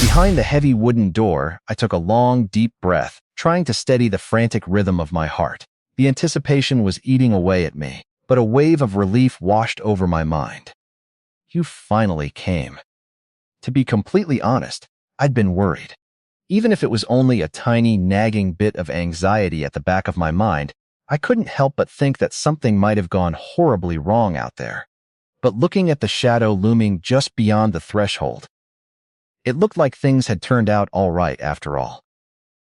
Behind the heavy wooden door, I took a long, deep breath, trying to steady the frantic rhythm of my heart. The anticipation was eating away at me, but a wave of relief washed over my mind. You finally came. To be completely honest, I'd been worried. Even if it was only a tiny, nagging bit of anxiety at the back of my mind, I couldn't help but think that something might have gone horribly wrong out there. But looking at the shadow looming just beyond the threshold, it looked like things had turned out all right after all.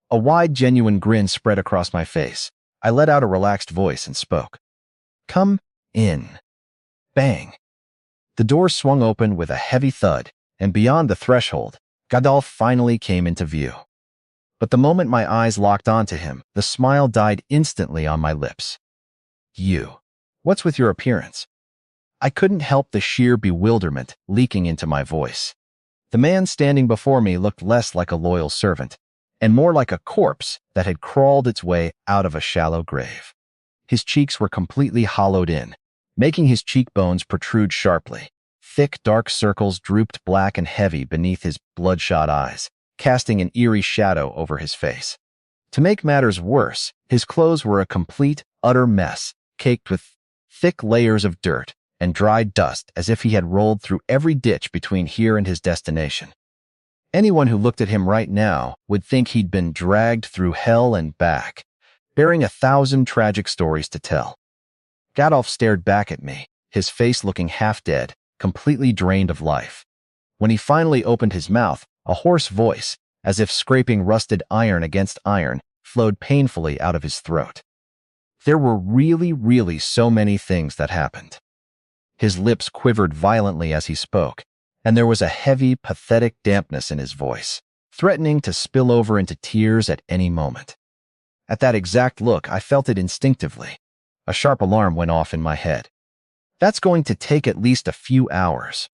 A wide, genuine grin spread across my face. I let out a relaxed voice and spoke. Come in. Bang. The door swung open with a heavy thud, and beyond the threshold, Gadolf finally came into view. But the moment my eyes locked onto him, the smile died instantly on my lips. You. What's with your appearance? I couldn't help the sheer bewilderment leaking into my voice. The man standing before me looked less like a loyal servant, and more like a corpse that had crawled its way out of a shallow grave. His cheeks were completely hollowed in, making his cheekbones protrude sharply. Thick, dark circles drooped black and heavy beneath his bloodshot eyes, casting an eerie shadow over his face. To make matters worse, his clothes were a complete, utter mess, caked with thick layers of dirt and dried dust as if he had rolled through every ditch between here and his destination. Anyone who looked at him right now would think he'd been dragged through hell and back, bearing 1,000 tragic stories to tell. Gadolf stared back at me, his face looking half dead, completely drained of life. When he finally opened his mouth, a hoarse voice, as if scraping rusted iron against iron, flowed painfully out of his throat. There were really so many things that happened. His lips quivered violently as he spoke, and there was a heavy, pathetic dampness in his voice, threatening to spill over into tears at any moment. At that exact look, I felt it instinctively. A sharp alarm went off in my head. That's going to take at least a few hours.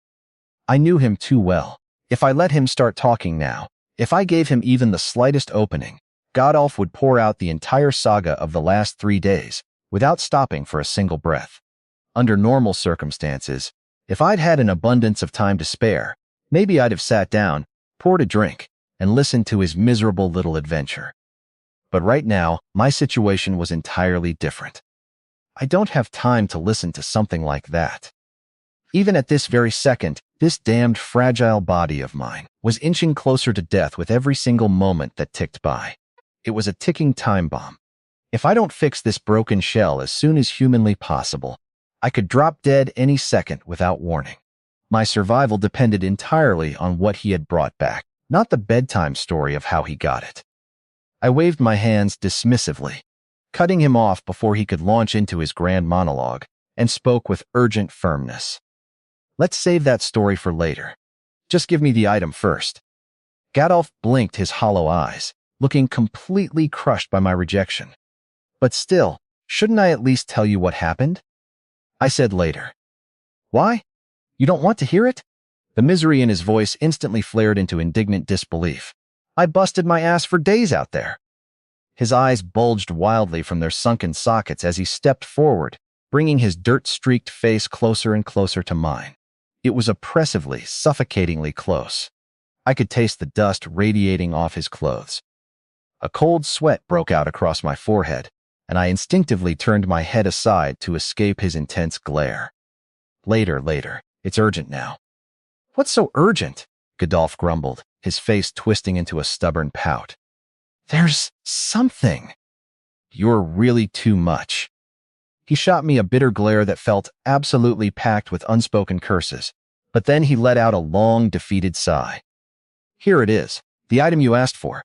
I knew him too well. If I let him start talking now, if I gave him even the slightest opening, Gadolf would pour out the entire saga of the last 3 days, without stopping for a single breath. Under normal circumstances, if I'd had an abundance of time to spare, maybe I'd have sat down, poured a drink, and listened to his miserable little adventure. But right now, my situation was entirely different. I don't have time to listen to something like that. Even at this very second, this damned fragile body of mine was inching closer to death with every single moment that ticked by. It was a ticking time bomb. If I don't fix this broken shell as soon as humanly possible, I could drop dead any second without warning. My survival depended entirely on what he had brought back, not the bedtime story of how he got it. I waved my hands dismissively, cutting him off before he could launch into his grand monologue, and spoke with urgent firmness. Let's save that story for later. Just give me the item first. Gadolf blinked his hollow eyes, looking completely crushed by my rejection. But still, shouldn't I at least tell you what happened? I said later. Why? You don't want to hear it? The misery in his voice instantly flared into indignant disbelief. I busted my ass for days out there. His eyes bulged wildly from their sunken sockets as he stepped forward, bringing his dirt-streaked face closer and closer to mine. It was oppressively, suffocatingly close. I could taste the dust radiating off his clothes. A cold sweat broke out across my forehead, and I instinctively turned my head aside to escape his intense glare. Later. It's urgent now. What's so urgent? Gadolf grumbled, his face twisting into a stubborn pout. There's something. You're really too much. He shot me a bitter glare that felt absolutely packed with unspoken curses, but then he let out a long, defeated sigh. Here it is, the item you asked for.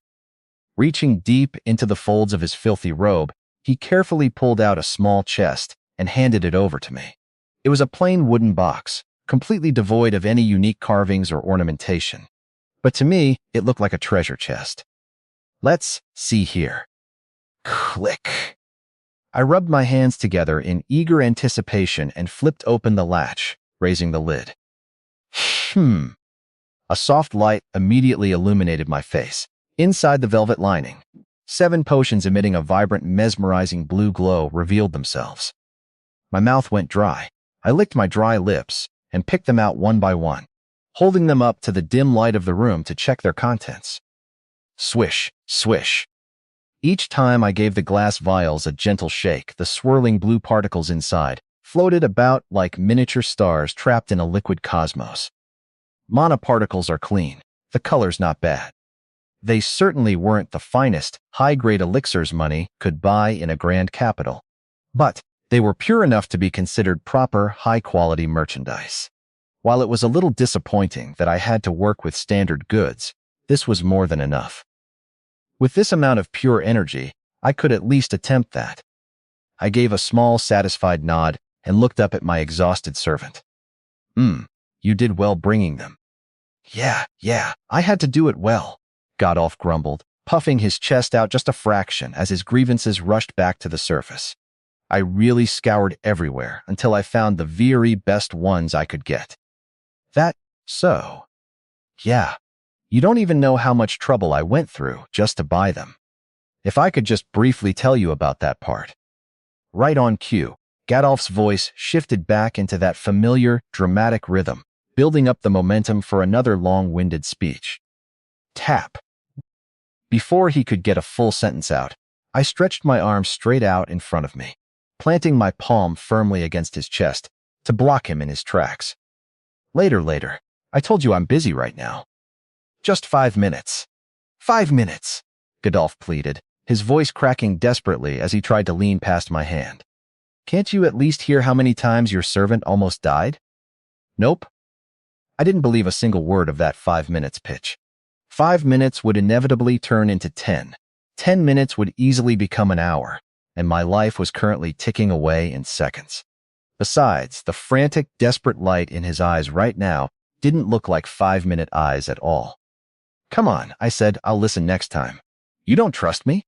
Reaching deep into the folds of his filthy robe, he carefully pulled out a small chest and handed it over to me. It was a plain wooden box, completely devoid of any unique carvings or ornamentation. But to me, it looked like a treasure chest. Let's see here. Click. I rubbed my hands together in eager anticipation and flipped open the latch, raising the lid. A soft light immediately illuminated my face. Inside the velvet lining, 7 potions emitting a vibrant, mesmerizing blue glow revealed themselves. My mouth went dry. I licked my dry lips and picked them out one by one. holding them up to the dim light of the room to check their contents. Swish, swish. Each time I gave the glass vials a gentle shake, the swirling blue particles inside floated about like miniature stars trapped in a liquid cosmos. Mana particles are clean, the color's not bad. They certainly weren't the finest, high-grade elixirs money could buy in a grand capital, but they were pure enough to be considered proper, high-quality merchandise. While it was a little disappointing that I had to work with standard goods, this was more than enough. With this amount of pure energy, I could at least attempt that. I gave a small, satisfied nod and looked up at my exhausted servant. You did well bringing them. Yeah, I had to do it well, Godolph grumbled, puffing his chest out just a fraction as his grievances rushed back to the surface. I really scoured everywhere until I found the very best ones I could get. That so? Yeah, you don't even know how much trouble I went through just to buy them. If I could just briefly tell you about that part. Right on cue, Gadolf's voice shifted back into that familiar, dramatic rhythm, building up the momentum for another long-winded speech. Tap. Before he could get a full sentence out, I stretched my arm straight out in front of me, planting my palm firmly against his chest to block him in his tracks. Later, I told you I'm busy right now. Just 5 minutes. 5 minutes, Godolph pleaded, his voice cracking desperately as he tried to lean past my hand. Can't you at least hear how many times your servant almost died? Nope. I didn't believe a single word of that 5 minutes pitch. 5 minutes would inevitably turn into 10. 10 minutes would easily become an hour, and my life was currently ticking away in seconds. Besides, the frantic, desperate light in his eyes right now didn't look like 5-minute eyes at all. Come on, I said, I'll listen next time. You don't trust me?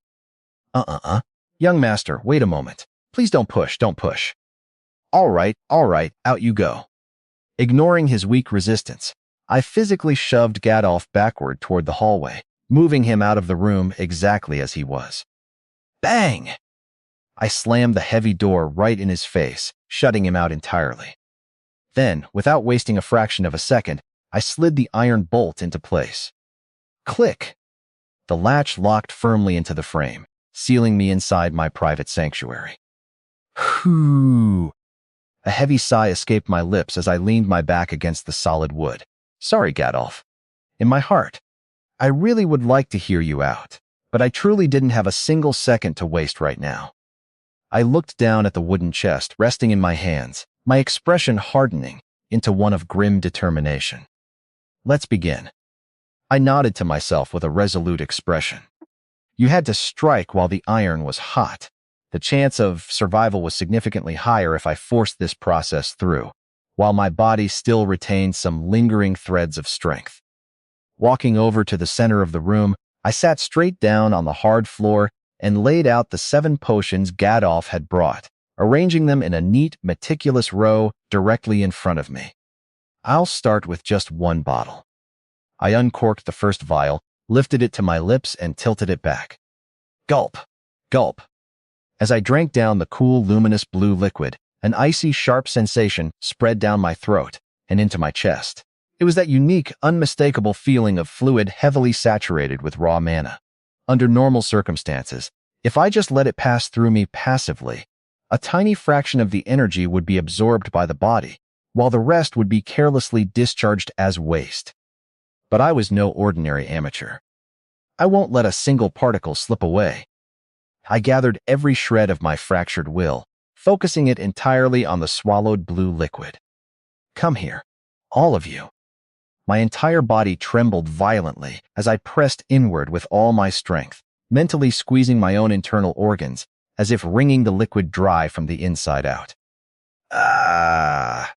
Young master, wait a moment. Please don't push. All right, out you go. Ignoring his weak resistance, I physically shoved Gadolf backward toward the hallway, moving him out of the room exactly as he was. Bang! I slammed the heavy door right in his face, shutting him out entirely. Then, without wasting a fraction of a second, I slid the iron bolt into place. Click! The latch locked firmly into the frame, sealing me inside my private sanctuary. Whew! A heavy sigh escaped my lips as I leaned my back against the solid wood. Sorry, Gadolf. In my heart, I really would like to hear you out, but I truly didn't have a single second to waste right now. I looked down at the wooden chest resting in my hands, my expression hardening into one of grim determination. Let's begin. I nodded to myself with a resolute expression. You had to strike while the iron was hot. The chance of survival was significantly higher if I forced this process through, while my body still retained some lingering threads of strength. Walking over to the center of the room, I sat straight down on the hard floor and laid out the 7 potions Gadolf had brought, arranging them in a neat, meticulous row directly in front of me. I'll start with just 1 bottle. I uncorked the first vial, lifted it to my lips, and tilted it back. Gulp! Gulp! As I drank down the cool, luminous blue liquid, an icy, sharp sensation spread down my throat and into my chest. It was that unique, unmistakable feeling of fluid heavily saturated with raw mana. Under normal circumstances, if I just let it pass through me passively, a tiny fraction of the energy would be absorbed by the body, while the rest would be carelessly discharged as waste. But I was no ordinary amateur. I won't let a single particle slip away. I gathered every shred of my fractured will, focusing it entirely on the swallowed blue liquid. Come here, all of you. My entire body trembled violently as I pressed inward with all my strength, mentally squeezing my own internal organs, as if wringing the liquid dry from the inside out. Ah!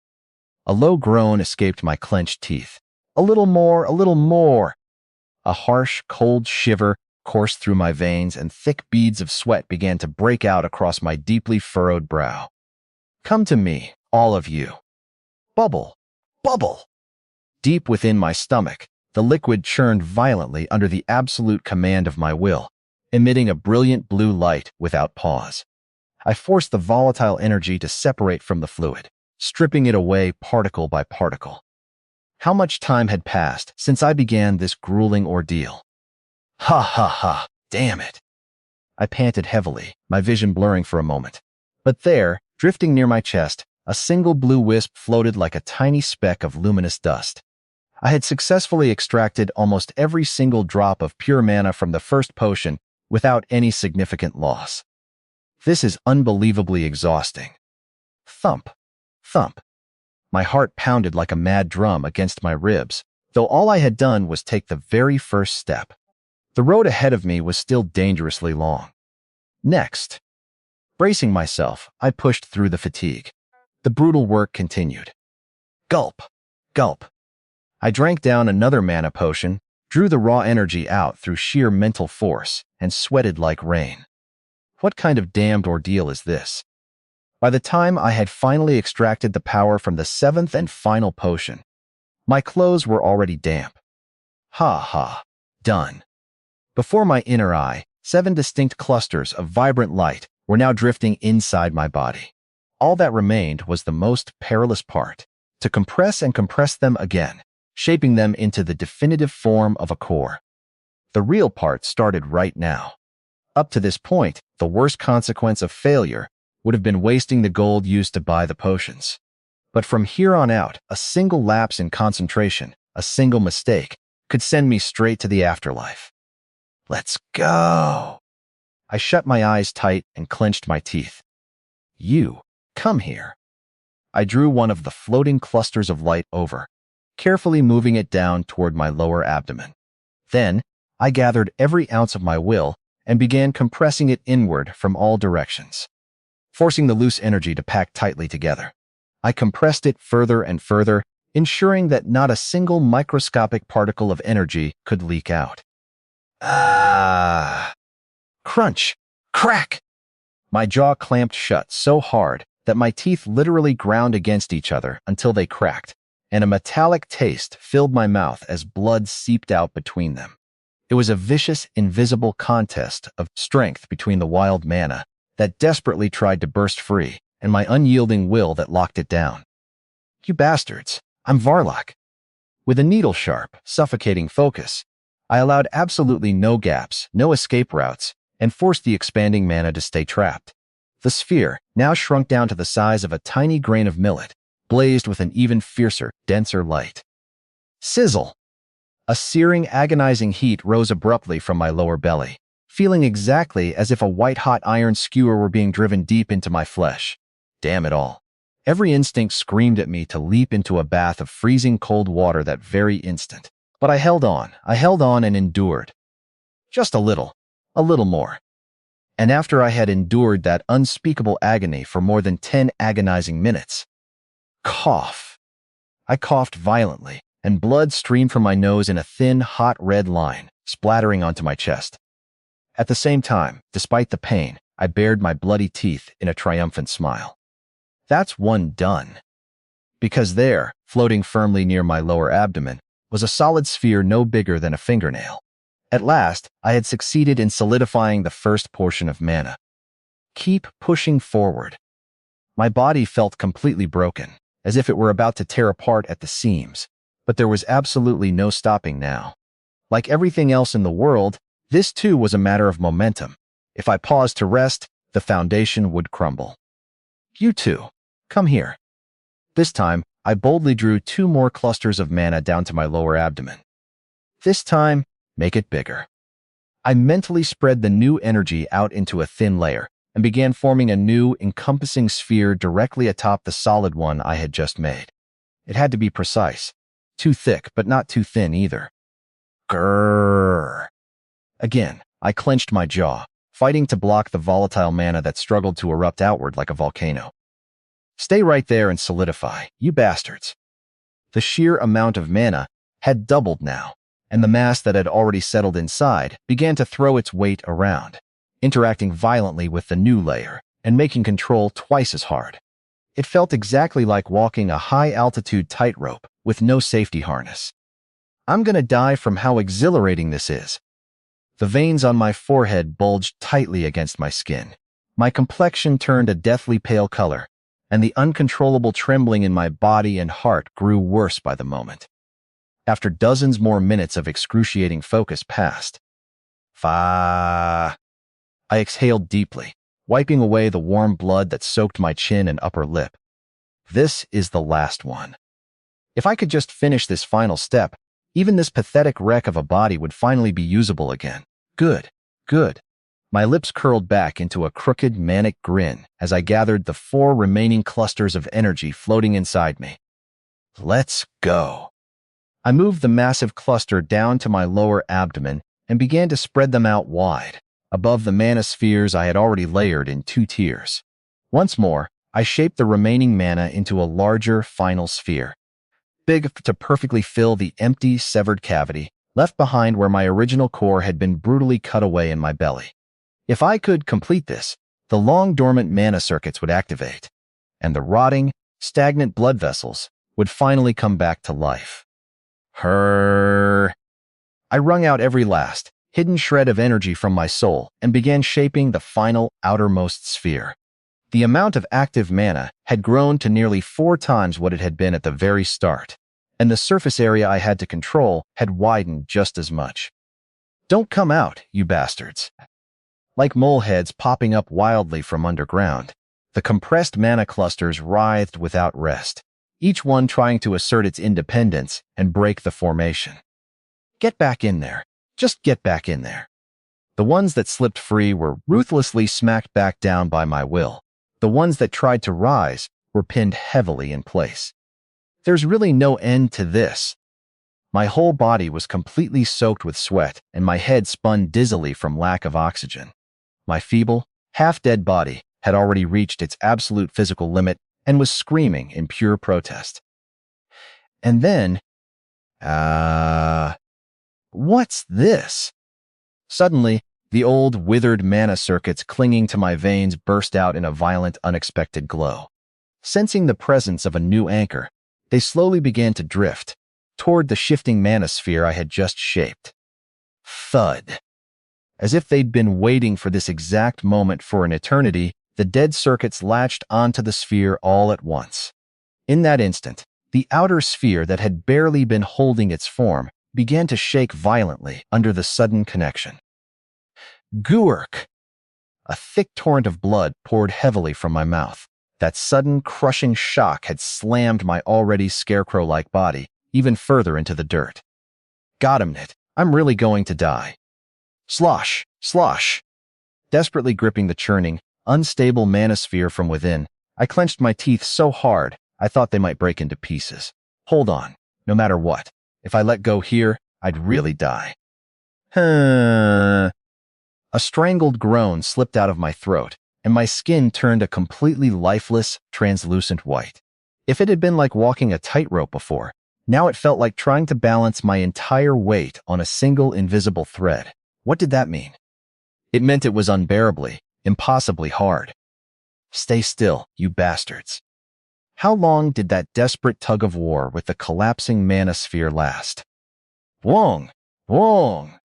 A low groan escaped my clenched teeth. A little more, a little more. A harsh, cold shiver coursed through my veins, and thick beads of sweat began to break out across my deeply furrowed brow. Come to me, all of you. Bubble! Bubble! Deep within my stomach, the liquid churned violently under the absolute command of my will, emitting a brilliant blue light without pause. I forced the volatile energy to separate from the fluid, stripping it away particle by particle. How much time had passed since I began this grueling ordeal? Ha ha ha, damn it. I panted heavily, my vision blurring for a moment. But there, drifting near my chest, a single blue wisp floated like a tiny speck of luminous dust. I had successfully extracted almost every single drop of pure mana from the first potion without any significant loss. This is unbelievably exhausting. Thump, thump. My heart pounded like a mad drum against my ribs, though all I had done was take the very first step. The road ahead of me was still dangerously long. Next. Bracing myself, I pushed through the fatigue. The brutal work continued. Gulp, gulp. I drank down another mana potion, drew the raw energy out through sheer mental force, and sweated like rain. What kind of damned ordeal is this? By the time I had finally extracted the power from the seventh and final potion, my clothes were already damp. Ha ha, done. Before my inner eye, 7 distinct clusters of vibrant light were now drifting inside my body. All that remained was the most perilous part, to compress and compress them again, shaping them into the definitive form of a core. The real part started right now. Up to this point, the worst consequence of failure would have been wasting the gold used to buy the potions. But from here on out, a single lapse in concentration, a single mistake, could send me straight to the afterlife. Let's go. I shut my eyes tight and clenched my teeth. You, come here. I drew one of the floating clusters of light over, carefully moving it down toward my lower abdomen. Then, I gathered every ounce of my will and began compressing it inward from all directions, forcing the loose energy to pack tightly together. I compressed it further and further, ensuring that not a single microscopic particle of energy could leak out. Ah! Crunch! Crack! My jaw clamped shut so hard that my teeth literally ground against each other until they cracked, and a metallic taste filled my mouth as blood seeped out between them. It was a vicious, invisible contest of strength between the wild mana that desperately tried to burst free, and my unyielding will that locked it down. You bastards, I'm Varlock. With a needle-sharp, suffocating focus, I allowed absolutely no gaps, no escape routes, and forced the expanding mana to stay trapped. The sphere, now shrunk down to the size of a tiny grain of millet, blazed with an even fiercer, denser light. Sizzle! A searing, agonizing heat rose abruptly from my lower belly, feeling exactly as if a white-hot iron skewer were being driven deep into my flesh. Damn it all. Every instinct screamed at me to leap into a bath of freezing cold water that very instant. But I held on and endured. Just a little more. And after I had endured that unspeakable agony for more than 10 agonizing minutes, cough. I coughed violently, and blood streamed from my nose in a thin, hot red line, splattering onto my chest. At the same time, despite the pain, I bared my bloody teeth in a triumphant smile. That's one done. Because there, floating firmly near my lower abdomen, was a solid sphere no bigger than a fingernail. At last, I had succeeded in solidifying the first portion of mana. Keep pushing forward. My body felt completely broken, as if it were about to tear apart at the seams, but there was absolutely no stopping now. Like everything else in the world, this too was a matter of momentum. If I paused to rest, the foundation would crumble. You two, come here. This time, I boldly drew 2 more clusters of mana down to my lower abdomen. This time, make it bigger. I mentally spread the new energy out into a thin layer and began forming a new, encompassing sphere directly atop the solid one I had just made. It had to be precise. Too thick, but not too thin either. Grrr. Again, I clenched my jaw, fighting to block the volatile mana that struggled to erupt outward like a volcano. Stay right there and solidify, you bastards. The sheer amount of mana had doubled now, and the mass that had already settled inside began to throw its weight around, interacting violently with the new layer and making control twice as hard. It felt exactly like walking a high-altitude tightrope with no safety harness. I'm gonna die from how exhilarating this is. The veins on my forehead bulged tightly against my skin. My complexion turned a deathly pale color, and the uncontrollable trembling in my body and heart grew worse by the moment. After dozens more minutes of excruciating focus passed. Fa. I exhaled deeply, wiping away the warm blood that soaked my chin and upper lip. This is the last one. If I could just finish this final step, even this pathetic wreck of a body would finally be usable again. Good, good. My lips curled back into a crooked, manic grin as I gathered the 4 remaining clusters of energy floating inside me. Let's go. I moved the massive cluster down to my lower abdomen and began to spread them out wide, above the mana spheres I had already layered in 2 tiers. Once more, I shaped the remaining mana into a larger, final sphere, big enough to perfectly fill the empty, severed cavity left behind where my original core had been brutally cut away in my belly. If I could complete this, the long-dormant mana circuits would activate, and the rotting, stagnant blood vessels would finally come back to life. I wrung out every last, hidden shred of energy from my soul and began shaping the final, outermost sphere. The amount of active mana had grown to nearly 4 times what it had been at the very start, and the surface area I had to control had widened just as much. Don't come out, you bastards. Like moleheads popping up wildly from underground, the compressed mana clusters writhed without rest, each one trying to assert its independence and break the formation. Get back in there. Just get back in there. The ones that slipped free were ruthlessly smacked back down by my will. The ones that tried to rise were pinned heavily in place. There's really no end to this. My whole body was completely soaked with sweat, and my head spun dizzily from lack of oxygen. My feeble, half-dead body had already reached its absolute physical limit and was screaming in pure protest. And then, what's this? Suddenly, the old, withered mana circuits clinging to my veins burst out in a violent, unexpected glow. Sensing the presence of a new anchor, they slowly began to drift toward the shifting mana sphere I had just shaped. Thud. As if they'd been waiting for this exact moment for an eternity, the dead circuits latched onto the sphere all at once. In that instant, the outer sphere that had barely been holding its form began to shake violently under the sudden connection. Gurk! A thick torrent of blood poured heavily from my mouth. That sudden, crushing shock had slammed my already scarecrow-like body even further into the dirt. Goddammit, I'm really going to die. Slosh! Slosh! Desperately gripping the churning, unstable manosphere from within, I clenched my teeth so hard I thought they might break into pieces. Hold on, no matter what. If I let go here, I'd really die. A strangled groan slipped out of my throat, and my skin turned a completely lifeless, translucent white. If it had been like walking a tightrope before, now it felt like trying to balance my entire weight on a single invisible thread. What did that mean? It meant it was unbearably, impossibly hard. Stay still, you bastards. How long did that desperate tug of war with the collapsing manosphere last? Long, long.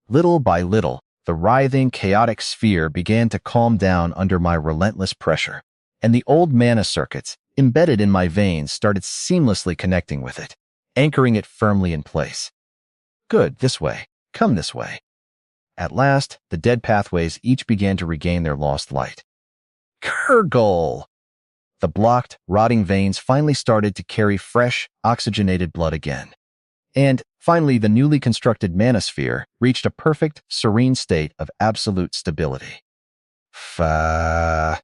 Little by little, the writhing, chaotic sphere began to calm down under my relentless pressure, and the old mana circuits, embedded in my veins, started seamlessly connecting with it, anchoring it firmly in place. Good, this way. Come this way. At last, the dead pathways each began to regain their lost light. Kurgol! The blocked, rotting veins finally started to carry fresh, oxygenated blood again. And, finally, the newly constructed manosphere reached a perfect, serene state of absolute stability. Flash!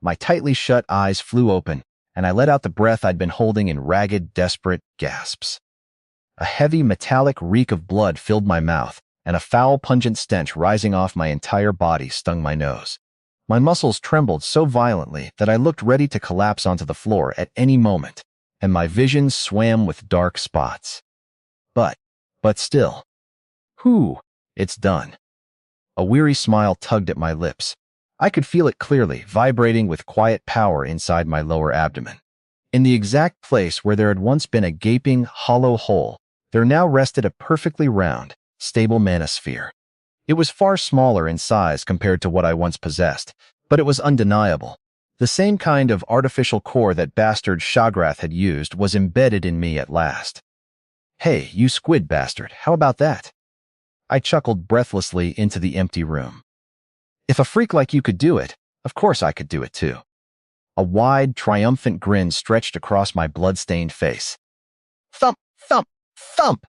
My tightly shut eyes flew open, and I let out the breath I'd been holding in ragged, desperate gasps. A heavy, metallic reek of blood filled my mouth, and a foul, pungent stench rising off my entire body stung my nose. My muscles trembled so violently that I looked ready to collapse onto the floor at any moment, and my vision swam with dark spots. But still. It's done. A weary smile tugged at my lips. I could feel it clearly, vibrating with quiet power inside my lower abdomen. In the exact place where there had once been a gaping, hollow hole, there now rested a perfectly round, stable manosphere. It was far smaller in size compared to what I once possessed, but it was undeniable. The same kind of artificial core that bastard Shagrath had used was embedded in me at last. "Hey, you squid bastard, how about that?" I chuckled breathlessly into the empty room. If a freak like you could do it, of course I could do it too. A wide, triumphant grin stretched across my blood-stained face. Thump, thump, thump!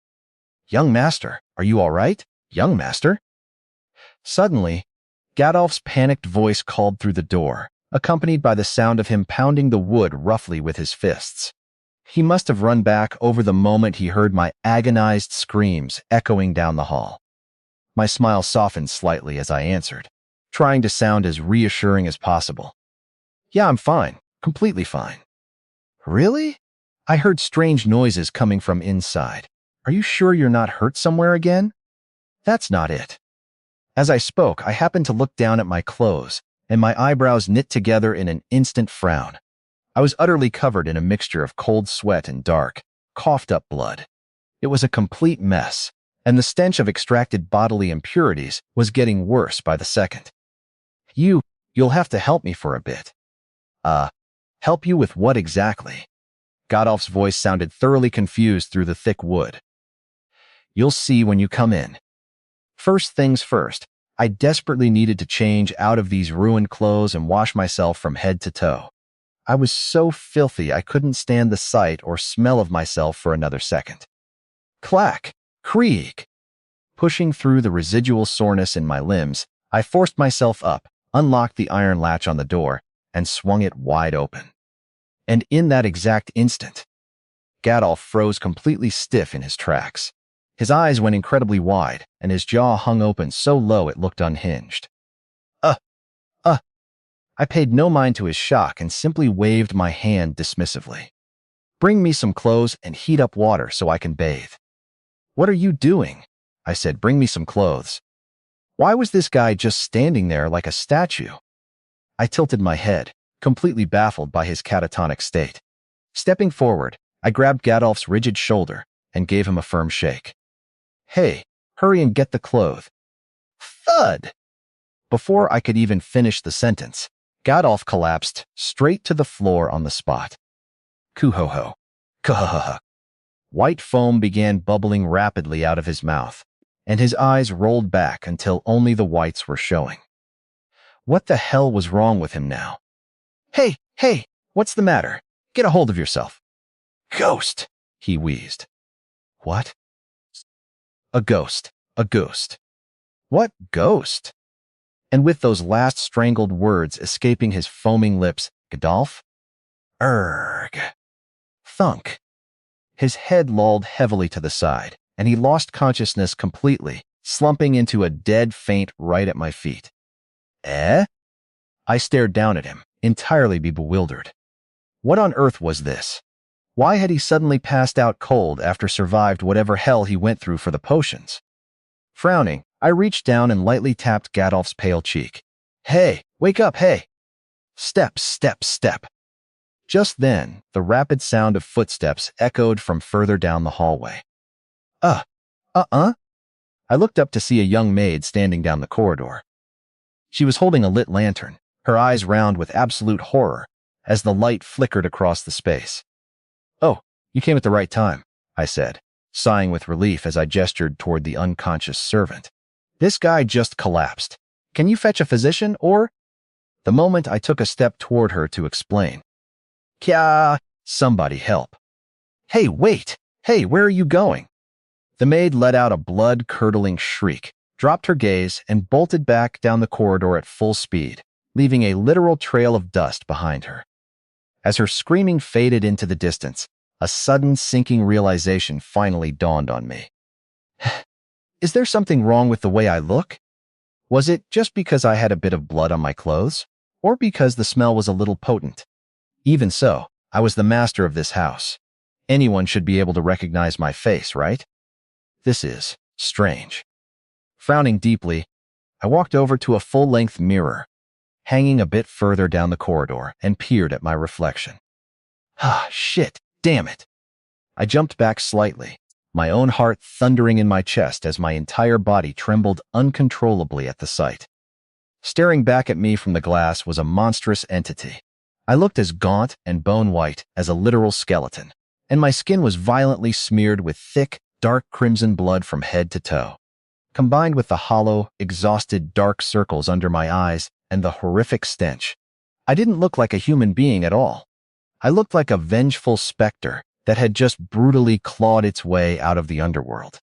"Young master, are you all right? Young master?" Suddenly, Gadolf's panicked voice called through the door, accompanied by the sound of him pounding the wood roughly with his fists. He must have run back over the moment he heard my agonized screams echoing down the hall. My smile softened slightly as I answered, trying to sound as reassuring as possible. "Yeah, I'm fine. Completely fine." "Really?" I heard strange noises coming from inside. "Are you sure you're not hurt somewhere again?" "That's not it." As I spoke, I happened to look down at my clothes, and my eyebrows knit together in an instant frown. I was utterly covered in a mixture of cold sweat and dark, coughed-up blood. It was a complete mess, and the stench of extracted bodily impurities was getting worse by the second. You'll have to help me for a bit." Help you with what exactly?" Gadolf's voice sounded thoroughly confused through the thick wood. "You'll see when you come in. First things first, I desperately needed to change out of these ruined clothes and wash myself from head to toe. I was so filthy I couldn't stand the sight or smell of myself for another second. Clack! Creak! Pushing through the residual soreness in my limbs, I forced myself up, unlocked the iron latch on the door, and swung it wide open. And in that exact instant, Gadolf froze completely stiff in his tracks. His eyes went incredibly wide, and his jaw hung open so low it looked unhinged. I paid no mind to his shock and simply waved my hand dismissively. "Bring me some clothes and heat up water so I can bathe." "What are you doing?" I said. "Bring me some clothes." Why was this guy just standing there like a statue? I tilted my head, completely baffled by his catatonic state. Stepping forward, I grabbed Gadolf's rigid shoulder and gave him a firm shake. "Hey, hurry and get the clothes." Thud! Before I could even finish the sentence, Gadolf collapsed straight to the floor on the spot. Kuhoho. Kuhoho. White foam began bubbling rapidly out of his mouth, and his eyes rolled back until only the whites were showing. What the hell was wrong with him now? Hey, what's the matter? Get a hold of yourself." "Ghost," he wheezed. "What?" A ghost. What ghost?" And with those last strangled words escaping his foaming lips, "Gadolf?" Erg. Thunk. His head lolled heavily to the side, and he lost consciousness completely, slumping into a dead faint right at my feet. "Eh?" I stared down at him, entirely bewildered. What on earth was this? Why had he suddenly passed out cold after survived whatever hell he went through for the potions? Frowning, I reached down and lightly tapped Gadolf's pale cheek. "Hey, wake up, hey!" Step, step, step. Just then, the rapid sound of footsteps echoed from further down the hallway. I looked up to see a young maid standing down the corridor. She was holding a lit lantern, her eyes round with absolute horror as the light flickered across the space. "Oh, you came at the right time," I said, sighing with relief as I gestured toward the unconscious servant. "This guy just collapsed. Can you fetch a physician, or—" The moment I took a step toward her to explain. "Kya, somebody help." "Hey, wait! Hey, where are you going?" The maid let out a blood-curdling shriek, dropped her gaze, and bolted back down the corridor at full speed, leaving a literal trail of dust behind her. As her screaming faded into the distance, a sudden sinking realization finally dawned on me. Is there something wrong with the way I look? Was it just because I had a bit of blood on my clothes, or because the smell was a little potent? Even so, I was the master of this house. Anyone should be able to recognize my face, right? This is strange. Frowning deeply, I walked over to a full-length mirror, hanging a bit further down the corridor, and peered at my reflection. Shit, damn it. I jumped back slightly, my own heart thundering in my chest as my entire body trembled uncontrollably at the sight. Staring back at me from the glass was a monstrous entity, I looked as gaunt and bone-white as a literal skeleton, and my skin was violently smeared with thick, dark crimson blood from head to toe. Combined with the hollow, exhausted dark circles under my eyes and the horrific stench, I didn't look like a human being at all. I looked like a vengeful specter that had just brutally clawed its way out of the underworld.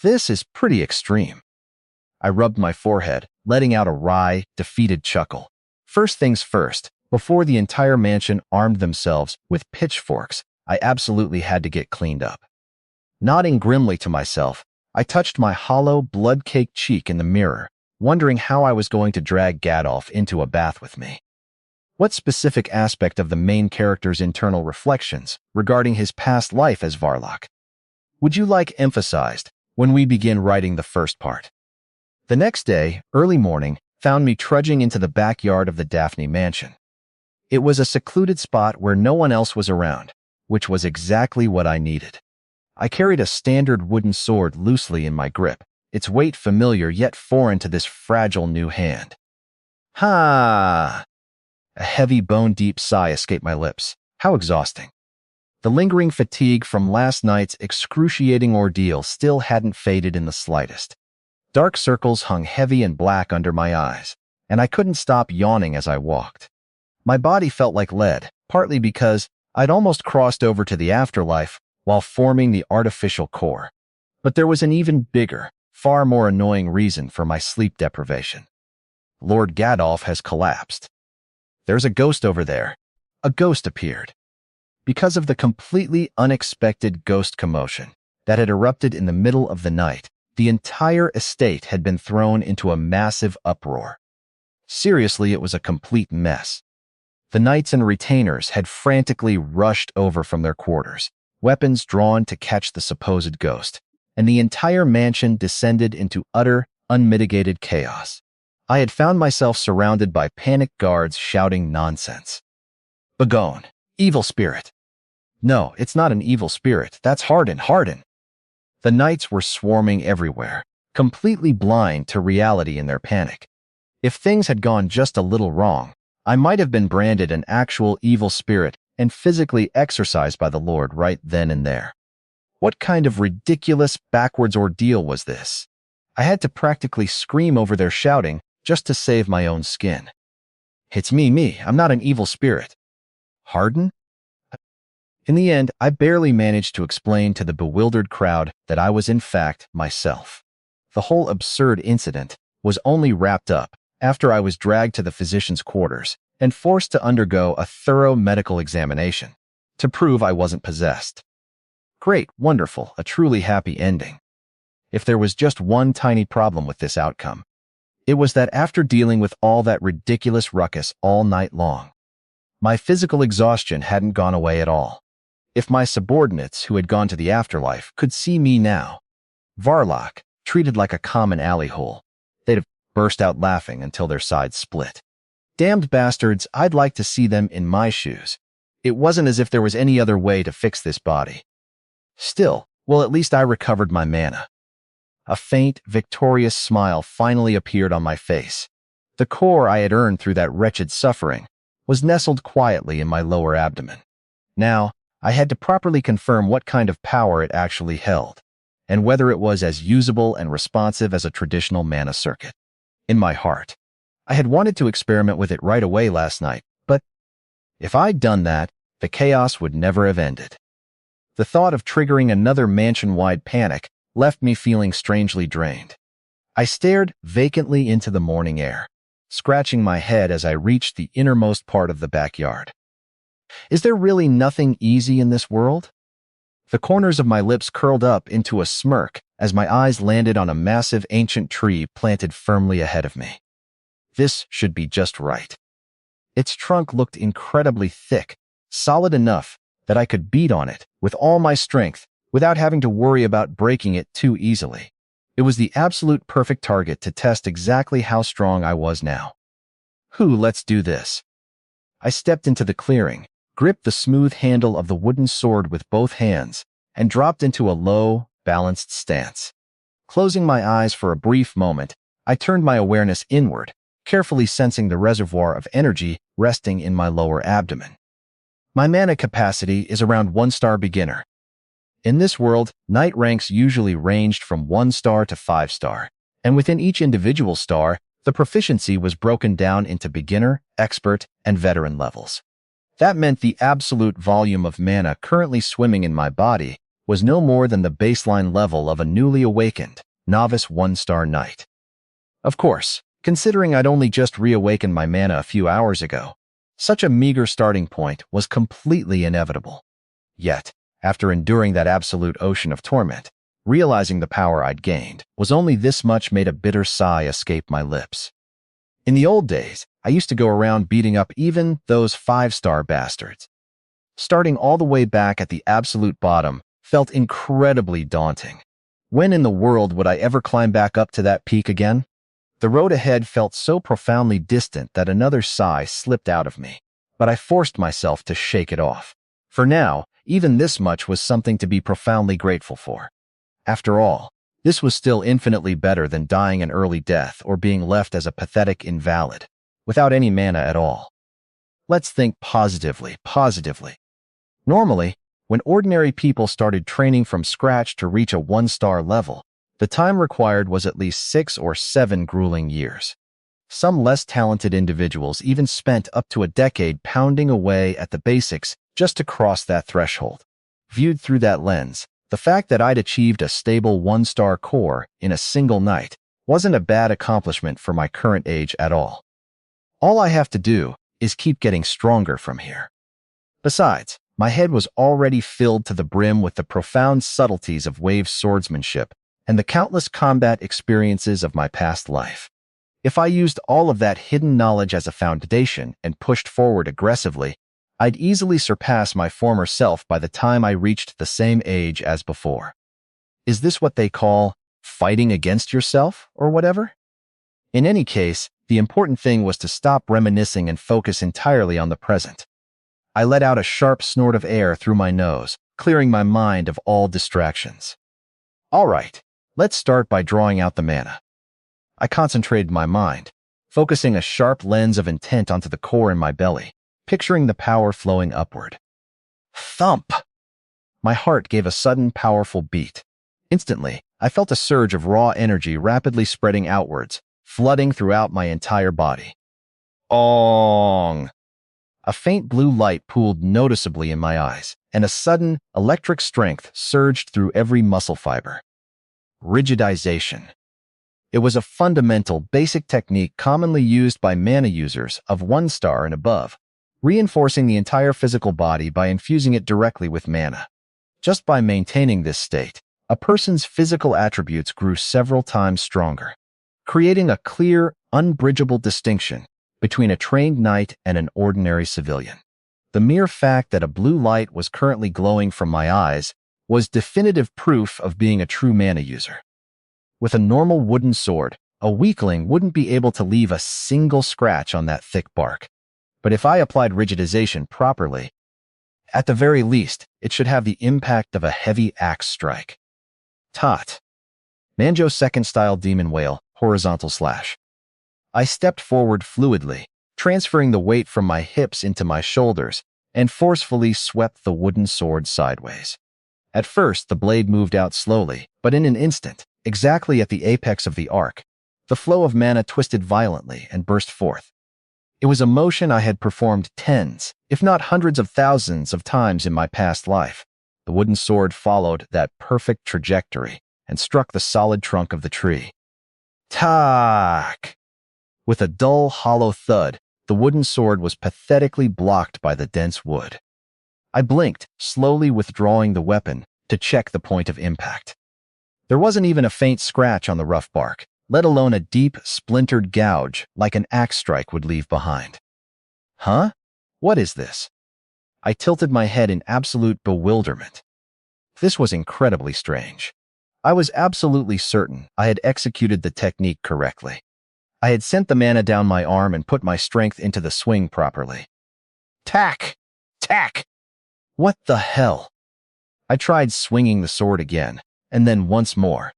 This is pretty extreme. I rubbed my forehead, letting out a wry, defeated chuckle. First things first, before the entire mansion armed themselves with pitchforks, I absolutely had to get cleaned up. Nodding grimly to myself, I touched my hollow, blood-caked cheek in the mirror, wondering how I was going to drag Gadolf into a bath with me. What specific aspect of the main character's internal reflections regarding his past life as Varlock would you like emphasized when we begin writing the first part? The next day, early morning, found me trudging into the backyard of the Daphne mansion. It was a secluded spot where no one else was around, which was exactly what I needed. I carried a standard wooden sword loosely in my grip, its weight familiar yet foreign to this fragile new hand. Ha! A heavy bone-deep sigh escaped my lips. How exhausting. The lingering fatigue from last night's excruciating ordeal still hadn't faded in the slightest. Dark circles hung heavy and black under my eyes, and I couldn't stop yawning as I walked. My body felt like lead, partly because I'd almost crossed over to the afterlife while forming the artificial core. But there was an even bigger, far more annoying reason for my sleep deprivation. Lord Gadolf has collapsed. There's a ghost over there. A ghost appeared. Because of the completely unexpected ghost commotion that had erupted in the middle of the night, the entire estate had been thrown into a massive uproar. Seriously, it was a complete mess. The knights and retainers had frantically rushed over from their quarters, weapons drawn to catch the supposed ghost, and the entire mansion descended into utter, unmitigated chaos. I had found myself surrounded by panicked guards shouting nonsense. Begone, evil spirit. No, it's not an evil spirit. That's Harden. The knights were swarming everywhere, completely blind to reality in their panic. If things had gone just a little wrong, I might have been branded an actual evil spirit and physically exorcised by the Lord right then and there. What kind of ridiculous, backwards ordeal was this? I had to practically scream over their shouting just to save my own skin. It's me, I'm not an evil spirit. Harden? In the end, I barely managed to explain to the bewildered crowd that I was in fact myself. The whole absurd incident was only wrapped up after I was dragged to the physician's quarters and forced to undergo a thorough medical examination to prove I wasn't possessed. Great, wonderful, a truly happy ending. If there was just one tiny problem with this outcome, it was that after dealing with all that ridiculous ruckus all night long, my physical exhaustion hadn't gone away at all. If my subordinates who had gone to the afterlife could see me now, Varlock, treated like a common alley hole, they'd have burst out laughing until their sides split. Damned bastards, I'd like to see them in my shoes. It wasn't as if there was any other way to fix this body. Still, well, at least I recovered my mana. A faint, victorious smile finally appeared on my face. The core I had earned through that wretched suffering was nestled quietly in my lower abdomen. Now, I had to properly confirm what kind of power it actually held, and whether it was as usable and responsive as a traditional mana circuit. In my heart, I had wanted to experiment with it right away last night, but if I'd done that, the chaos would never have ended. The thought of triggering another mansion-wide panic left me feeling strangely drained. I stared vacantly into the morning air, scratching my head as I reached the innermost part of the backyard. Is there really nothing easy in this world? The corners of my lips curled up into a smirk as my eyes landed on a massive ancient tree planted firmly ahead of me. This should be just right. Its trunk looked incredibly thick, solid enough that I could beat on it with all my strength without having to worry about breaking it too easily. It was the absolute perfect target to test exactly how strong I was now. Let's do this. I stepped into the clearing, gripped the smooth handle of the wooden sword with both hands, and dropped into a low, balanced stance. Closing my eyes for a brief moment, I turned my awareness inward, carefully sensing the reservoir of energy resting in my lower abdomen. My mana capacity is around 1-star beginner. In this world, knight ranks usually ranged from 1-star to 5-star, and within each individual star, the proficiency was broken down into beginner, expert, and veteran levels. That meant the absolute volume of mana currently swimming in my body was no more than the baseline level of a newly awakened, novice 1-star knight. Of course, considering I'd only just reawakened my mana a few hours ago, such a meager starting point was completely inevitable. Yet, after enduring that absolute ocean of torment, realizing the power I'd gained was only this much made a bitter sigh escape my lips. In the old days, I used to go around beating up even those 5-star bastards. Starting all the way back at the absolute bottom felt incredibly daunting. When in the world would I ever climb back up to that peak again? The road ahead felt so profoundly distant that another sigh slipped out of me, but I forced myself to shake it off. For now, even this much was something to be profoundly grateful for. After all, this was still infinitely better than dying an early death or being left as a pathetic invalid, without any mana at all. Let's think positively. Normally, when ordinary people started training from scratch to reach a 1-star level, the time required was at least 6 or 7 grueling years. Some less talented individuals even spent up to a decade pounding away at the basics just to cross that threshold. Viewed through that lens, the fact that I'd achieved a stable 1-star core in a single night wasn't a bad accomplishment for my current age at all. All I have to do is keep getting stronger from here. Besides, my head was already filled to the brim with the profound subtleties of wave swordsmanship and the countless combat experiences of my past life. If I used all of that hidden knowledge as a foundation and pushed forward aggressively, I'd easily surpass my former self by the time I reached the same age as before. Is this what they call fighting against yourself or whatever? In any case, the important thing was to stop reminiscing and focus entirely on the present. I let out a sharp snort of air through my nose, clearing my mind of all distractions. All right, let's start by drawing out the mana. I concentrated my mind, focusing a sharp lens of intent onto the core in my belly, picturing the power flowing upward. Thump! My heart gave a sudden, powerful beat. Instantly, I felt a surge of raw energy rapidly spreading outwards, flooding throughout my entire body. Ong! A faint blue light pooled noticeably in my eyes, and a sudden, electric strength surged through every muscle fiber. Rigidization. It was a fundamental, basic technique commonly used by mana users of 1-star and above, reinforcing the entire physical body by infusing it directly with mana. Just by maintaining this state, a person's physical attributes grew several times stronger, creating a clear, unbridgeable distinction between a trained knight and an ordinary civilian. The mere fact that a blue light was currently glowing from my eyes was definitive proof of being a true mana user. With a normal wooden sword, a weakling wouldn't be able to leave a single scratch on that thick bark. But if I applied rigidization properly, at the very least, it should have the impact of a heavy axe strike. Tot. Manjo second style demon whale, horizontal slash. I stepped forward fluidly, transferring the weight from my hips into my shoulders, and forcefully swept the wooden sword sideways. At first, the blade moved out slowly, but in an instant, exactly at the apex of the arc, the flow of mana twisted violently and burst forth. It was a motion I had performed tens, if not hundreds of thousands of times in my past life. The wooden sword followed that perfect trajectory and struck the solid trunk of the tree. Tak! With a dull, hollow thud, the wooden sword was pathetically blocked by the dense wood. I blinked, slowly withdrawing the weapon to check the point of impact. There wasn't even a faint scratch on the rough bark, let alone a deep, splintered gouge like an axe strike would leave behind. Huh? What is this? I tilted my head in absolute bewilderment. This was incredibly strange. I was absolutely certain I had executed the technique correctly. I had sent the mana down my arm and put my strength into the swing properly. Tack! Tack! What the hell? I tried swinging the sword again, and then once more,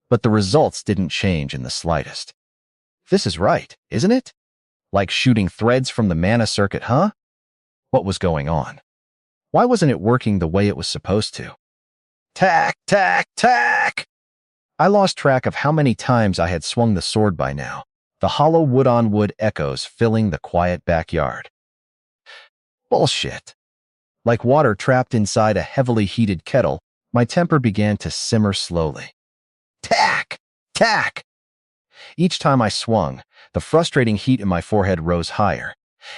but the results didn't change in the slightest. This is right, isn't it? Like shooting threads from the mana circuit, huh? What was going on? Why wasn't it working the way it was supposed to? Tack, tack, tack! I lost track of how many times I had swung the sword by now, the hollow wood-on-wood echoes filling the quiet backyard. Bullshit. Like water trapped inside a heavily heated kettle, my temper began to simmer slowly. Tack! Tack! Each time I swung, the frustrating heat in my forehead rose higher,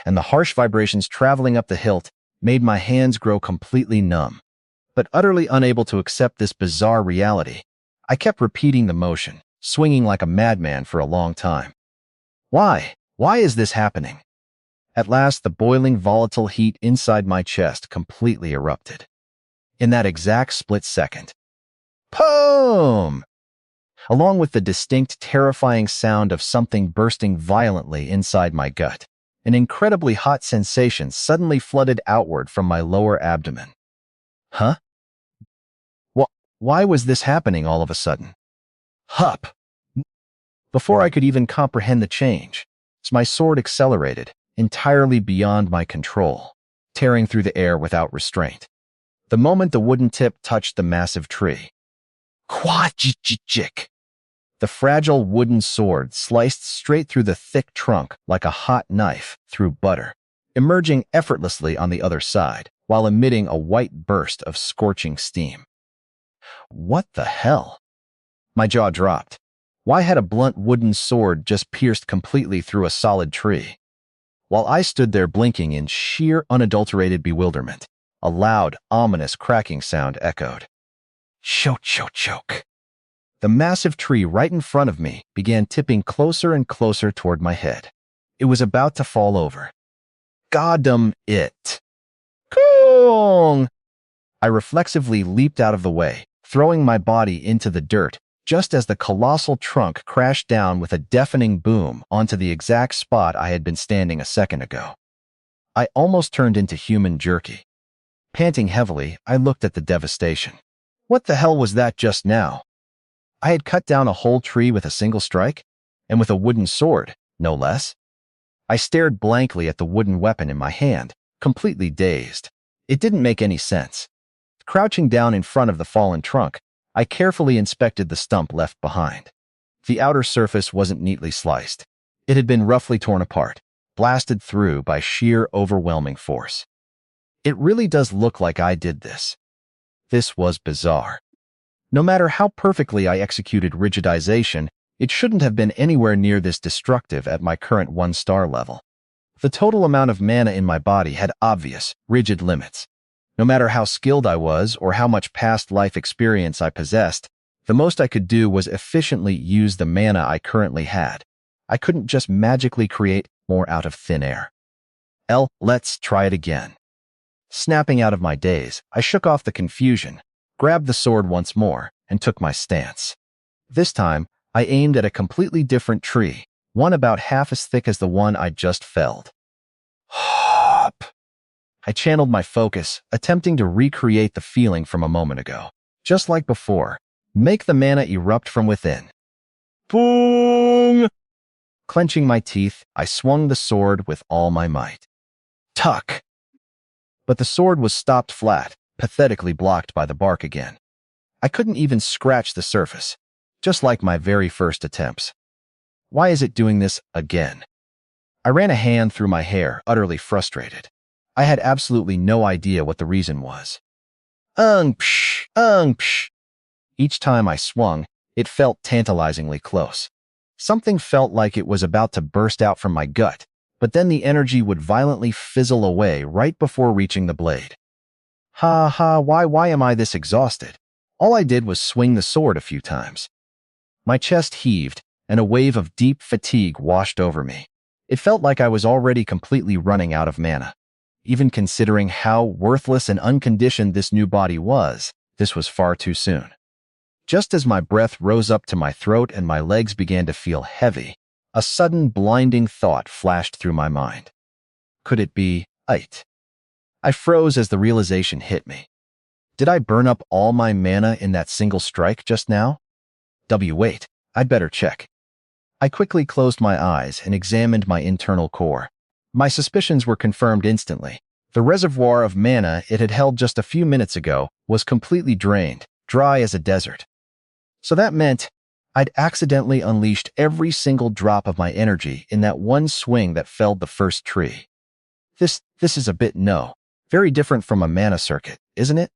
and the harsh vibrations traveling up the hilt made my hands grow completely numb. But utterly unable to accept this bizarre reality, I kept repeating the motion, swinging like a madman for a long time. Why? Why is this happening? At last, the boiling, volatile heat inside my chest completely erupted. In that exact split second, boom! Along with the distinct, terrifying sound of something bursting violently inside my gut, an incredibly hot sensation suddenly flooded outward from my lower abdomen. Huh? Why was this happening all of a sudden? Hup! Before I could even comprehend the change, my sword accelerated, entirely beyond my control, tearing through the air without restraint. The moment the wooden tip touched the massive tree, quack-jick-jick! The fragile wooden sword sliced straight through the thick trunk like a hot knife through butter, emerging effortlessly on the other side while emitting a white burst of scorching steam. What the hell? My jaw dropped. Why had a blunt wooden sword just pierced completely through a solid tree? While I stood there blinking in sheer unadulterated bewilderment, a loud, ominous cracking sound echoed. Choke, choke, choke. The massive tree right in front of me began tipping closer and closer toward my head. It was about to fall over. Goddamn it. Kong! I reflexively leaped out of the way, throwing my body into the dirt just as the colossal trunk crashed down with a deafening boom onto the exact spot I had been standing a second ago. I almost turned into human jerky. Panting heavily, I looked at the devastation. What the hell was that just now? I had cut down a whole tree with a single strike, and with a wooden sword, no less. I stared blankly at the wooden weapon in my hand, completely dazed. It didn't make any sense. Crouching down in front of the fallen trunk, I carefully inspected the stump left behind. The outer surface wasn't neatly sliced. It had been roughly torn apart, blasted through by sheer overwhelming force. It really does look like I did this. This was bizarre. No matter how perfectly I executed rigidization, it shouldn't have been anywhere near this destructive at my current 1-star level. The total amount of mana in my body had obvious, rigid limits. No matter how skilled I was or how much past life experience I possessed, the most I could do was efficiently use the mana I currently had. I couldn't just magically create more out of thin air. Let's try it again. Snapping out of my daze, I shook off the confusion, grabbed the sword once more, and took my stance. This time, I aimed at a completely different tree, one about half as thick as the one I'd just felled. Hop! I channeled my focus, attempting to recreate the feeling from a moment ago. Just like before, make the mana erupt from within. Boom! Clenching my teeth, I swung the sword with all my might. Tuck! But the sword was stopped flat, pathetically blocked by the bark again. I couldn't even scratch the surface, just like my very first attempts. Why is it doing this again? I ran a hand through my hair, utterly frustrated. I had absolutely no idea what the reason was. Psh, psh. Each time I swung, it felt tantalizingly close. Something felt like it was about to burst out from my gut, but then the energy would violently fizzle away right before reaching the blade. Why am I this exhausted? All I did was swing the sword a few times. My chest heaved, and a wave of deep fatigue washed over me. It felt like I was already completely running out of mana. Even considering how worthless and unconditioned this new body was, this was far too soon. Just as my breath rose up to my throat and my legs began to feel heavy, a sudden blinding thought flashed through my mind. Could it be it? I froze as the realization hit me. Did I burn up all my mana in that single strike just now? Wait, I'd better check. I quickly closed my eyes and examined my internal core. My suspicions were confirmed instantly. The reservoir of mana it had held just a few minutes ago was completely drained, dry as a desert. So that meant I'd accidentally unleashed every single drop of my energy in that one swing that felled the first tree. This is a bit very different from a mana circuit, isn't it?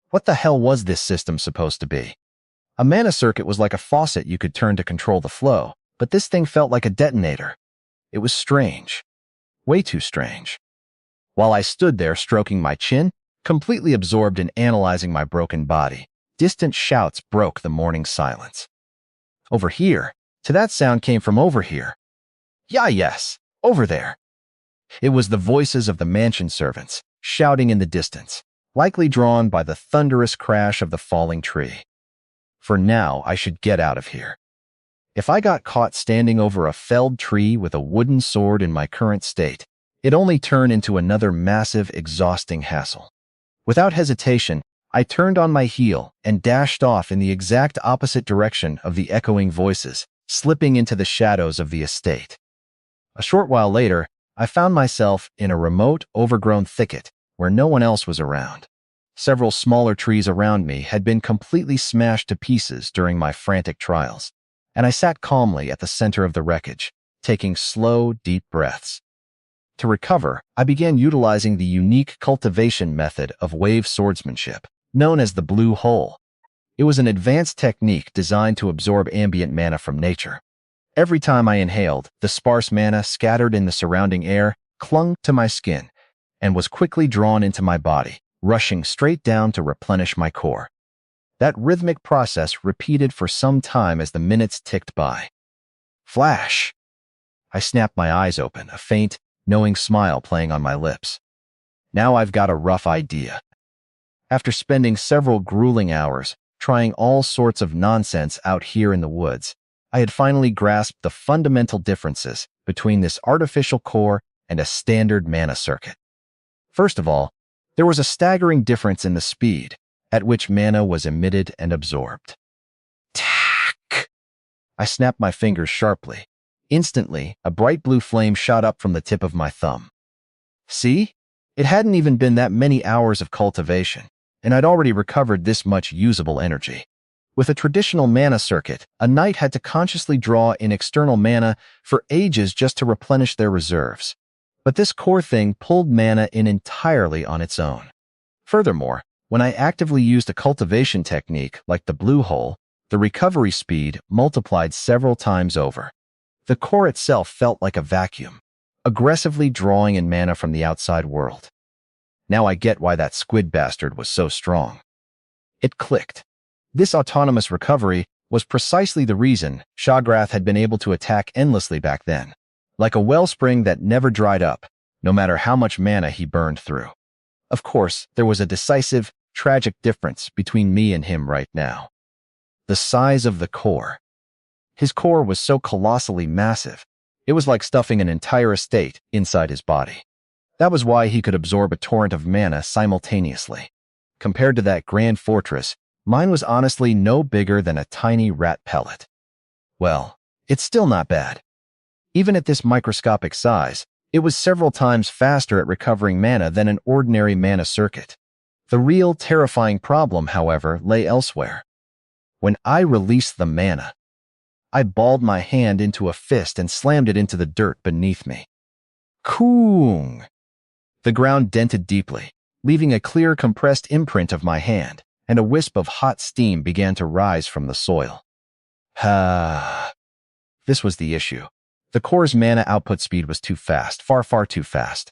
What the hell was this system supposed to be? A mana circuit was like a faucet you could turn to control the flow, but this thing felt like a detonator. It was strange. Way too strange. While I stood there stroking my chin, completely absorbed in analyzing my broken body, distant shouts broke the morning silence. Over here. To that sound came from over here. Yes, over there. It was the voices of the mansion servants, shouting in the distance, likely drawn by the thunderous crash of the falling tree. For now, I should get out of here. If I got caught standing over a felled tree with a wooden sword in my current state, it'd only turn into another massive, exhausting hassle. Without hesitation, I turned on my heel and dashed off in the exact opposite direction of the echoing voices, slipping into the shadows of the estate. A short while later, I found myself in a remote, overgrown thicket where no one else was around. Several smaller trees around me had been completely smashed to pieces during my frantic trials, and I sat calmly at the center of the wreckage, taking slow, deep breaths. To recover, I began utilizing the unique cultivation method of wave swordsmanship, known as the blue hole. It was an advanced technique designed to absorb ambient mana from nature. Every time I inhaled, the sparse mana scattered in the surrounding air clung to my skin and was quickly drawn into my body, rushing straight down to replenish my core. That rhythmic process repeated for some time as the minutes ticked by. Flash! I snapped my eyes open, a faint, knowing smile playing on my lips. Now I've got a rough idea. After spending several grueling hours trying all sorts of nonsense out here in the woods, I had finally grasped the fundamental differences between this artificial core and a standard mana circuit. First of all, there was a staggering difference in the speed at which mana was emitted and absorbed. Tack! I snapped my fingers sharply. Instantly, a bright blue flame shot up from the tip of my thumb. See? It hadn't even been that many hours of cultivation, and I'd already recovered this much usable energy. With a traditional mana circuit, a knight had to consciously draw in external mana for ages just to replenish their reserves. But this core thing pulled mana in entirely on its own. Furthermore, when I actively used a cultivation technique like the blue hole, the recovery speed multiplied several times over. The core itself felt like a vacuum, aggressively drawing in mana from the outside world. Now I get why that squid bastard was so strong. It clicked. This autonomous recovery was precisely the reason Shagrath had been able to attack endlessly back then, like a wellspring that never dried up, no matter how much mana he burned through. Of course, there was a decisive, tragic difference between me and him right now. The size of the core. His core was so colossally massive, it was like stuffing an entire estate inside his body. That was why he could absorb a torrent of mana simultaneously. Compared to that grand fortress, mine was honestly no bigger than a tiny rat pellet. Well, it's still not bad. Even at this microscopic size, it was several times faster at recovering mana than an ordinary mana circuit. The real terrifying problem, however, lay elsewhere. When I released the mana, I balled my hand into a fist and slammed it into the dirt beneath me. Koong! The ground dented deeply, leaving a clear compressed imprint of my hand, and a wisp of hot steam began to rise from the soil. This was the issue. The core's mana output speed was too fast, far too fast.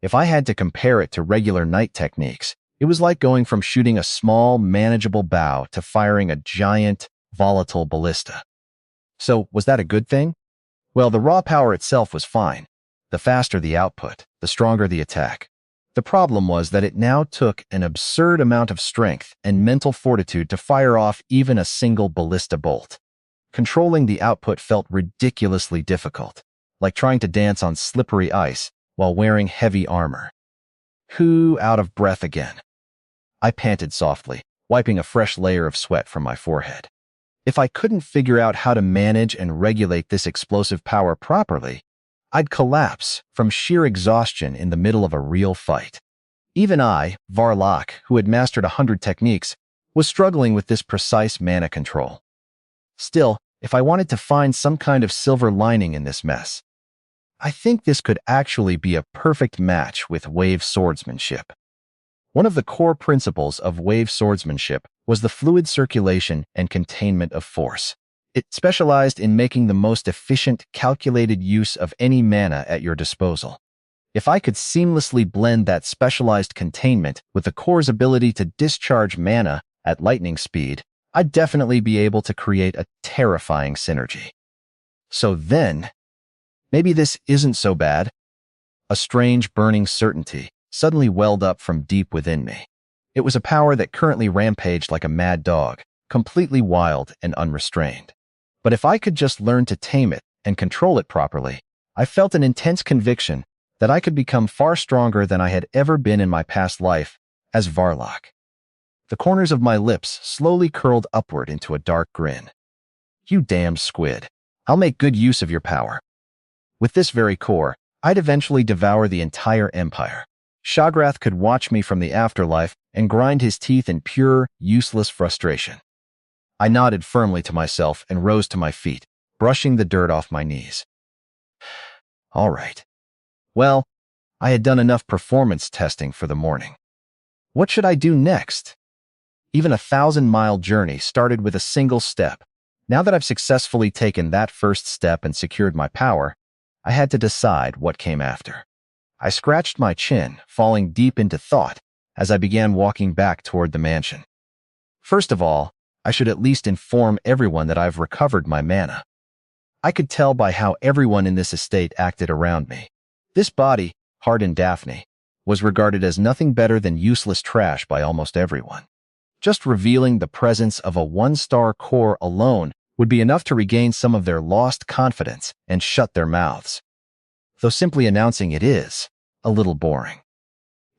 If I had to compare it to regular knight techniques, it was like going from shooting a small, manageable bow to firing a giant, volatile ballista. So, was that a good thing? Well, the raw power itself was fine. The faster the output, the stronger the attack. The problem was that it now took an absurd amount of strength and mental fortitude to fire off even a single ballista bolt. Controlling the output felt ridiculously difficult, like trying to dance on slippery ice while wearing heavy armor. Out of breath again. I panted softly, wiping a fresh layer of sweat from my forehead. If I couldn't figure out how to manage and regulate this explosive power properly, I'd collapse from sheer exhaustion in the middle of a real fight. Even I, Varlock, who had mastered 100 techniques, was struggling with this precise mana control. Still, if I wanted to find some kind of silver lining in this mess, I think this could actually be a perfect match with wave swordsmanship. One of the core principles of wave swordsmanship was the fluid circulation and containment of force. It specialized in making the most efficient, calculated use of any mana at your disposal. If I could seamlessly blend that specialized containment with the core's ability to discharge mana at lightning speed, I'd definitely be able to create a terrifying synergy. So then, maybe this isn't so bad. A strange burning certainty suddenly welled up from deep within me. It was a power that currently rampaged like a mad dog, completely wild and unrestrained. But if I could just learn to tame it and control it properly, I felt an intense conviction that I could become far stronger than I had ever been in my past life as Varlock. The corners of my lips slowly curled upward into a dark grin. You damned squid. I'll make good use of your power. With this very core, I'd eventually devour the entire empire. Shagrath could watch me from the afterlife and grind his teeth in pure, useless frustration. I nodded firmly to myself and rose to my feet, brushing the dirt off my knees. All right. Well, I had done enough performance testing for the morning. What should I do next? Even a 1,000-mile journey started with a single step. Now that I've successfully taken that first step and secured my power, I had to decide what came after. I scratched my chin, falling deep into thought as I began walking back toward the mansion. First of all, I should at least inform everyone that I've recovered my mana. I could tell by how everyone in this estate acted around me. This body, hardened Daphne, was regarded as nothing better than useless trash by almost everyone. Just revealing the presence of a 1-star core alone would be enough to regain some of their lost confidence and shut their mouths. Though simply announcing it is a little boring.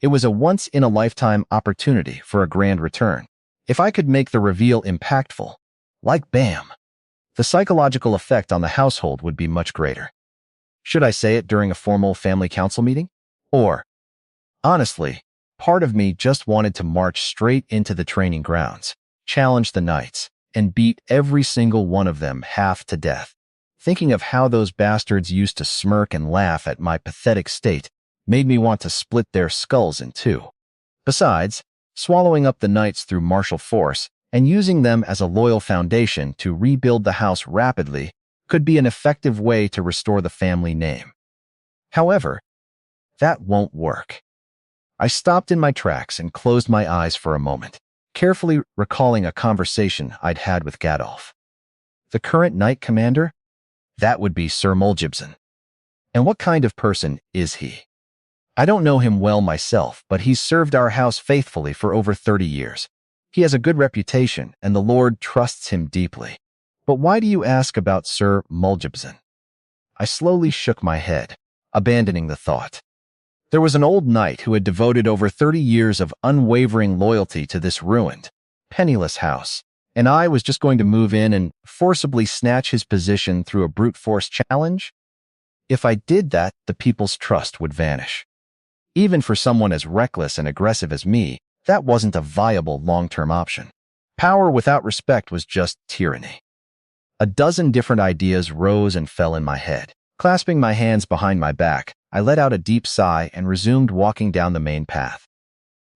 It was a once-in-a-lifetime opportunity for a grand return. If I could make the reveal impactful, like BAM, the psychological effect on the household would be much greater. Should I say it during a formal family council meeting? Or, honestly, part of me just wanted to march straight into the training grounds, challenge the knights, and beat every single one of them half to death. Thinking of how those bastards used to smirk and laugh at my pathetic state made me want to split their skulls in two. Besides, swallowing up the knights through martial force and using them as a loyal foundation to rebuild the house rapidly could be an effective way to restore the family name. However, that won't work. I stopped in my tracks and closed my eyes for a moment, carefully recalling a conversation I'd had with Gadolf. The current knight commander? That would be Sir Moljibson. And what kind of person is he? I don't know him well myself, but he's served our house faithfully for over 30 years. He has a good reputation, and the Lord trusts him deeply. But why do you ask about Sir Moljibson? I slowly shook my head, abandoning the thought. There was an old knight who had devoted over 30 years of unwavering loyalty to this ruined, penniless house, and I was just going to move in and forcibly snatch his position through a brute force challenge? If I did that, the people's trust would vanish. Even for someone as reckless and aggressive as me, that wasn't a viable long-term option. Power without respect was just tyranny. A dozen different ideas rose and fell in my head. Clasping my hands behind my back, I let out a deep sigh and resumed walking down the main path.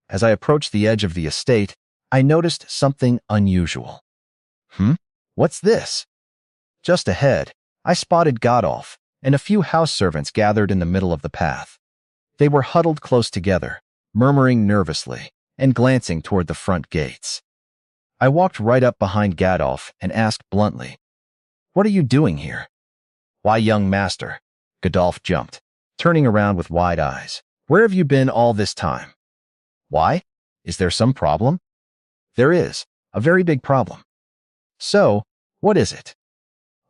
As I approached the edge of the estate, I noticed something unusual. What's this? Just ahead, I spotted Gadolf and a few house servants gathered in the middle of the path. They were huddled close together, murmuring nervously and glancing toward the front gates. I walked right up behind Gadolf and asked bluntly, "What are you doing here?" "Why, young master," Gadolf jumped, turning around with wide eyes. "Where have you been all this time?" "Why? Is there some problem?" "There is, a very big problem." "So, what is it?"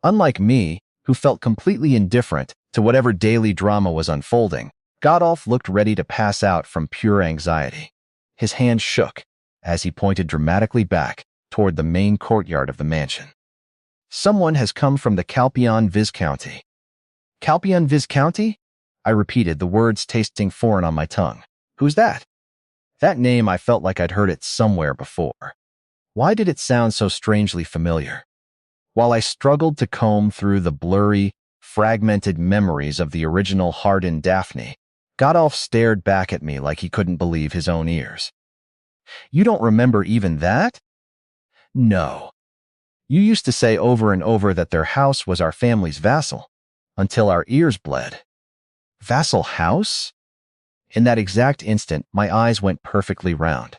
Unlike me, who felt completely indifferent to whatever daily drama was unfolding, Gadolf looked ready to pass out from pure anxiety. His hand shook as he pointed dramatically back toward the main courtyard of the mansion. Someone has come from the Calpion Viscounty. Calpion Viscounty? I repeated, the words tasting foreign on my tongue. Who's that? That name, I felt like I'd heard it somewhere before. Why did it sound so strangely familiar? While I struggled to comb through the blurry, fragmented memories of the original hardened Daphne, Godolph stared back at me like he couldn't believe his own ears. You don't remember even that? No. You used to say over and over that their house was our family's vassal, until our ears bled. Vassal house? In that exact instant, my eyes went perfectly round.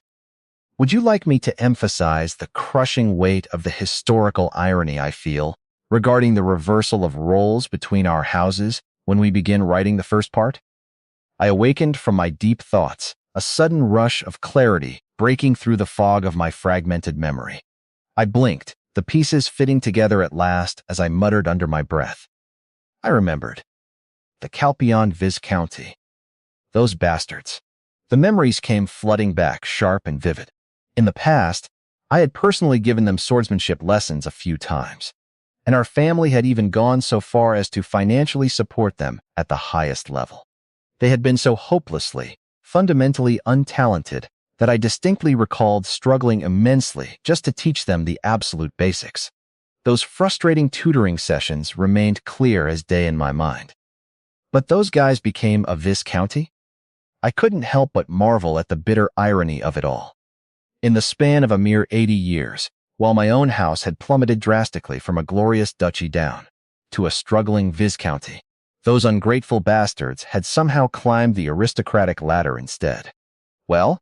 Would you like me to emphasize the crushing weight of the historical irony I feel regarding the reversal of roles between our houses when we begin writing the first part? I awakened from my deep thoughts, a sudden rush of clarity breaking through the fog of my fragmented memory. I blinked, the pieces fitting together at last as I muttered under my breath. I remembered. The Calpion Viscounty. Those bastards. The memories came flooding back, sharp and vivid. In the past, I had personally given them swordsmanship lessons a few times, and our family had even gone so far as to financially support them at the highest level. They had been so hopelessly, fundamentally untalented that I distinctly recalled struggling immensely just to teach them the absolute basics. Those frustrating tutoring sessions remained clear as day in my mind. But those guys became a Viscounty? I couldn't help but marvel at the bitter irony of it all. In the span of a mere 80 years, while my own house had plummeted drastically from a glorious duchy down to a struggling Viscounty, those ungrateful bastards had somehow climbed the aristocratic ladder instead. Well,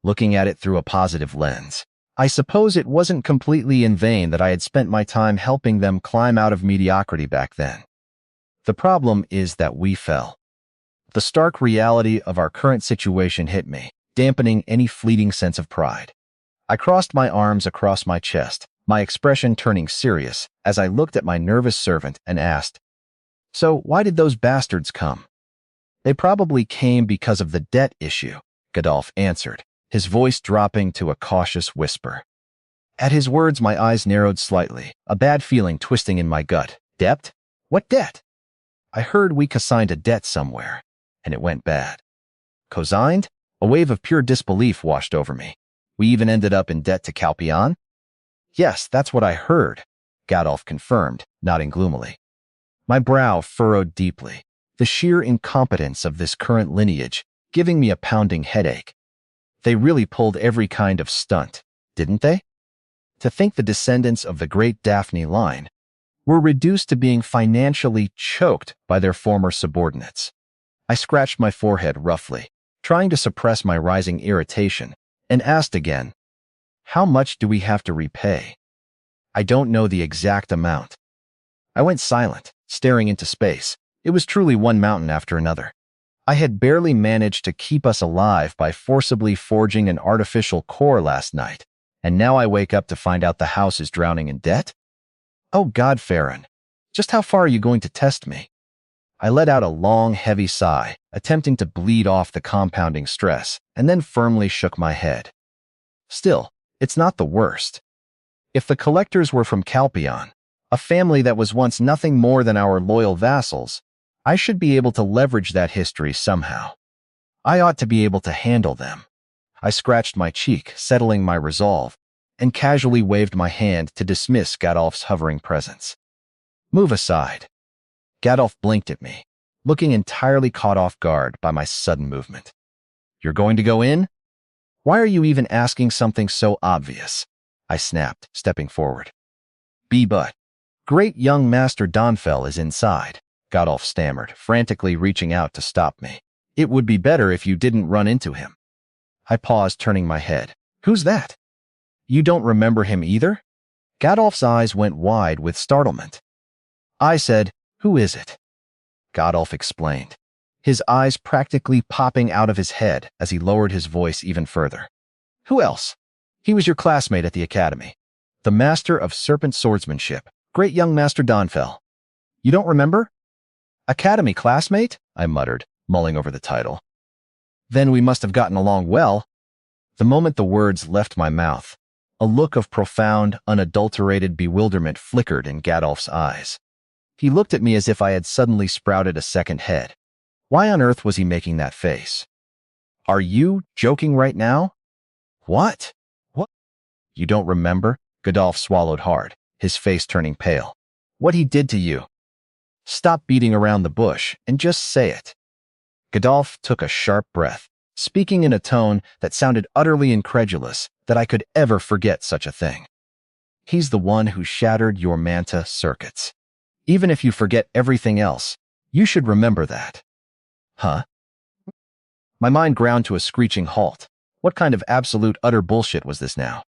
looking at it through a positive lens, I suppose it wasn't completely in vain that I had spent my time helping them climb out of mediocrity back then. The problem is that we fell. The stark reality of our current situation hit me, dampening any fleeting sense of pride. I crossed my arms across my chest, my expression turning serious as I looked at my nervous servant and asked, "So why did those bastards come?" "They probably came because of the debt issue," Godolph answered, his voice dropping to a cautious whisper. At his words, my eyes narrowed slightly, a bad feeling twisting in my gut. Debt? What debt? I heard we consigned a debt somewhere, and it went bad. Cosigned? A wave of pure disbelief washed over me. We even ended up in debt to Calpion? Yes, that's what I heard, Godolph confirmed, nodding gloomily. My brow furrowed deeply, the sheer incompetence of this current lineage giving me a pounding headache. They really pulled every kind of stunt, didn't they? To think the descendants of the great Daphne line were reduced to being financially choked by their former subordinates. I scratched my forehead roughly, trying to suppress my rising irritation, and asked again, "How much do we have to repay?" "I don't know the exact amount." I went silent, staring into space. It was truly one mountain after another. I had barely managed to keep us alive by forcibly forging an artificial core last night, and now I wake up to find out the house is drowning in debt? Oh God, Farron, just how far are you going to test me? I let out a long, heavy sigh, attempting to bleed off the compounding stress, and then firmly shook my head. Still, it's not the worst. If the collectors were from Calpion, a family that was once nothing more than our loyal vassals, I should be able to leverage that history somehow. I ought to be able to handle them. I scratched my cheek, settling my resolve, and casually waved my hand to dismiss Godolph's hovering presence. "Move aside." Godolph blinked at me, looking entirely caught off guard by my sudden movement. "You're going to go in? Why are you even asking something so obvious?" I snapped, stepping forward. But great young Master Donfell is inside," Godolph stammered, frantically reaching out to stop me. "It would be better if you didn't run into him." I paused, turning my head. "Who's that?" "You don't remember him either?" Godolph's eyes went wide with startlement. I said, "Who is it?" Godolph explained, his eyes practically popping out of his head as he lowered his voice even further. "Who else? He was your classmate at the academy. The master of serpent swordsmanship, great young Master Donfell. You don't remember?" "Academy classmate?" I muttered, mulling over the title. "Then we must have gotten along well." The moment the words left my mouth, A look of profound, unadulterated bewilderment flickered in Gadolf's eyes. He looked at me as if I had suddenly sprouted a second head. Why on earth was he making that face? Are you joking right now? What? What? You don't remember? Gadolf swallowed hard, his face turning pale. What he did to you? Stop beating around the bush and just say it. Gadolf took a sharp breath, speaking in a tone that sounded utterly incredulous that I could ever forget such a thing. He's the one who shattered your manta circuits. Even if you forget everything else, you should remember that. Huh? My mind ground to a screeching halt. What kind of absolute utter bullshit was this now?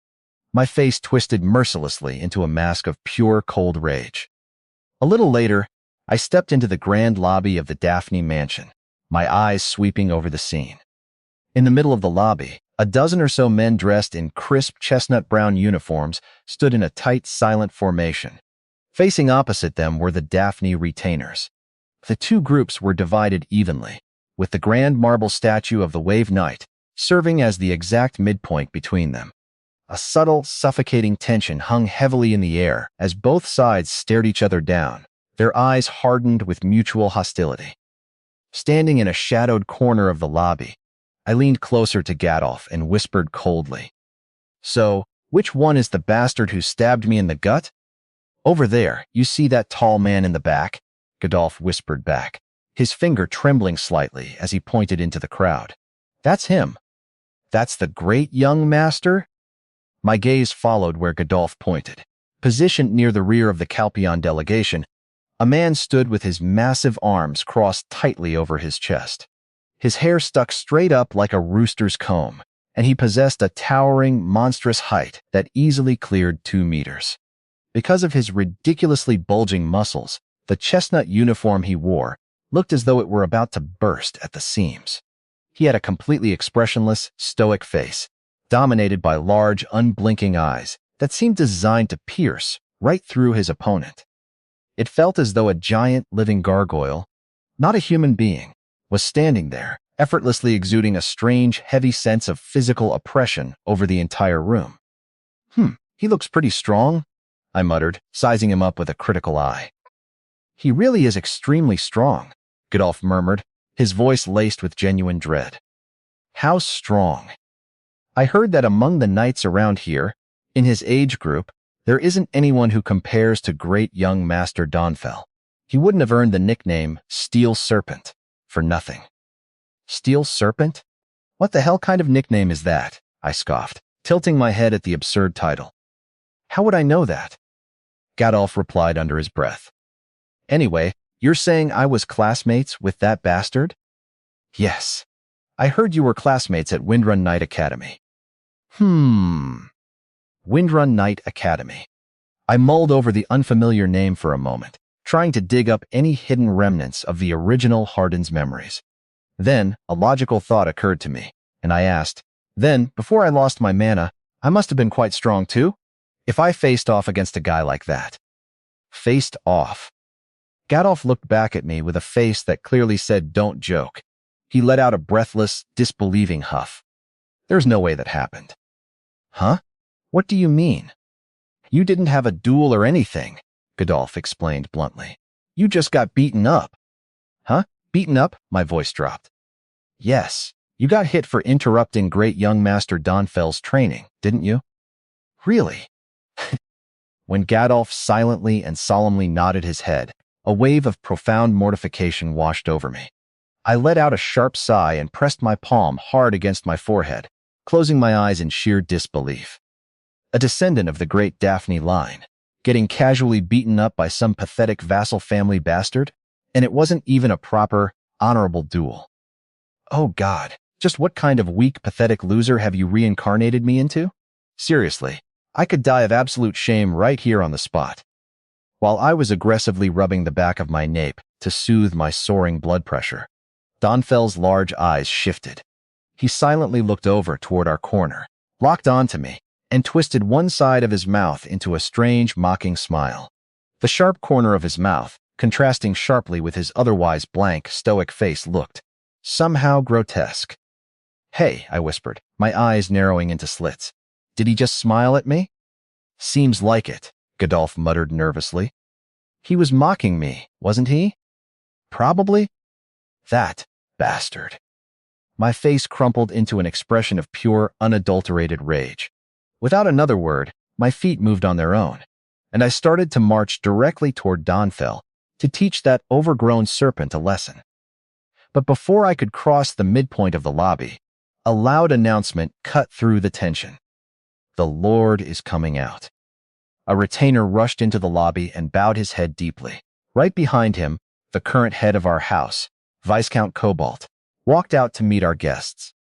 My face twisted mercilessly into a mask of pure cold rage. A little later, I stepped into the grand lobby of the Daphne mansion, my eyes sweeping over the scene. In the middle of the lobby, a dozen or so men dressed in crisp chestnut-brown uniforms stood in a tight, silent formation. Facing opposite them were the Daphne retainers. The two groups were divided evenly, with the grand marble statue of the Wave Knight serving as the exact midpoint between them. A subtle, suffocating tension hung heavily in the air as both sides stared each other down, their eyes hardened with mutual hostility. Standing in a shadowed corner of the lobby, I leaned closer to Gadolf and whispered coldly, "So, which one is the bastard who stabbed me in the gut?" "Over there, you see that tall man in the back?" Gadolf whispered back, his finger trembling slightly as he pointed into the crowd. "That's him." "That's the great young master?" My gaze followed where Gadolf pointed. Positioned near the rear of the Calpion delegation, a man stood with his massive arms crossed tightly over his chest. His hair stuck straight up like a rooster's comb, and he possessed a towering, monstrous height that easily cleared 2 meters. Because of his ridiculously bulging muscles, the chestnut uniform he wore looked as though it were about to burst at the seams. He had a completely expressionless, stoic face, dominated by large, unblinking eyes that seemed designed to pierce right through his opponent. It felt as though a giant, living gargoyle, not a human being, was standing there, effortlessly exuding a strange, heavy sense of physical oppression over the entire room. He looks pretty strong," I muttered, sizing him up with a critical eye. "He really is extremely strong," Gadolf murmured, his voice laced with genuine dread. "How strong?" "I heard that among the knights around here, in his age group, there isn't anyone who compares to great young Master Donfell. He wouldn't have earned the nickname Steel Serpent for nothing." "Steel Serpent? What the hell kind of nickname is that?" I scoffed, tilting my head at the absurd title. "How would I know that?" Gadolf replied under his breath. "Anyway, you're saying I was classmates with that bastard?" "Yes. I heard you were classmates at Windrun Knight Academy." Windrun Knight Academy. I mulled over the unfamiliar name for a moment, trying to dig up any hidden remnants of the original Harden's memories. Then, a logical thought occurred to me, and I asked, "Then, before I lost my mana, I must have been quite strong too? If I faced off against a guy like that." "Faced off?" Gadolf looked back at me with a face that clearly said, "Don't joke." He let out a breathless, disbelieving huff. "There's no way that happened." "Huh? What do you mean?" "You didn't have a duel or anything," Gadolf explained bluntly. "You just got beaten up." "Huh? Beaten up?" My voice dropped. "Yes, you got hit for interrupting great young Master Donfell's training, didn't you?" "Really?" When Gadolf silently and solemnly nodded his head, a wave of profound mortification washed over me. I let out a sharp sigh and pressed my palm hard against my forehead, closing my eyes in sheer disbelief. A descendant of the great Daphne line, getting casually beaten up by some pathetic vassal family bastard, and it wasn't even a proper, honorable duel. Oh God, just what kind of weak, pathetic loser have you reincarnated me into? Seriously, I could die of absolute shame right here on the spot. While I was aggressively rubbing the back of my nape to soothe my soaring blood pressure, Donfell's large eyes shifted. He silently looked over toward our corner, locked onto me, and twisted one side of his mouth into a strange, mocking smile. The sharp corner of his mouth, contrasting sharply with his otherwise blank, stoic face, looked somehow grotesque. "Hey," I whispered, my eyes narrowing into slits. Did he just smile at me? Seems like it, Godolph muttered nervously. He was mocking me, wasn't he? Probably. That bastard. My face crumpled into an expression of pure, unadulterated rage. Without another word, my feet moved on their own, and I started to march directly toward Donfell to teach that overgrown serpent a lesson. But before I could cross the midpoint of the lobby, a loud announcement cut through the tension. The Lord is coming out. A retainer rushed into the lobby and bowed his head deeply. Right behind him, the current head of our house, Viscount Cobalt, walked out to meet our guests.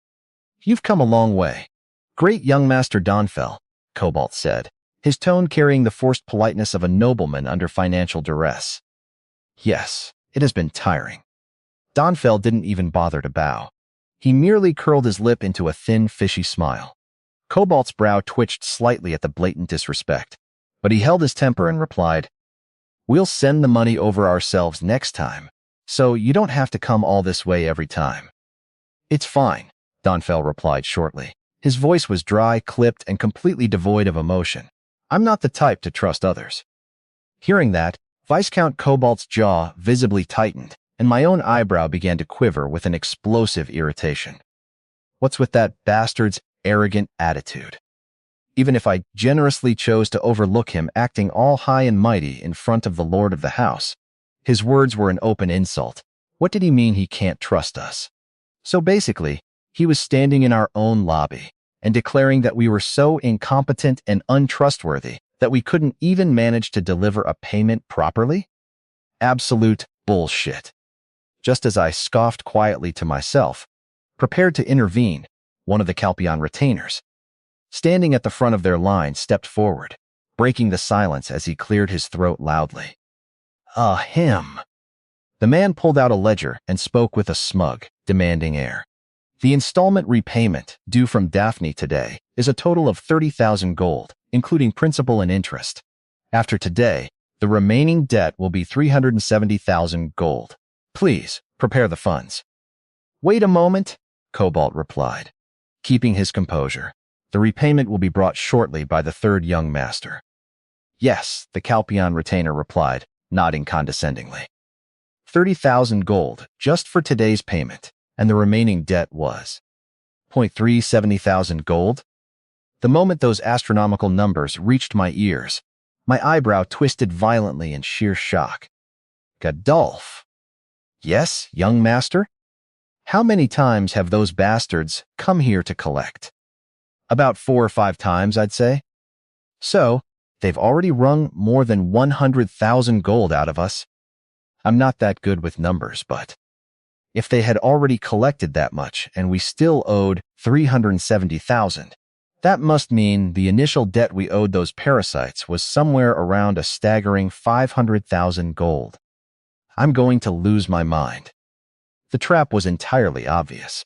You've come a long way. Great young Master Donfell, Cobalt said, his tone carrying the forced politeness of a nobleman under financial duress. Yes, it has been tiring. Donfell didn't even bother to bow. He merely curled his lip into a thin, fishy smile. Cobalt's brow twitched slightly at the blatant disrespect, but he held his temper and replied, We'll send the money over ourselves next time, so you don't have to come all this way every time. It's fine, Donfell replied shortly. His voice was dry, clipped, and completely devoid of emotion. I'm not the type to trust others. Hearing that, Viscount Cobalt's jaw visibly tightened, and my own eyebrow began to quiver with an explosive irritation. What's with that bastard's arrogant attitude? Even if I generously chose to overlook him acting all high and mighty in front of the lord of the house, his words were an open insult. What did he mean he can't trust us? So basically, he was standing in our own lobby and declaring that we were so incompetent and untrustworthy that we couldn't even manage to deliver a payment properly? Absolute bullshit. Just as I scoffed quietly to myself, prepared to intervene, one of the Calpion retainers, standing at the front of their line, stepped forward, breaking the silence as he cleared his throat loudly. Him. The man pulled out a ledger and spoke with a smug, demanding air. The installment repayment due from Daphne today is a total of 30,000 gold, including principal and interest. After today, the remaining debt will be 370,000 gold. Please, prepare the funds. Wait a moment, Cobalt replied. Keeping his composure, the repayment will be brought shortly by the third young master. Yes, the Calpion retainer replied, nodding condescendingly. 30,000 gold just for today's payment, and the remaining debt was 370,000 gold? The moment those astronomical numbers reached my ears, my eyebrow twisted violently in sheer shock. Godolph. Yes, young master? How many times have those bastards come here to collect? About 4 or 5 times, I'd say. So, they've already wrung more than 100,000 gold out of us. I'm not that good with numbers, but if they had already collected that much and we still owed 370,000, that must mean the initial debt we owed those parasites was somewhere around a staggering 500,000 gold. I'm going to lose my mind. The trap was entirely obvious.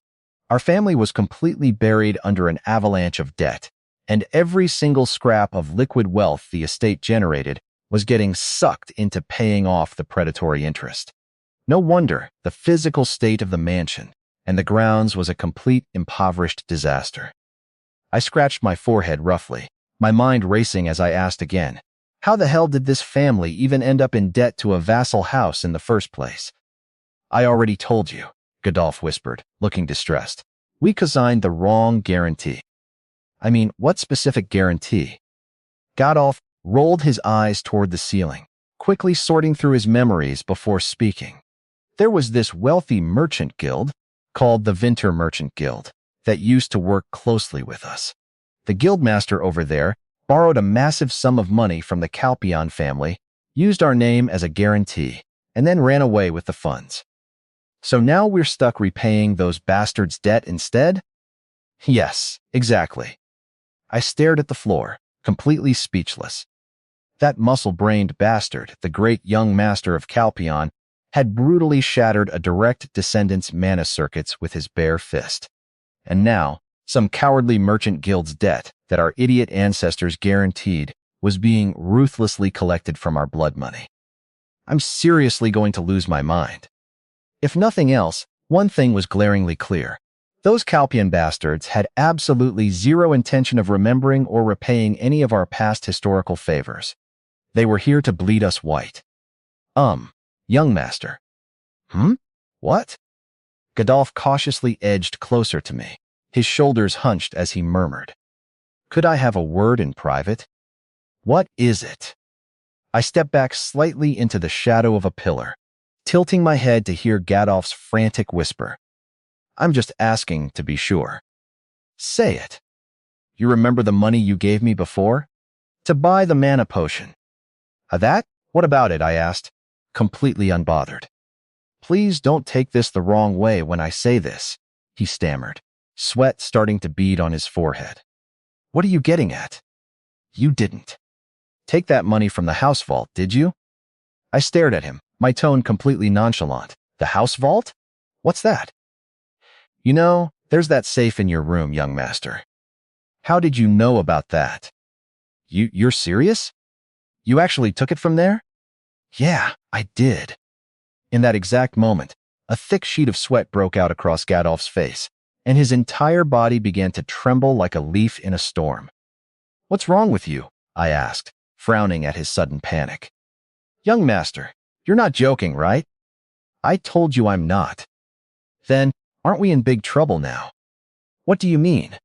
Our family was completely buried under an avalanche of debt, and every single scrap of liquid wealth the estate generated was getting sucked into paying off the predatory interest. No wonder the physical state of the mansion and the grounds was a complete impoverished disaster. I scratched my forehead roughly, my mind racing as I asked again, how the hell did this family even end up in debt to a vassal house in the first place? I already told you, Godolph whispered, looking distressed. We co-signed the wrong guarantee. I mean, what specific guarantee? Godolph rolled his eyes toward the ceiling, quickly sorting through his memories before speaking. There was this wealthy merchant guild, called the Winter Merchant Guild, that used to work closely with us. The guildmaster over there borrowed a massive sum of money from the Calpion family, used our name as a guarantee, and then ran away with the funds. So now we're stuck repaying those bastards' debt instead? Yes, exactly. I stared at the floor, completely speechless. That muscle-brained bastard, the great young master of Calpion, had brutally shattered a direct descendant's mana circuits with his bare fist. And now, some cowardly merchant guild's debt that our idiot ancestors guaranteed was being ruthlessly collected from our blood money. I'm seriously going to lose my mind. If nothing else, one thing was glaringly clear. Those Calpian bastards had absolutely zero intention of remembering or repaying any of our past historical favors. They were here to bleed us white. Young master. What? Godolph cautiously edged closer to me, his shoulders hunched as he murmured. Could I have a word in private? What is it? I stepped back slightly into the shadow of a pillar, tilting my head to hear Godolph's frantic whisper. I'm just asking to be sure. Say it. You remember the money you gave me before? To buy the mana potion. That? What about it? I asked, completely unbothered. Please don't take this the wrong way when I say this, he stammered, sweat starting to bead on his forehead. What are you getting at? You didn't take that money from the house vault, did you? I stared at him, my tone completely nonchalant. The house vault? What's that? You know, there's that safe in your room, young master. How did you know about that? You're serious? You actually took it from there? Yeah, I did. In that exact moment, a thick sheet of sweat broke out across Godolph's face, and his entire body began to tremble like a leaf in a storm. What's wrong with you? I asked, frowning at his sudden panic. Young master, you're not joking, right? I told you I'm not. Then, aren't we in big trouble now? What do you mean?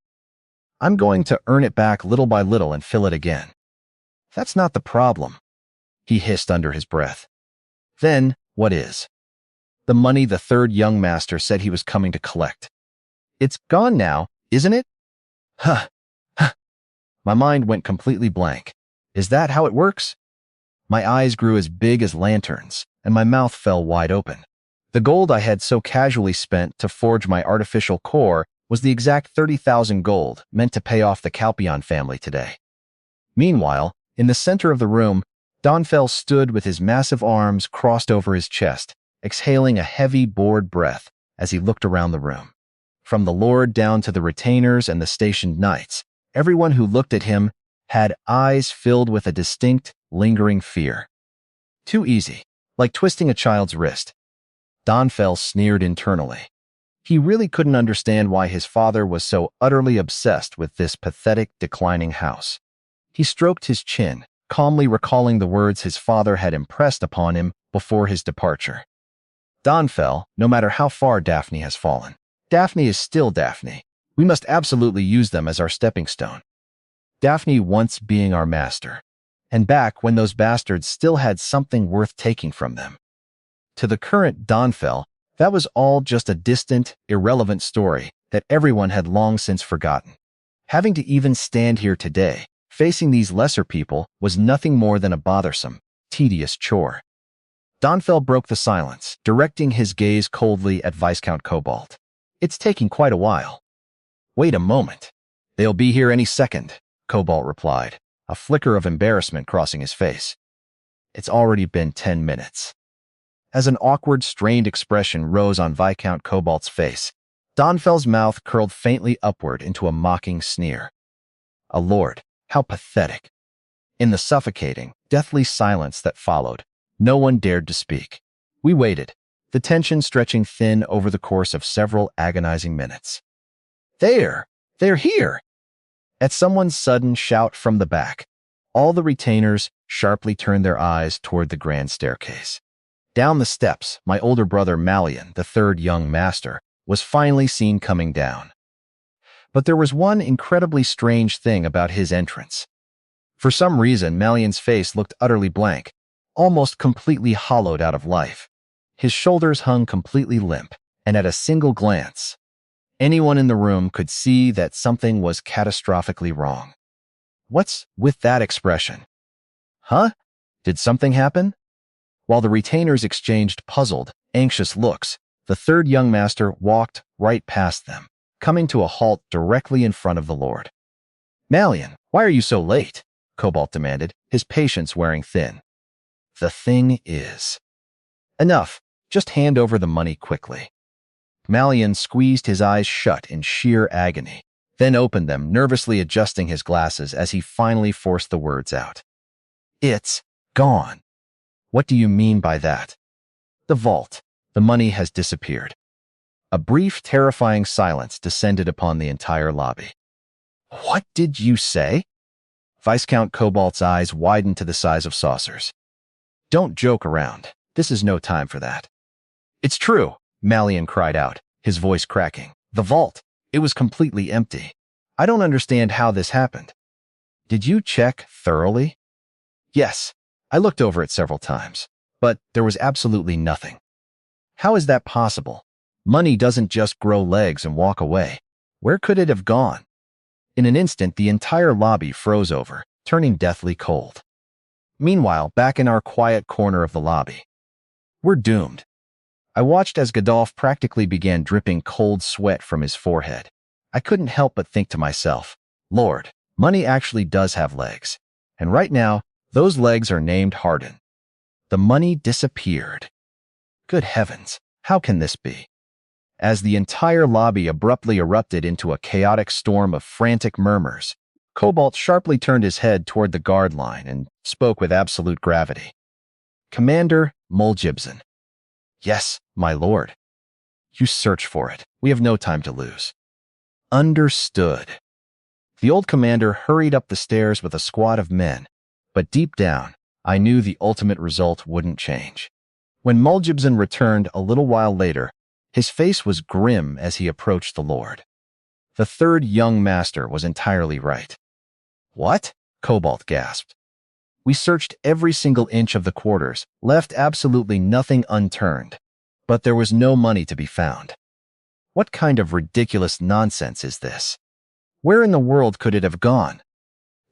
I'm going to earn it back little by little and fill it again. That's not the problem, he hissed under his breath. Then, what is? The money the third young master said he was coming to collect. It's gone now, isn't it? Huh. My mind went completely blank. Is that how it works? My eyes grew as big as lanterns, and my mouth fell wide open. The gold I had so casually spent to forge my artificial core was the exact 30,000 gold meant to pay off the Calpion family today. Meanwhile, in the center of the room, Donfell stood with his massive arms crossed over his chest, exhaling a heavy, bored breath as he looked around the room. From the lord down to the retainers and the stationed knights, everyone who looked at him had eyes filled with a distinct, lingering fear. Too easy, like twisting a child's wrist. Donfell sneered internally. He really couldn't understand why his father was so utterly obsessed with this pathetic, declining house. He stroked his chin, calmly recalling the words his father had impressed upon him before his departure. Donfell, no matter how far Daphne has fallen, Daphne is still Daphne. We must absolutely use them as our stepping stone. Daphne once being our master, and back when those bastards still had something worth taking from them. To the current Donfell, that was all just a distant, irrelevant story that everyone had long since forgotten. Having to even stand here today, facing these lesser people, was nothing more than a bothersome, tedious chore. Donfell broke the silence, directing his gaze coldly at Viscount Cobalt. It's taking quite a while. Wait a moment. They'll be here any second, Cobalt replied, a flicker of embarrassment crossing his face. It's already been 10 minutes. As an awkward, strained expression rose on Viscount Cobalt's face, Donfell's mouth curled faintly upward into a mocking sneer. A lord, how pathetic. In the suffocating, deathly silence that followed, no one dared to speak. We waited, the tension stretching thin over the course of several agonizing minutes. They're here! At someone's sudden shout from the back, all the retainers sharply turned their eyes toward the grand staircase. Down the steps, my older brother Malian, the third young master, was finally seen coming down. But there was one incredibly strange thing about his entrance. For some reason, Malian's face looked utterly blank, almost completely hollowed out of life. His shoulders hung completely limp, and at a single glance, anyone in the room could see that something was catastrophically wrong. What's with that expression? Huh? Did something happen? While the retainers exchanged puzzled, anxious looks, the third young master walked right past them, coming to a halt directly in front of the lord. Malian, why are you so late? Cobalt demanded, his patience wearing thin. The thing is... Enough. Just hand over the money quickly. Malian squeezed his eyes shut in sheer agony, then opened them, nervously adjusting his glasses as he finally forced the words out. It's gone. What do you mean by that? The vault. The money has disappeared. A brief, terrifying silence descended upon the entire lobby. "What did you say?" Viscount Cobalt's eyes widened to the size of saucers. "Don't joke around. This is no time for that." "It's true," Malian cried out, his voice cracking. "The vault, it was completely empty. I don't understand how this happened." "Did you check thoroughly?" "Yes, I looked over it several times, but there was absolutely nothing." "How is that possible? Money doesn't just grow legs and walk away. Where could it have gone?" In an instant, the entire lobby froze over, turning deathly cold. Meanwhile, back in our quiet corner of the lobby, we're doomed. I watched as Godolph practically began dripping cold sweat from his forehead. I couldn't help but think to myself, Lord, money actually does have legs. And right now, those legs are named Hardin. The money disappeared. Good heavens, how can this be? As the entire lobby abruptly erupted into a chaotic storm of frantic murmurs, Cobalt sharply turned his head toward the guard line and spoke with absolute gravity. "Commander Mulgibson." "Yes, my lord." "You search for it. We have no time to lose." "Understood." The old commander hurried up the stairs with a squad of men, but deep down, I knew the ultimate result wouldn't change. When Mulgibson returned a little while later, his face was grim as he approached the Lord. The third young master was entirely right. "What?" Cobalt gasped. "We searched every single inch of the quarters, left absolutely nothing unturned, but there was no money to be found." "What kind of ridiculous nonsense is this? Where in the world could it have gone?"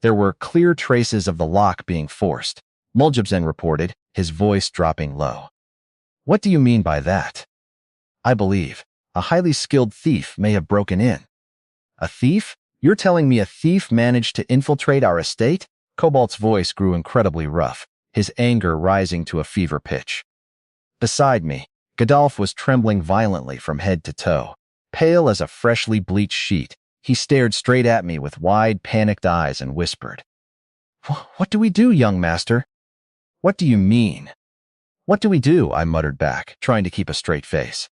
"There were clear traces of the lock being forced," Mulgibson reported, his voice dropping low. "What do you mean by that?" "I believe a highly skilled thief may have broken in." "A thief? You're telling me a thief managed to infiltrate our estate?" Cobalt's voice grew incredibly rough, his anger rising to a fever pitch. Beside me, Godolph was trembling violently from head to toe. Pale as a freshly bleached sheet, he stared straight at me with wide, panicked eyes and whispered, "What do we do, young master?" "What do you mean?" "What do we do?" I muttered back, trying to keep a straight face.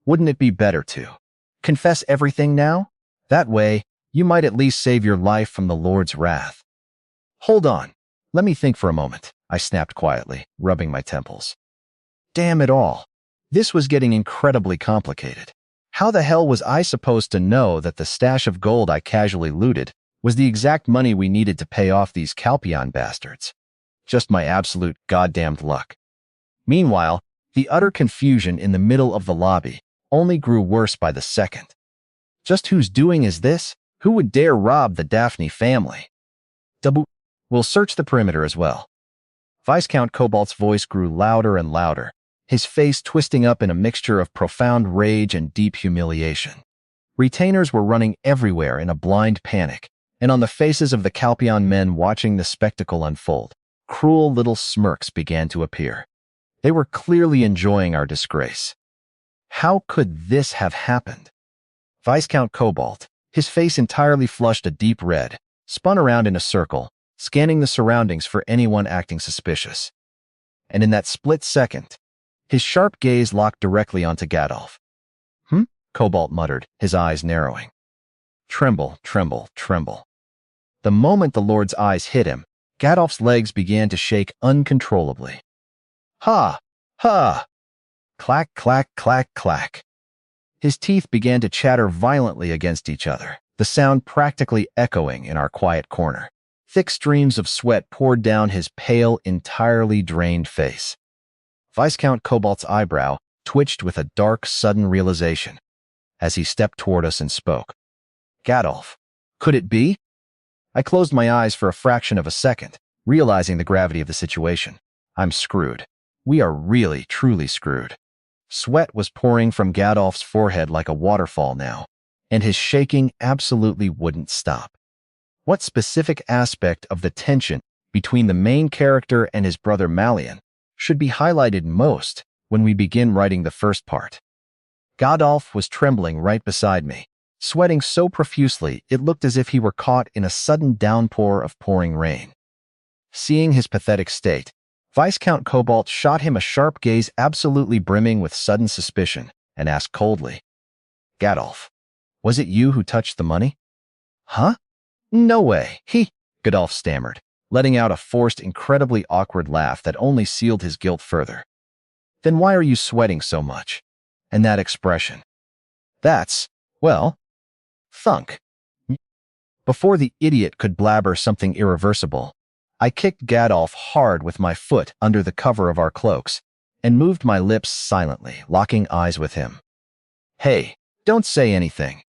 "Wouldn't it be better to confess everything now? That way, you might at least save your life from the Lord's wrath." "Hold on. Let me think for a moment," I snapped quietly, rubbing my temples. Damn it all. This was getting incredibly complicated. How the hell was I supposed to know that the stash of gold I casually looted was the exact money we needed to pay off these Calpion bastards? Just my absolute goddamned luck. Meanwhile, the utter confusion in the middle of the lobby only grew worse by the second. Just whose doing is this? Who would dare rob the Daphne family? We'll search the perimeter as well. Viscount Cobalt's voice grew louder and louder, his face twisting up in a mixture of profound rage and deep humiliation. Retainers were running everywhere in a blind panic, and on the faces of the Calpion men watching the spectacle unfold, cruel little smirks began to appear. They were clearly enjoying our disgrace. How could this have happened? Viscount Cobalt, his face entirely flushed a deep red, spun around in a circle, scanning the surroundings for anyone acting suspicious. And in that split second, his sharp gaze locked directly onto Godolph. Cobalt muttered, his eyes narrowing. Tremble, tremble, tremble. The moment the Lord's eyes hit him, Godolph's legs began to shake uncontrollably. Ha! Ha! Clack, clack, clack, clack. His teeth began to chatter violently against each other, the sound practically echoing in our quiet corner. Thick streams of sweat poured down his pale, entirely drained face. Viscount Cobalt's eyebrow twitched with a dark, sudden realization as he stepped toward us and spoke. Godolph, could it be? I closed my eyes for a fraction of a second, realizing the gravity of the situation. I'm screwed. We are really, truly screwed. Sweat was pouring from Godolph's forehead like a waterfall now, and his shaking absolutely wouldn't stop. What specific aspect of the tension between the main character and his brother Malian should be highlighted most when we begin writing the first part? Godolph was trembling right beside me, sweating so profusely it looked as if he were caught in a sudden downpour of pouring rain. Seeing his pathetic state, Viscount Cobalt shot him a sharp gaze absolutely brimming with sudden suspicion and asked coldly, Gadolf, was it you who touched the money? Huh? No way. Gadolf stammered, letting out a forced, incredibly awkward laugh that only sealed his guilt further. Then why are you sweating so much? And that expression? That's, well, thunk. Before the idiot could blabber something irreversible, I kicked Gadolf hard with my foot under the cover of our cloaks and moved my lips silently, locking eyes with him. Hey, don't say anything.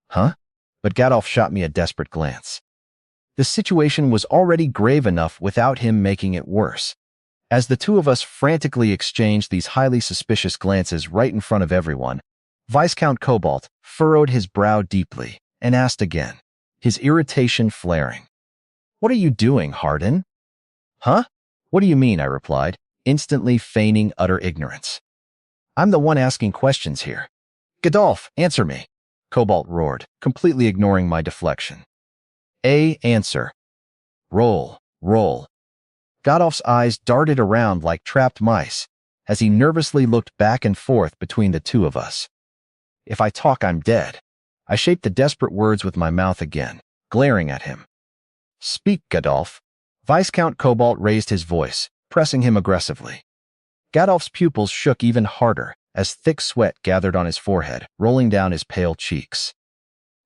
Huh? But Gadolf shot me a desperate glance. The situation was already grave enough without him making it worse. As the two of us frantically exchanged these highly suspicious glances right in front of everyone, Viscount Cobalt furrowed his brow deeply and asked again, his irritation flaring. What are you doing, Hardin? Huh? What do you mean, I replied, instantly feigning utter ignorance. I'm the one asking questions here. Gadolf, answer me, Cobalt roared, completely ignoring my deflection. Answer. Roll. Gadolf's eyes darted around like trapped mice as he nervously looked back and forth between the two of us. If I talk, I'm dead. I shaped the desperate words with my mouth again, glaring at him. Speak, Gadolf. Viscount Cobalt raised his voice, pressing him aggressively. Gadolf's pupils shook even harder as thick sweat gathered on his forehead, rolling down his pale cheeks.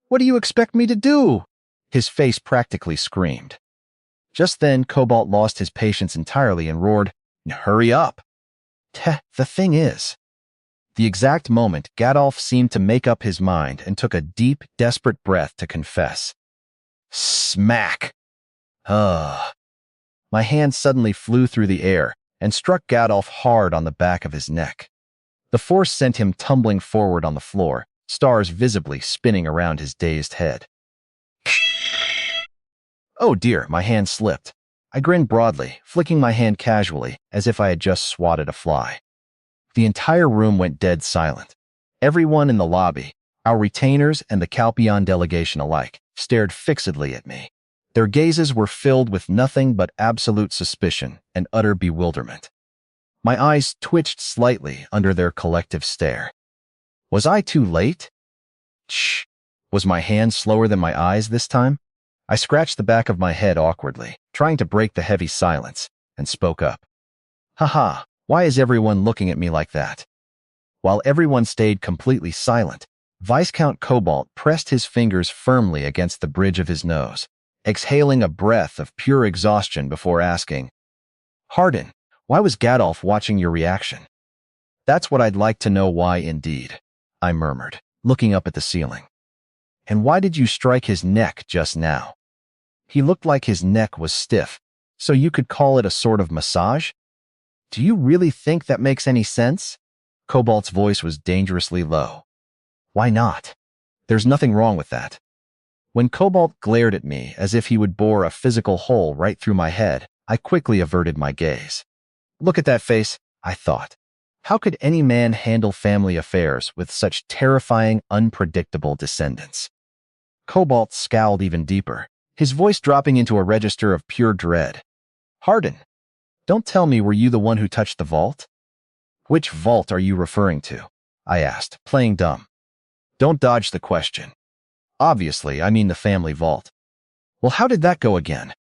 What do you expect me to do? His face practically screamed. Just then, Cobalt lost his patience entirely and roared, Hurry up! The thing is. The exact moment, Gadolf seemed to make up his mind and took a deep, desperate breath to confess. Smack! My hand suddenly flew through the air and struck Gadolf hard on the back of his neck. The force sent him tumbling forward on the floor, stars visibly spinning around his dazed head. Oh dear, my hand slipped. I grinned broadly, flicking my hand casually, as if I had just swatted a fly. The entire room went dead silent. Everyone in the lobby, our retainers and the Calpion delegation alike, stared fixedly at me. Their gazes were filled with nothing but absolute suspicion and utter bewilderment. My eyes twitched slightly under their collective stare. Was I too late? Shh. Was my hand slower than my eyes this time? I scratched the back of my head awkwardly, trying to break the heavy silence, and spoke up. Haha, why is everyone looking at me like that? While everyone stayed completely silent, Viscount Cobalt pressed his fingers firmly against the bridge of his nose, exhaling a breath of pure exhaustion before asking, Hardin, why was Gadolf watching your reaction? That's what I'd like to know why indeed, I murmured, looking up at the ceiling. And why did you strike his neck just now? He looked like his neck was stiff, so you could call it a sort of massage? Do you really think that makes any sense? Cobalt's voice was dangerously low. Why not? There's nothing wrong with that. When Cobalt glared at me as if he would bore a physical hole right through my head, I quickly averted my gaze. Look at that face, I thought. How could any man handle family affairs with such terrifying, unpredictable descendants? Cobalt scowled even deeper, his voice dropping into a register of pure dread. Hardin, don't tell me were you the one who touched the vault? Which vault are you referring to? I asked, playing dumb. Don't dodge the question. Obviously, I mean the family vault. Well, how did that go again?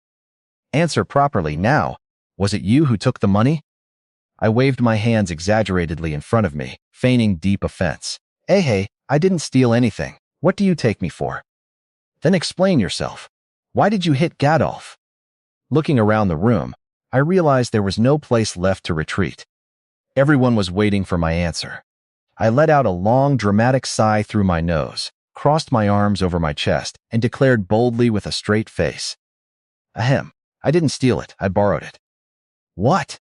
Answer properly now. Was it you who took the money? I waved my hands exaggeratedly in front of me, feigning deep offense. Hey, I didn't steal anything. What do you take me for? Then explain yourself. Why did you hit Gadolf? Looking around the room, I realized there was no place left to retreat. Everyone was waiting for my answer. I let out a long, dramatic sigh through my nose, crossed my arms over my chest, and declared boldly with a straight face. Ahem, I didn't steal it, I borrowed it. What?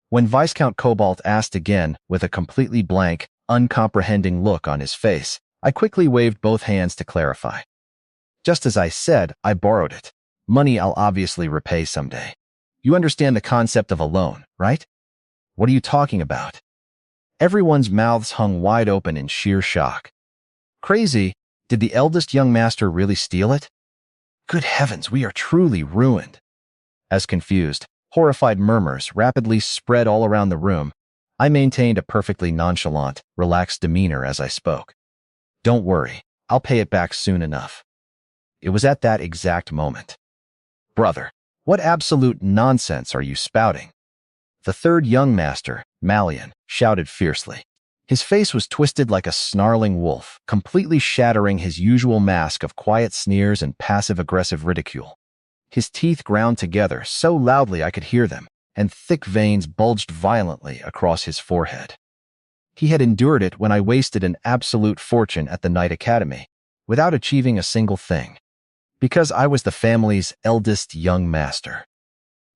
When Viscount Cobalt asked again, with a completely blank, uncomprehending look on his face, I quickly waved both hands to clarify. Just as I said, I borrowed it. Money I'll obviously repay someday. You understand the concept of a loan, right? What are you talking about? Everyone's mouths hung wide open in sheer shock. Crazy, did the eldest young master really steal it? Good heavens, we are truly ruined. As confused, horrified murmurs rapidly spread all around the room, I maintained a perfectly nonchalant, relaxed demeanor as I spoke. Don't worry, I'll pay it back soon enough. It was at that exact moment. Brother, what absolute nonsense are you spouting? The third young master, Malian, shouted fiercely. His face was twisted like a snarling wolf, completely shattering his usual mask of quiet sneers and passive-aggressive ridicule. His teeth ground together so loudly I could hear them, and thick veins bulged violently across his forehead. He had endured it when I wasted an absolute fortune at the Night Academy, without achieving a single thing, because I was the family's eldest young master.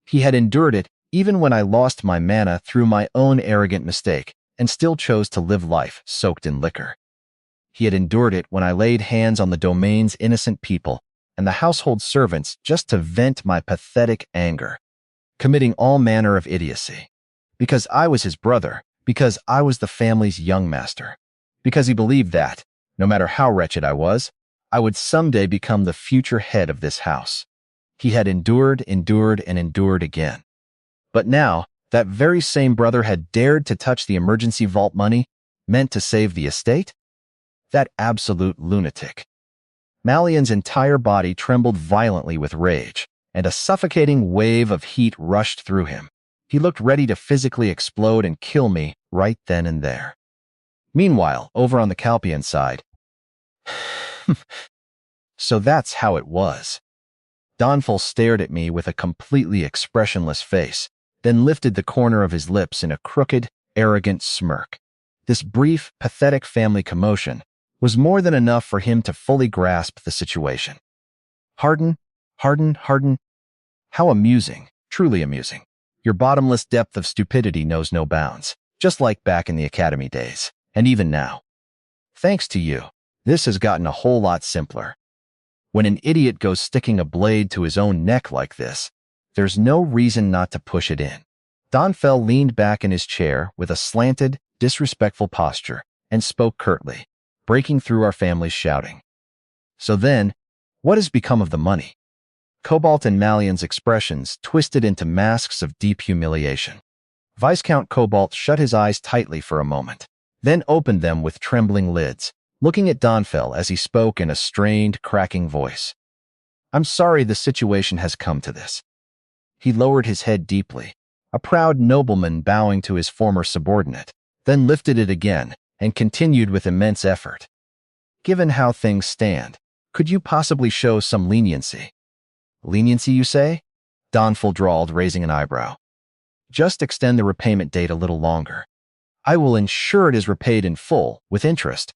He had endured it even when I lost my mana through my own arrogant mistake and still chose to live life soaked in liquor. He had endured it when I laid hands on the domain's innocent people and the household servants just to vent my pathetic anger, committing all manner of idiocy. Because I was his brother, because I was the family's young master, because he believed that, no matter how wretched I was, I would someday become the future head of this house. He had endured, and endured again. But now, that very same brother had dared to touch the emergency vault money meant to save the estate? That absolute lunatic. Malian's entire body trembled violently with rage, and a suffocating wave of heat rushed through him. He looked ready to physically explode and kill me right then and there. Meanwhile, over on the Calpian side, so that's how it was. Donful stared at me with a completely expressionless face, then lifted the corner of his lips in a crooked, arrogant smirk. This brief, pathetic family commotion was more than enough for him to fully grasp the situation. Harden. How amusing, truly amusing. Your bottomless depth of stupidity knows no bounds, just like back in the academy days, and even now. Thanks to you, this has gotten a whole lot simpler. When an idiot goes sticking a blade to his own neck like this, there's no reason not to push it in. Donfell leaned back in his chair with a slanted, disrespectful posture and spoke curtly, breaking through our family's shouting. So then, what has become of the money? Cobalt and Malian's expressions twisted into masks of deep humiliation. Viscount Cobalt shut his eyes tightly for a moment, then opened them with trembling lids, looking at Donfell as he spoke in a strained, cracking voice. I'm sorry the situation has come to this. He lowered his head deeply, a proud nobleman bowing to his former subordinate, then lifted it again and continued with immense effort. Given how things stand, could you possibly show some leniency? Leniency, you say? Donfell drawled, raising an eyebrow. Just extend the repayment date a little longer. I will ensure it is repaid in full, with interest.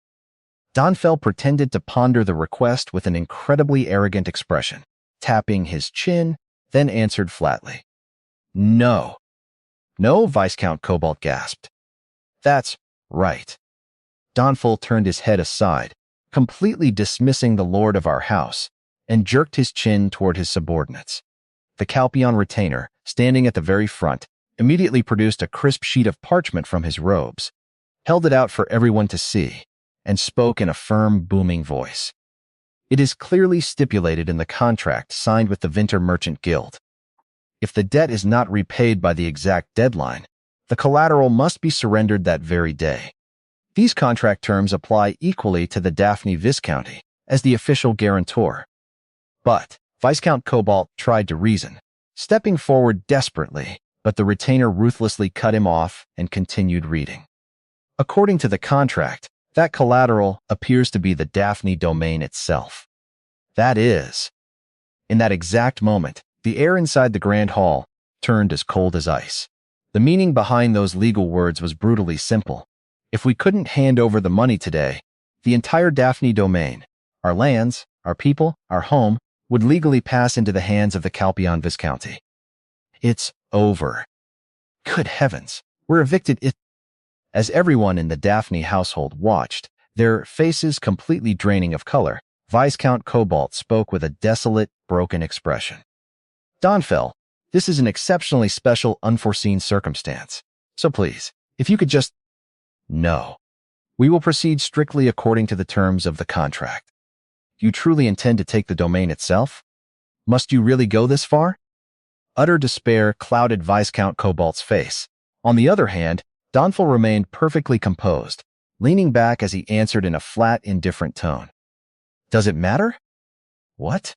Donfell pretended to ponder the request with an incredibly arrogant expression, tapping his chin, then answered flatly. No. No, Viscount Cobalt gasped. That's right. Donfell turned his head aside, completely dismissing the lord of our house, and jerked his chin toward his subordinates. The Calpion retainer, standing at the very front, immediately produced a crisp sheet of parchment from his robes, held it out for everyone to see, and spoke in a firm, booming voice. It is clearly stipulated in the contract signed with the Winter Merchant Guild. If the debt is not repaid by the exact deadline, the collateral must be surrendered that very day. These contract terms apply equally to the Daphne Viscounty as the official guarantor. But Viscount Cobalt tried to reason, stepping forward desperately, but the retainer ruthlessly cut him off and continued reading. According to the contract, that collateral appears to be the Daphne domain itself. That is. In that exact moment, the air inside the Grand Hall turned as cold as ice. The meaning behind those legal words was brutally simple. If we couldn't hand over the money today, the entire Daphne domain, our lands, our people, our home, would legally pass into the hands of the Calpion Viscounty. It's over. Good heavens, we're evicted. As everyone in the Daphne household watched, their faces completely draining of color, Viscount Cobalt spoke with a desolate, broken expression. Donfell, this is an exceptionally special, unforeseen circumstance. So please, if you could just... No. We will proceed strictly according to the terms of the contract. You truly intend to take the domain itself? Must you really go this far? Utter despair clouded Viscount Cobalt's face. On the other hand, Donfell remained perfectly composed, leaning back as he answered in a flat, indifferent tone. Does it matter? What?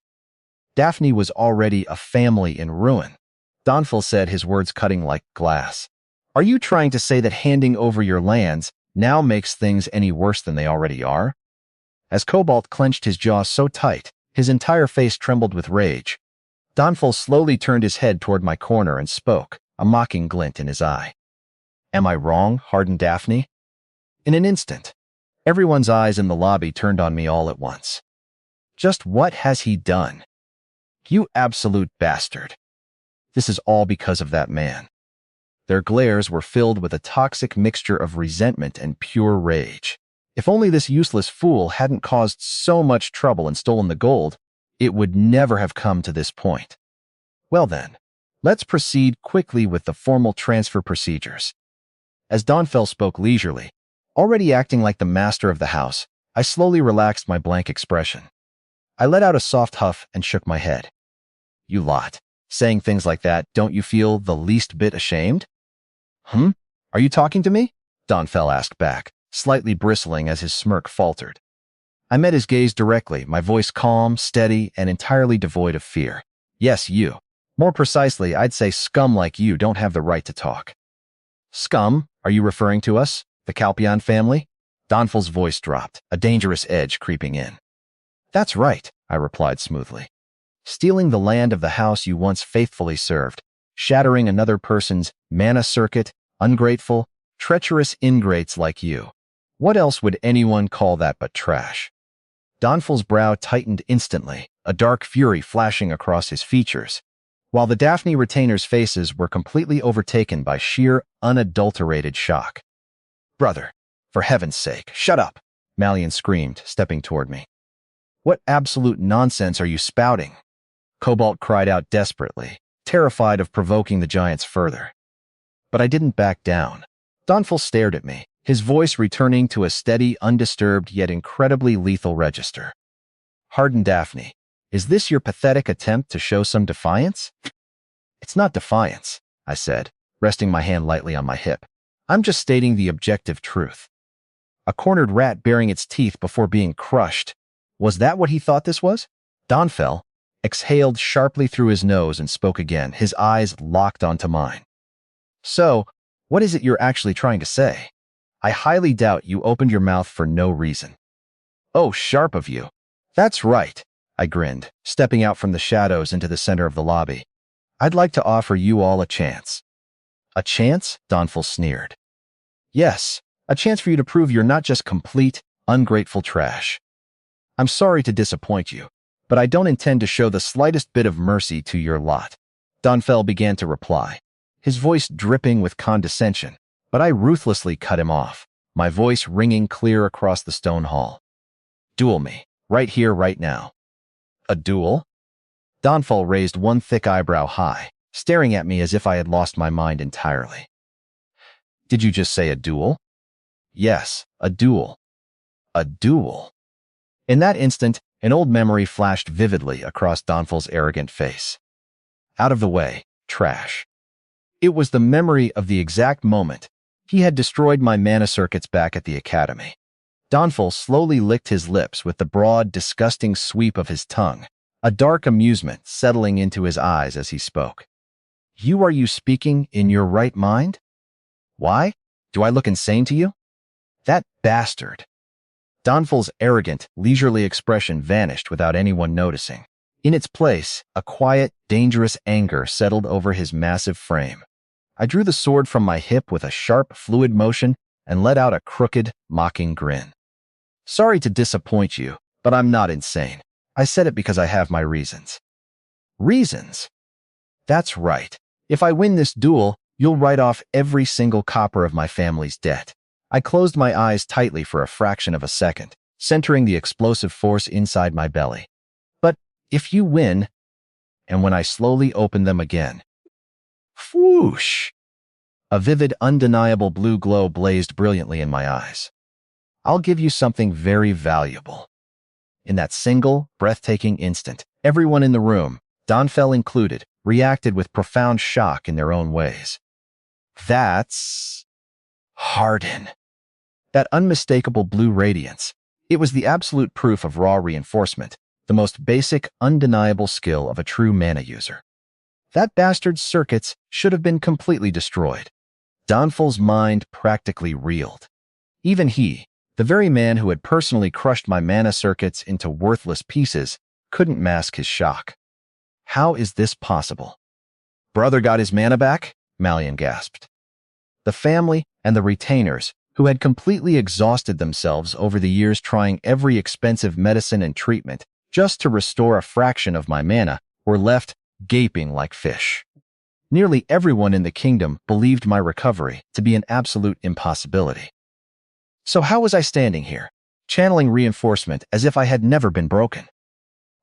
Daphne was already a family in ruin. Donfil said, his words cutting like glass. Are you trying to say that handing over your lands now makes things any worse than they already are? As Cobalt clenched his jaw so tight, his entire face trembled with rage, Donfil slowly turned his head toward my corner and spoke, a mocking glint in his eye. Am I wrong? Hardened Daphne. In an instant, everyone's eyes in the lobby turned on me all at once. Just what has he done? You absolute bastard. This is all because of that man. Their glares were filled with a toxic mixture of resentment and pure rage. If only this useless fool hadn't caused so much trouble and stolen the gold, it would never have come to this point. Well then, let's proceed quickly with the formal transfer procedures. As Donfil spoke leisurely, already acting like the master of the house, I slowly relaxed my blank expression. I let out a soft huff and shook my head. You lot. Saying things like that, don't you feel the least bit ashamed? Are you talking to me? Donfil asked back, slightly bristling as his smirk faltered. I met his gaze directly, my voice calm, steady, and entirely devoid of fear. Yes, you. More precisely, I'd say scum like you don't have the right to talk. Scum? Are you referring to us, the Calpion family? Donfil's voice dropped, a dangerous edge creeping in. That's right, I replied smoothly. Stealing the land of the house you once faithfully served, shattering another person's mana circuit, ungrateful, treacherous ingrates like you. What else would anyone call that but trash? Donfil's brow tightened instantly, a dark fury flashing across his features, while the Daphne retainers' faces were completely overtaken by sheer, unadulterated shock. Brother, for heaven's sake, shut up, Malian screamed, stepping toward me. What absolute nonsense are you spouting? Cobalt cried out desperately, terrified of provoking the giants further. But I didn't back down. Donfil stared at me, his voice returning to a steady, undisturbed, yet incredibly lethal register. Hardened Daphne, is this your pathetic attempt to show some defiance? It's not defiance, I said, resting my hand lightly on my hip. I'm just stating the objective truth. A cornered rat baring its teeth before being crushed. Was that what he thought this was? Donfil exhaled sharply through his nose and spoke again, his eyes locked onto mine. So, what is it you're actually trying to say? I highly doubt you opened your mouth for no reason. Oh, sharp of you. That's right, I grinned, stepping out from the shadows into the center of the lobby. I'd like to offer you all a chance. A chance? Donfil sneered. Yes, a chance for you to prove you're not just complete, ungrateful trash. I'm sorry to disappoint you, but I don't intend to show the slightest bit of mercy to your lot. Donfil began to reply, his voice dripping with condescension, but I ruthlessly cut him off, my voice ringing clear across the stone hall. Duel me, right here, right now. A duel? Donfil raised one thick eyebrow high, staring at me as if I had lost my mind entirely. Did you just say a duel? Yes, a duel. A duel. In that instant, an old memory flashed vividly across Donfil's arrogant face. Out of the way, trash. It was the memory of the exact moment he had destroyed my mana circuits back at the academy. Donfil slowly licked his lips with the broad, disgusting sweep of his tongue, a dark amusement settling into his eyes as he spoke. Are you speaking in your right mind? Why? Do I look insane to you? That bastard. Donfil's arrogant, leisurely expression vanished without anyone noticing. In its place, a quiet, dangerous anger settled over his massive frame. I drew the sword from my hip with a sharp, fluid motion and let out a crooked, mocking grin. Sorry to disappoint you, but I'm not insane. I said it because I have my reasons. Reasons? That's right. If I win this duel, you'll write off every single copper of my family's debt. I closed my eyes tightly for a fraction of a second, centering the explosive force inside my belly. But if you win, and when I slowly opened them again, whoosh! A vivid, undeniable blue glow blazed brilliantly in my eyes. I'll give you something very valuable. In that single, breathtaking instant, everyone in the room, Donfil included, reacted with profound shock in their own ways. That's... Harden. That unmistakable blue radiance. It was the absolute proof of raw reinforcement, the most basic, undeniable skill of a true mana user. That bastard's circuits should have been completely destroyed. Donfal's mind practically reeled. Even he, the very man who had personally crushed my mana circuits into worthless pieces, couldn't mask his shock. How is this possible? Brother got his mana back? Malian gasped. The family and the retainers, who had completely exhausted themselves over the years trying every expensive medicine and treatment just to restore a fraction of my mana, were left gaping like fish. Nearly everyone in the kingdom believed my recovery to be an absolute impossibility. So how was I standing here, channeling reinforcement as if I had never been broken?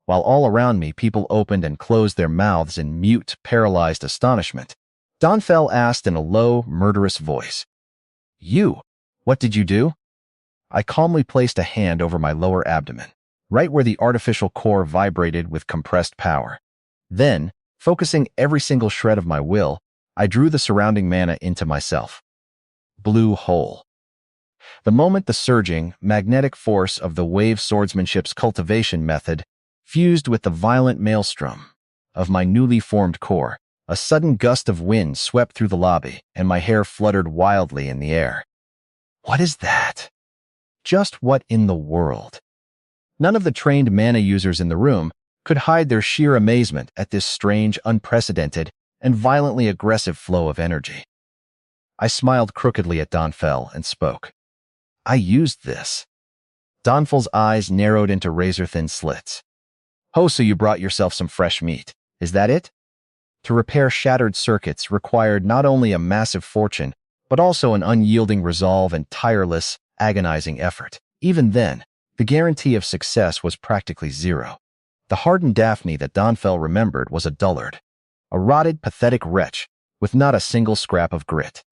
While all around me people opened and closed their mouths in mute, paralyzed astonishment, Donfell asked in a low, murderous voice, "You, what did you do?" I calmly placed a hand over my lower abdomen, right where the artificial core vibrated with compressed power. Then, focusing every single shred of my will, I drew the surrounding mana into myself. Blue hole. The moment the surging, magnetic force of the wave swordsmanship's cultivation method fused with the violent maelstrom of my newly formed core, a sudden gust of wind swept through the lobby and my hair fluttered wildly in the air. What is that? Just what in the world? None of the trained mana users in the room could hide their sheer amazement at this strange, unprecedented, and violently aggressive flow of energy. I smiled crookedly at Donfell and spoke. I used this. Donfell's eyes narrowed into razor-thin slits. Oh, so you brought yourself some fresh meat. Is that it? To repair shattered circuits required not only a massive fortune, but also an unyielding resolve and tireless, agonizing effort. Even then, the guarantee of success was practically zero. The hardened Daphne that Donfell remembered was a dullard, a rotted, pathetic wretch with not a single scrap of grit.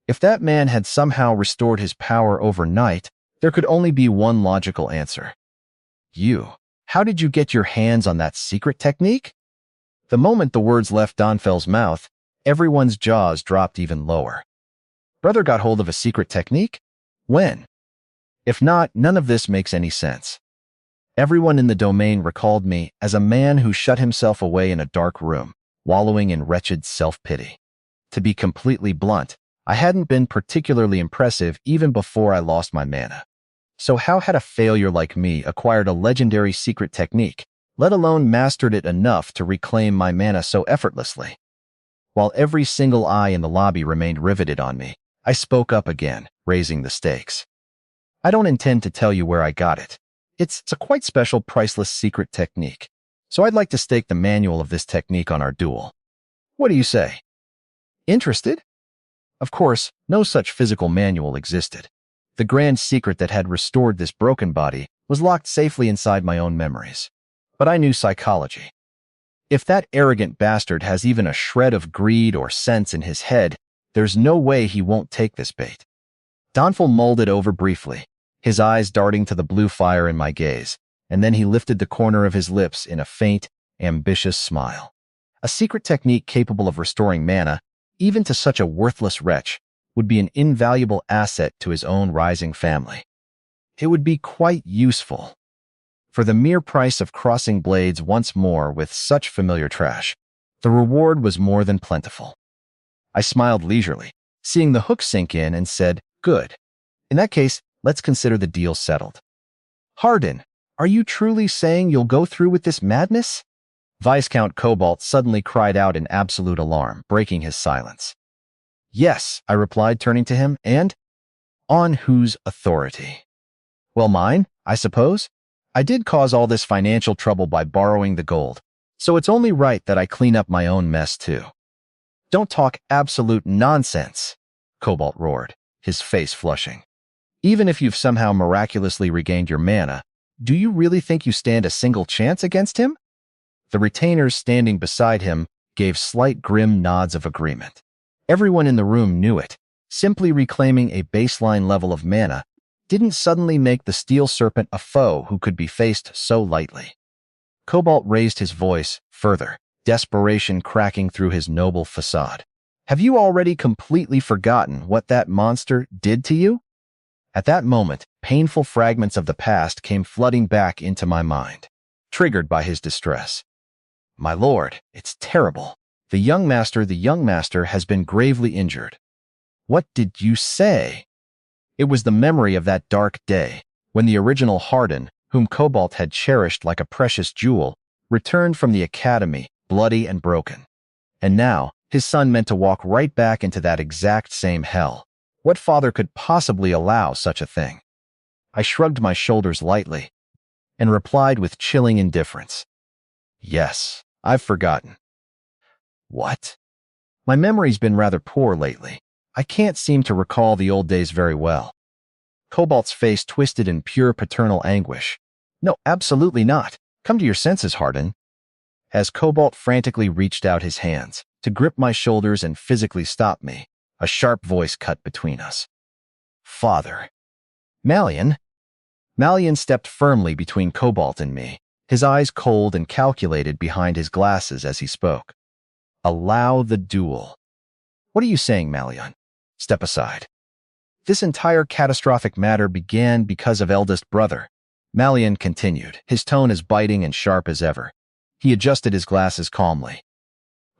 If that man had somehow restored his power overnight, there could only be one logical answer. You, how did you get your hands on that secret technique? The moment the words left Donfell's mouth, everyone's jaws dropped even lower. Brother got hold of a secret technique? When? If not, none of this makes any sense. Everyone in the domain recalled me as a man who shut himself away in a dark room, wallowing in wretched self-pity. To be completely blunt, I hadn't been particularly impressive even before I lost my mana. So how had a failure like me acquired a legendary secret technique, let alone mastered it enough to reclaim my mana so effortlessly? While every single eye in the lobby remained riveted on me, I spoke up again, raising the stakes. I don't intend to tell you where I got it. It's a quite special, priceless secret technique. So I'd like to stake the manual of this technique on our duel. What do you say? Interested? Of course, no such physical manual existed. The grand secret that had restored this broken body was locked safely inside my own memories. But I knew psychology. If that arrogant bastard has even a shred of greed or sense in his head, there's no way he won't take this bait. Donfell mulled it over briefly, his eyes darting to the blue fire in my gaze, and then he lifted the corner of his lips in a faint, ambitious smile. A secret technique capable of restoring mana, even to such a worthless wretch, would be an invaluable asset to his own rising family. It would be quite useful. For the mere price of crossing blades once more with such familiar trash, the reward was more than plentiful. I smiled leisurely, seeing the hook sink in, and said, "Good. In that case, let's consider the deal settled." "Hardin, are you truly saying you'll go through with this madness?" Viscount Cobalt suddenly cried out in absolute alarm, breaking his silence. "Yes," I replied, turning to him, "and on whose authority?" "Well, mine, I suppose. I did cause all this financial trouble by borrowing the gold, so it's only right that I clean up my own mess too." "Don't talk absolute nonsense," Cobalt roared, his face flushing. "Even if you've somehow miraculously regained your mana, do you really think you stand a single chance against him?" The retainers standing beside him gave slight grim nods of agreement. Everyone in the room knew it. Simply reclaiming a baseline level of mana didn't suddenly make the Steel Serpent a foe who could be faced so lightly. Cobalt raised his voice further, desperation cracking through his noble facade. "Have you already completely forgotten what that monster did to you?" At that moment, painful fragments of the past came flooding back into my mind, triggered by his distress. My lord, it's terrible. The young master has been gravely injured. What did you say? It was the memory of that dark day, when the original Hardin, whom Cobalt had cherished like a precious jewel, returned from the academy, bloody and broken. And now, his son meant to walk right back into that exact same hell. What father could possibly allow such a thing? I shrugged my shoulders lightly and replied with chilling indifference. Yes, I've forgotten. What? My memory's been rather poor lately. I can't seem to recall the old days very well. Cobalt's face twisted in pure paternal anguish. No, absolutely not. Come to your senses, Hardin. As Cobalt frantically reached out his hands to grip my shoulders and physically stop me, a sharp voice cut between us. Father. Malian? Malian stepped firmly between Cobalt and me, his eyes cold and calculated behind his glasses as he spoke. Allow the duel. What are you saying, Malian? Step aside. This entire catastrophic matter began because of eldest brother. Malian continued, his tone as biting and sharp as ever. He adjusted his glasses calmly.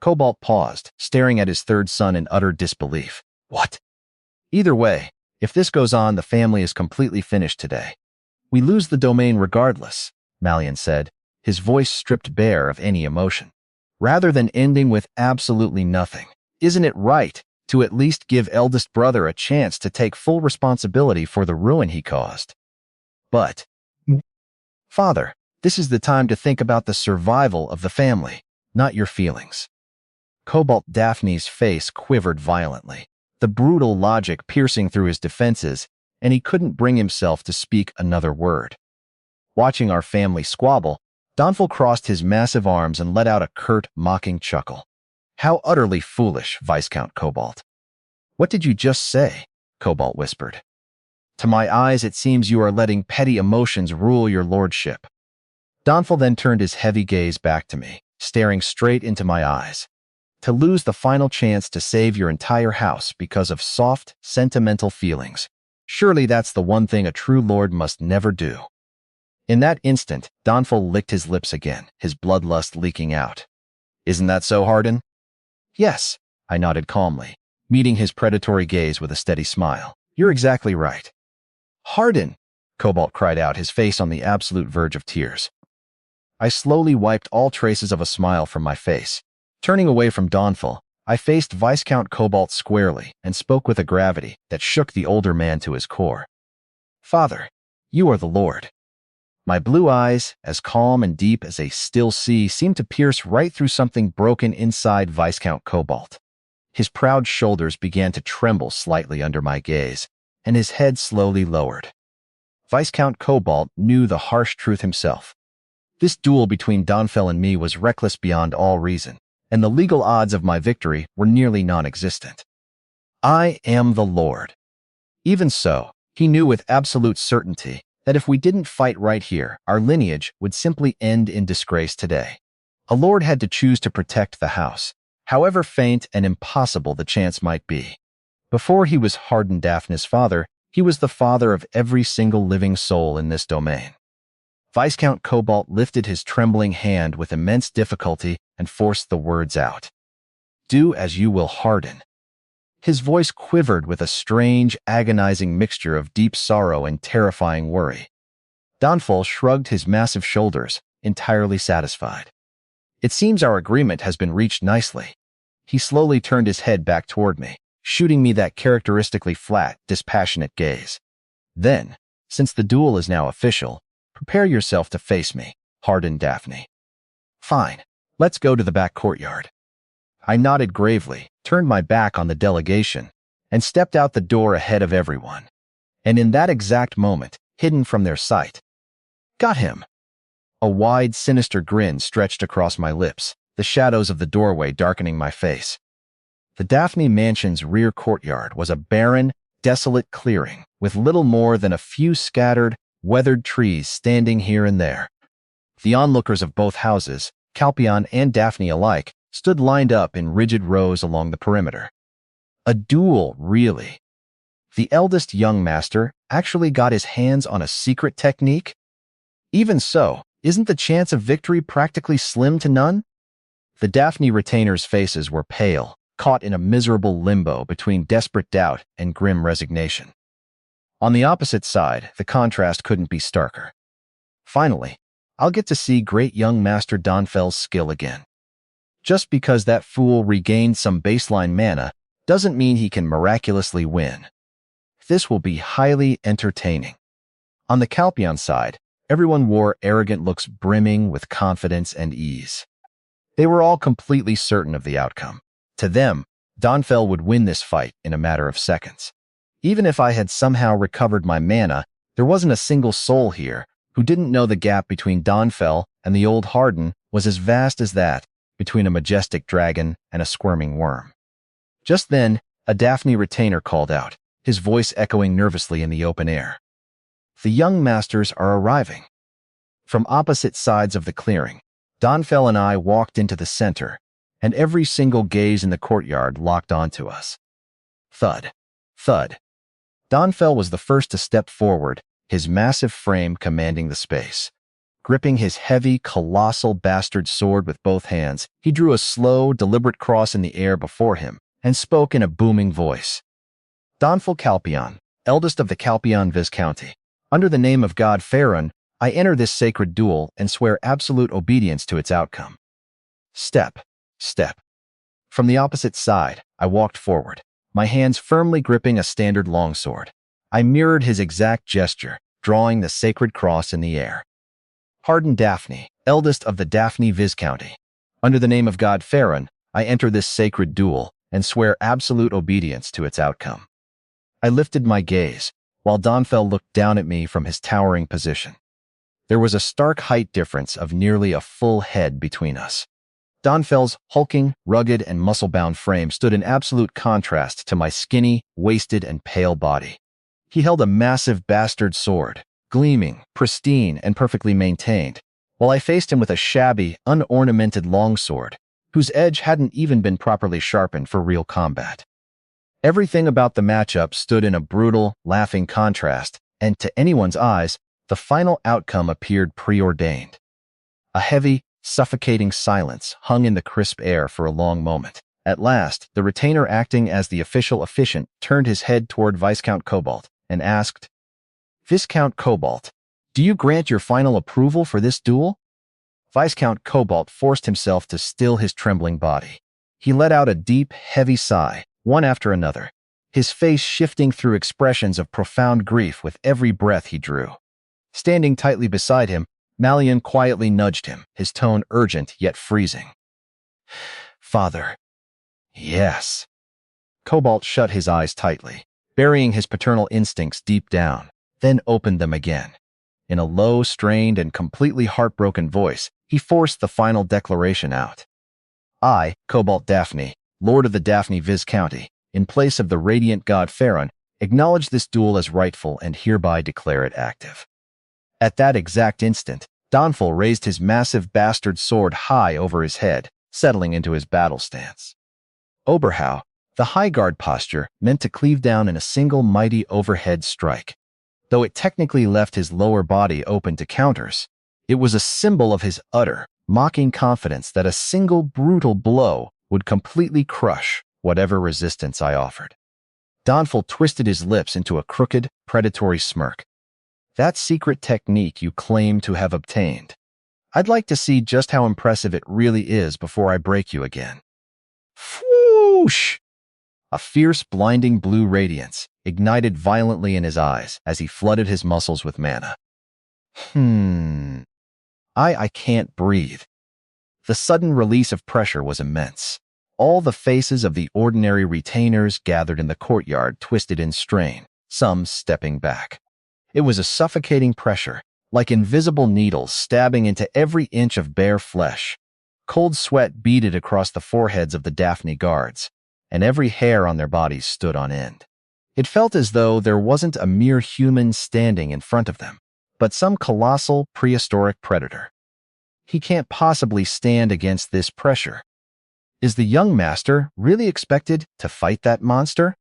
Cobalt paused, staring at his third son in utter disbelief. What? Either way, if this goes on, the family is completely finished today. We lose the domain regardless, Malian said, his voice stripped bare of any emotion. Rather than ending with absolutely nothing, isn't it right to at least give eldest brother a chance to take full responsibility for the ruin he caused? But, Father, this is the time to think about the survival of the family, not your feelings. Cobalt Daphne's face quivered violently, the brutal logic piercing through his defenses, and he couldn't bring himself to speak another word. Watching our family squabble, Donfil crossed his massive arms and let out a curt, mocking chuckle. How utterly foolish, Viscount Cobalt. What did you just say? Cobalt whispered. To my eyes, it seems you are letting petty emotions rule your lordship. Donfil then turned his heavy gaze back to me, staring straight into my eyes. To lose the final chance to save your entire house because of soft, sentimental feelings. Surely that's the one thing a true lord must never do. In that instant, Donfil licked his lips again, his bloodlust leaking out. Isn't that so, Hardin? Yes, I nodded calmly, meeting his predatory gaze with a steady smile. You're exactly right. Hardin, Cobalt cried out, his face on the absolute verge of tears. I slowly wiped all traces of a smile from my face. Turning away from Donfil, I faced Viscount Cobalt squarely and spoke with a gravity that shook the older man to his core. Father, you are the Lord. My blue eyes, as calm and deep as a still sea, seemed to pierce right through something broken inside Viscount Cobalt. His proud shoulders began to tremble slightly under my gaze, and his head slowly lowered. Viscount Cobalt knew the harsh truth himself. This duel between Donfil and me was reckless beyond all reason, and the legal odds of my victory were nearly non-existent. I am the Lord. Even so, he knew with absolute certainty that if we didn't fight right here, our lineage would simply end in disgrace today. A lord had to choose to protect the house, however faint and impossible the chance might be. Before he was Hardin Daphne's father, he was the father of every single living soul in this domain. Viscount Cobalt lifted his trembling hand with immense difficulty and forced the words out. Do as you will, Hardin. His voice quivered with a strange, agonizing mixture of deep sorrow and terrifying worry. Donfil shrugged his massive shoulders, entirely satisfied. It seems our agreement has been reached nicely. He slowly turned his head back toward me, shooting me that characteristically flat, dispassionate gaze. Then, since the duel is now official, prepare yourself to face me, Hardin Daphne. Fine, let's go to the back courtyard. I nodded gravely, turned my back on the delegation, and stepped out the door ahead of everyone. And in that exact moment, hidden from their sight, got him. A wide, sinister grin stretched across my lips, the shadows of the doorway darkening my face. The Daphne Mansion's rear courtyard was a barren, desolate clearing with little more than a few scattered, weathered trees standing here and there. The onlookers of both houses, Calpion and Daphne alike, stood lined up in rigid rows along the perimeter. A duel, really. The eldest young master actually got his hands on a secret technique? Even so, isn't the chance of victory practically slim to none? The Daphne retainers' faces were pale, caught in a miserable limbo between desperate doubt and grim resignation. On the opposite side, the contrast couldn't be starker. Finally, I'll get to see great young Master Donfel's skill again. Just because that fool regained some baseline mana doesn't mean he can miraculously win. This will be highly entertaining. On the Calpion side, everyone wore arrogant looks brimming with confidence and ease. They were all completely certain of the outcome. To them, Donfel would win this fight in a matter of seconds. Even if I had somehow recovered my mana, there wasn't a single soul here who didn't know the gap between Donfel and the old Harden was as vast as that between a majestic dragon and a squirming worm. Just then, a Daphne retainer called out, his voice echoing nervously in the open air. The young masters are arriving. From opposite sides of the clearing, Donfel and I walked into the center, and every single gaze in the courtyard locked onto us. Thud. Thud. Donfel was the first to step forward, his massive frame commanding the space. Gripping his heavy, colossal bastard sword with both hands, he drew a slow, deliberate cross in the air before him and spoke in a booming voice. Donfel Calpion, eldest of the Calpion Viscounty, under the name of God Farron, I enter this sacred duel and swear absolute obedience to its outcome. Step. Step. From the opposite side, I walked forward, my hands firmly gripping a standard longsword. I mirrored his exact gesture, drawing the sacred cross in the air. Harden Daphne, eldest of the Daphne Viscounty. Under the name of God Farron, I enter this sacred duel and swear absolute obedience to its outcome. I lifted my gaze, while Donfel looked down at me from his towering position. There was a stark height difference of nearly a full head between us. Donfel's hulking, rugged, and muscle-bound frame stood in absolute contrast to my skinny, wasted, and pale body. He held a massive bastard sword, gleaming, pristine, and perfectly maintained, while I faced him with a shabby, unornamented longsword, whose edge hadn't even been properly sharpened for real combat. Everything about the matchup stood in a brutal, laughing contrast, and to anyone's eyes, the final outcome appeared preordained. A heavy, suffocating silence hung in the crisp air for a long moment. At last, the retainer acting as the official officiant turned his head toward Viscount Cobalt and asked, "Viscount Cobalt, do you grant your final approval for this duel?" Viscount Cobalt forced himself to still his trembling body. He let out a deep, heavy sigh, one after another, his face shifting through expressions of profound grief with every breath he drew. Standing tightly beside him, Malian quietly nudged him, his tone urgent yet freezing. "Father." "Yes." Cobalt shut his eyes tightly, burying his paternal instincts deep down, then opened them again. In a low, strained, and completely heartbroken voice, he forced the final declaration out. "I, Cobalt Daphne, Lord of the Daphne Viscounty, in place of the radiant god Farron, acknowledge this duel as rightful and hereby declare it active." At that exact instant, Donfel raised his massive bastard sword high over his head, settling into his battle stance. Oberhau, the high guard posture, meant to cleave down in a single mighty overhead strike. Though it technically left his lower body open to counters, it was a symbol of his utter, mocking confidence that a single brutal blow would completely crush whatever resistance I offered. Donfel twisted his lips into a crooked, predatory smirk. "That secret technique you claim to have obtained. I'd like to see just how impressive it really is before I break you again." Whoosh! A fierce, blinding blue radiance ignited violently in his eyes as he flooded his muscles with mana. I can't breathe. The sudden release of pressure was immense. All the faces of the ordinary retainers gathered in the courtyard twisted in strain, some stepping back. It was a suffocating pressure, like invisible needles stabbing into every inch of bare flesh. Cold sweat beaded across the foreheads of the Daphne guards, and every hair on their bodies stood on end. It felt as though there wasn't a mere human standing in front of them, but some colossal, prehistoric predator. He can't possibly stand against this pressure. Is the young master really expected to fight that monster?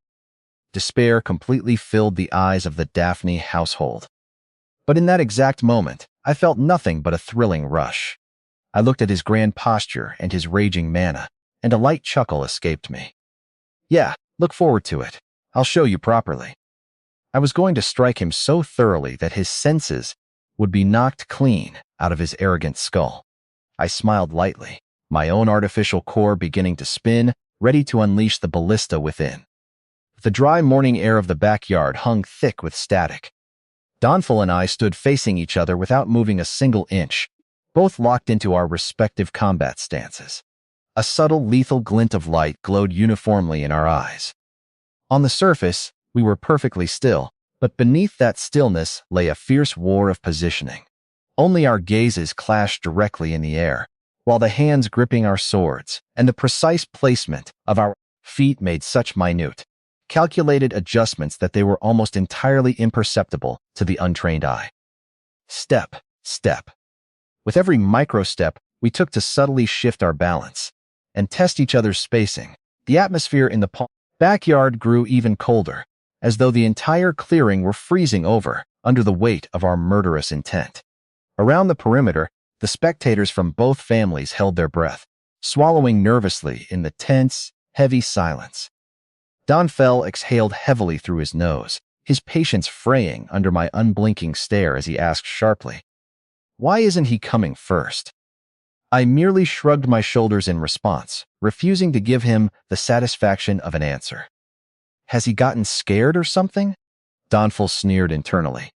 Despair completely filled the eyes of the Daphne household. But in that exact moment, I felt nothing but a thrilling rush. I looked at his grand posture and his raging mana, and a light chuckle escaped me. Yeah, look forward to it. I'll show you properly. I was going to strike him so thoroughly that his senses would be knocked clean out of his arrogant skull. I smiled lightly, my own artificial core beginning to spin, ready to unleash the ballista within. The dry morning air of the backyard hung thick with static. Donful and I stood facing each other without moving a single inch, both locked into our respective combat stances. A subtle, lethal glint of light glowed uniformly in our eyes. On the surface, we were perfectly still, but beneath that stillness lay a fierce war of positioning. Only our gazes clashed directly in the air, while the hands gripping our swords and the precise placement of our feet made such minute, calculated adjustments that they were almost entirely imperceptible to the untrained eye. Step, step. With every micro-step we took to subtly shift our balance and test each other's spacing, the atmosphere in the backyard grew even colder, as though the entire clearing were freezing over under the weight of our murderous intent. Around the perimeter, the spectators from both families held their breath, swallowing nervously in the tense, heavy silence. Donfell exhaled heavily through his nose, his patience fraying under my unblinking stare as he asked sharply, "Why isn't he coming first?" I merely shrugged my shoulders in response, refusing to give him the satisfaction of an answer. "Has he gotten scared or something?" Donfell sneered internally.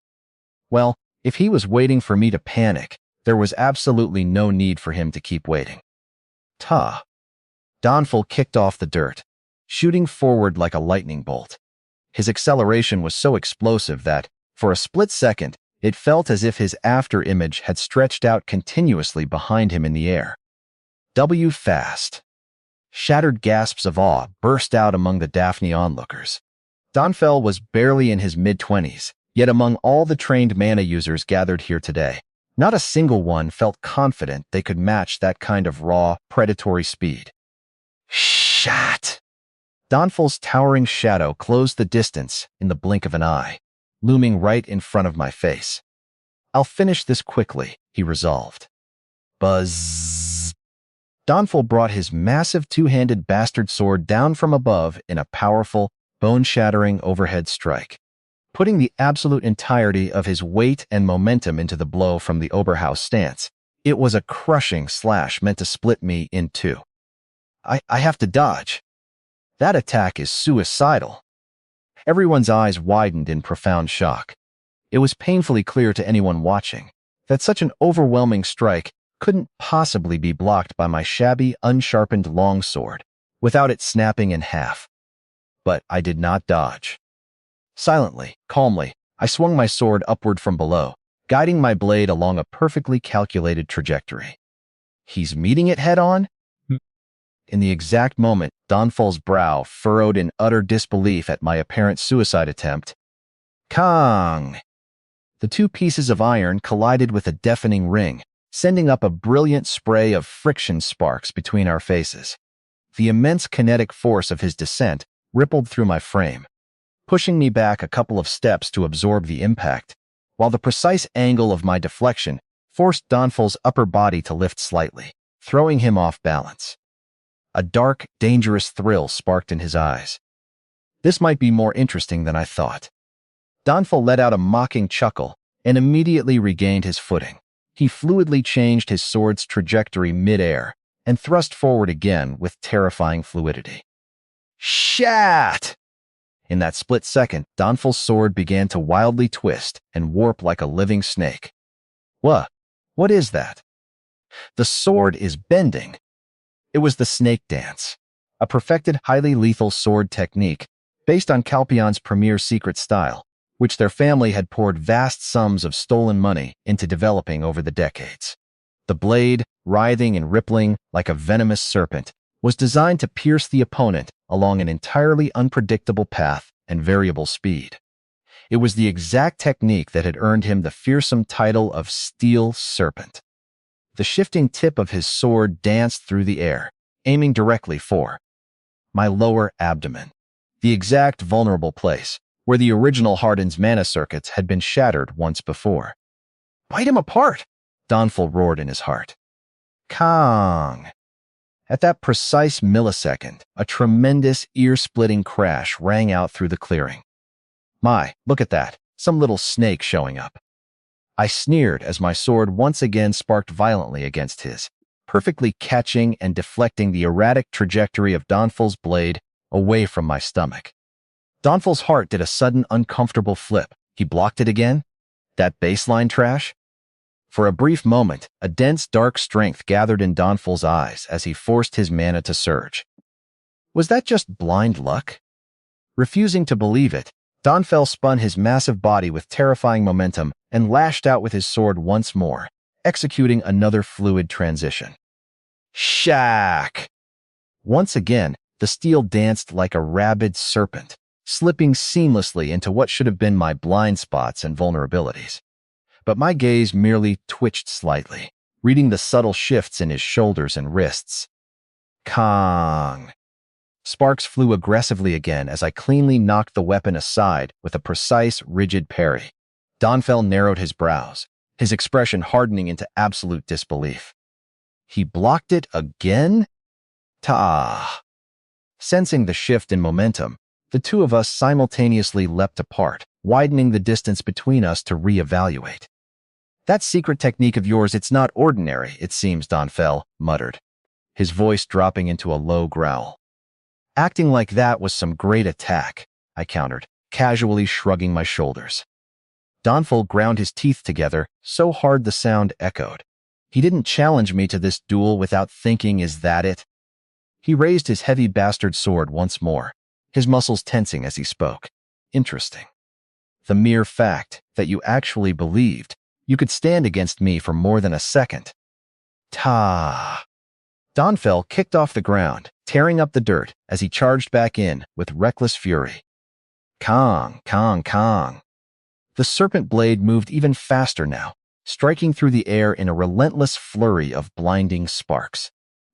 Well, if he was waiting for me to panic, there was absolutely no need for him to keep waiting. Ta! Donfell kicked off the dirt, shooting forward like a lightning bolt. His acceleration was so explosive that, for a split second, it felt as if his after-image had stretched out continuously behind him in the air. W fast. Shattered gasps of awe burst out among the Daphne onlookers. Donfell was barely in his mid-20s, yet among all the trained mana users gathered here today, not a single one felt confident they could match that kind of raw, predatory speed. Shat! Donfell's towering shadow closed the distance in the blink of an eye, looming right in front of my face. "I'll finish this quickly," he resolved. Buzz! Donfell brought his massive two-handed bastard sword down from above in a powerful, bone-shattering overhead strike. Putting the absolute entirety of his weight and momentum into the blow from the Oberhaus stance, it was a crushing slash meant to split me in two. I have to dodge. That attack is suicidal. Everyone's eyes widened in profound shock. It was painfully clear to anyone watching that such an overwhelming strike couldn't possibly be blocked by my shabby, unsharpened longsword without it snapping in half. But I did not dodge. Silently, calmly, I swung my sword upward from below, guiding my blade along a perfectly calculated trajectory. He's meeting it head-on? In the exact moment, Donfell's brow furrowed in utter disbelief at my apparent suicide attempt. Kong! The two pieces of iron collided with a deafening ring, sending up a brilliant spray of friction sparks between our faces. The immense kinetic force of his descent rippled through my frame, pushing me back a couple of steps to absorb the impact, while the precise angle of my deflection forced Donfell's upper body to lift slightly, throwing him off balance. A dark, dangerous thrill sparked in his eyes. This might be more interesting than I thought. Donfell let out a mocking chuckle and immediately regained his footing. He fluidly changed his sword's trajectory mid-air and thrust forward again with terrifying fluidity. Shat! In that split second, Donfell's sword began to wildly twist and warp like a living snake. What is that? The sword is bending. It was the snake dance, a perfected, highly lethal sword technique based on Calpion's premier secret style, which their family had poured vast sums of stolen money into developing over the decades. The blade, writhing and rippling like a venomous serpent, was designed to pierce the opponent along an entirely unpredictable path and variable speed. It was the exact technique that had earned him the fearsome title of Steel Serpent. The shifting tip of his sword danced through the air, aiming directly for my lower abdomen. the exact vulnerable place where the original Harden's mana circuits had been shattered once before. "Bite him apart!" Donful roared in his heart. Kong! At that precise millisecond, a tremendous, ear-splitting crash rang out through the clearing. "My, look at that, some little snake showing up." I sneered as my sword once again sparked violently against his, perfectly catching and deflecting the erratic trajectory of Donful's blade away from my stomach. Donful's heart did a sudden uncomfortable flip. He blocked it again? That baseline trash? For a brief moment, a dense dark strength gathered in Donful's eyes as he forced his mana to surge. Was that just blind luck? Refusing to believe it, Donfell spun his massive body with terrifying momentum and lashed out with his sword once more, executing another fluid transition. Shack! Once again, the steel danced like a rabid serpent, slipping seamlessly into what should have been my blind spots and vulnerabilities. But my gaze merely twitched slightly, reading the subtle shifts in his shoulders and wrists. Kong! Sparks flew aggressively again as I cleanly knocked the weapon aside with a precise, rigid parry. Donfell narrowed his brows, his expression hardening into absolute disbelief. He blocked it again? Ta! Sensing the shift in momentum, the two of us simultaneously leapt apart, widening the distance between us to reevaluate. "That secret technique of yours, it's not ordinary, it seems," Donfell muttered, his voice dropping into a low growl. "Acting like that was some great attack," I countered, casually shrugging my shoulders. Donfell ground his teeth together so hard the sound echoed. He didn't challenge me to this duel without thinking, is that it? He raised his heavy bastard sword once more, his muscles tensing as he spoke. Interesting. The mere fact that you actually believed you could stand against me for more than a second. Ta! Donfell kicked off the ground, tearing up the dirt as he charged back in with reckless fury. Kong, Kong, Kong. The serpent blade moved even faster now, striking through the air in a relentless flurry of blinding sparks.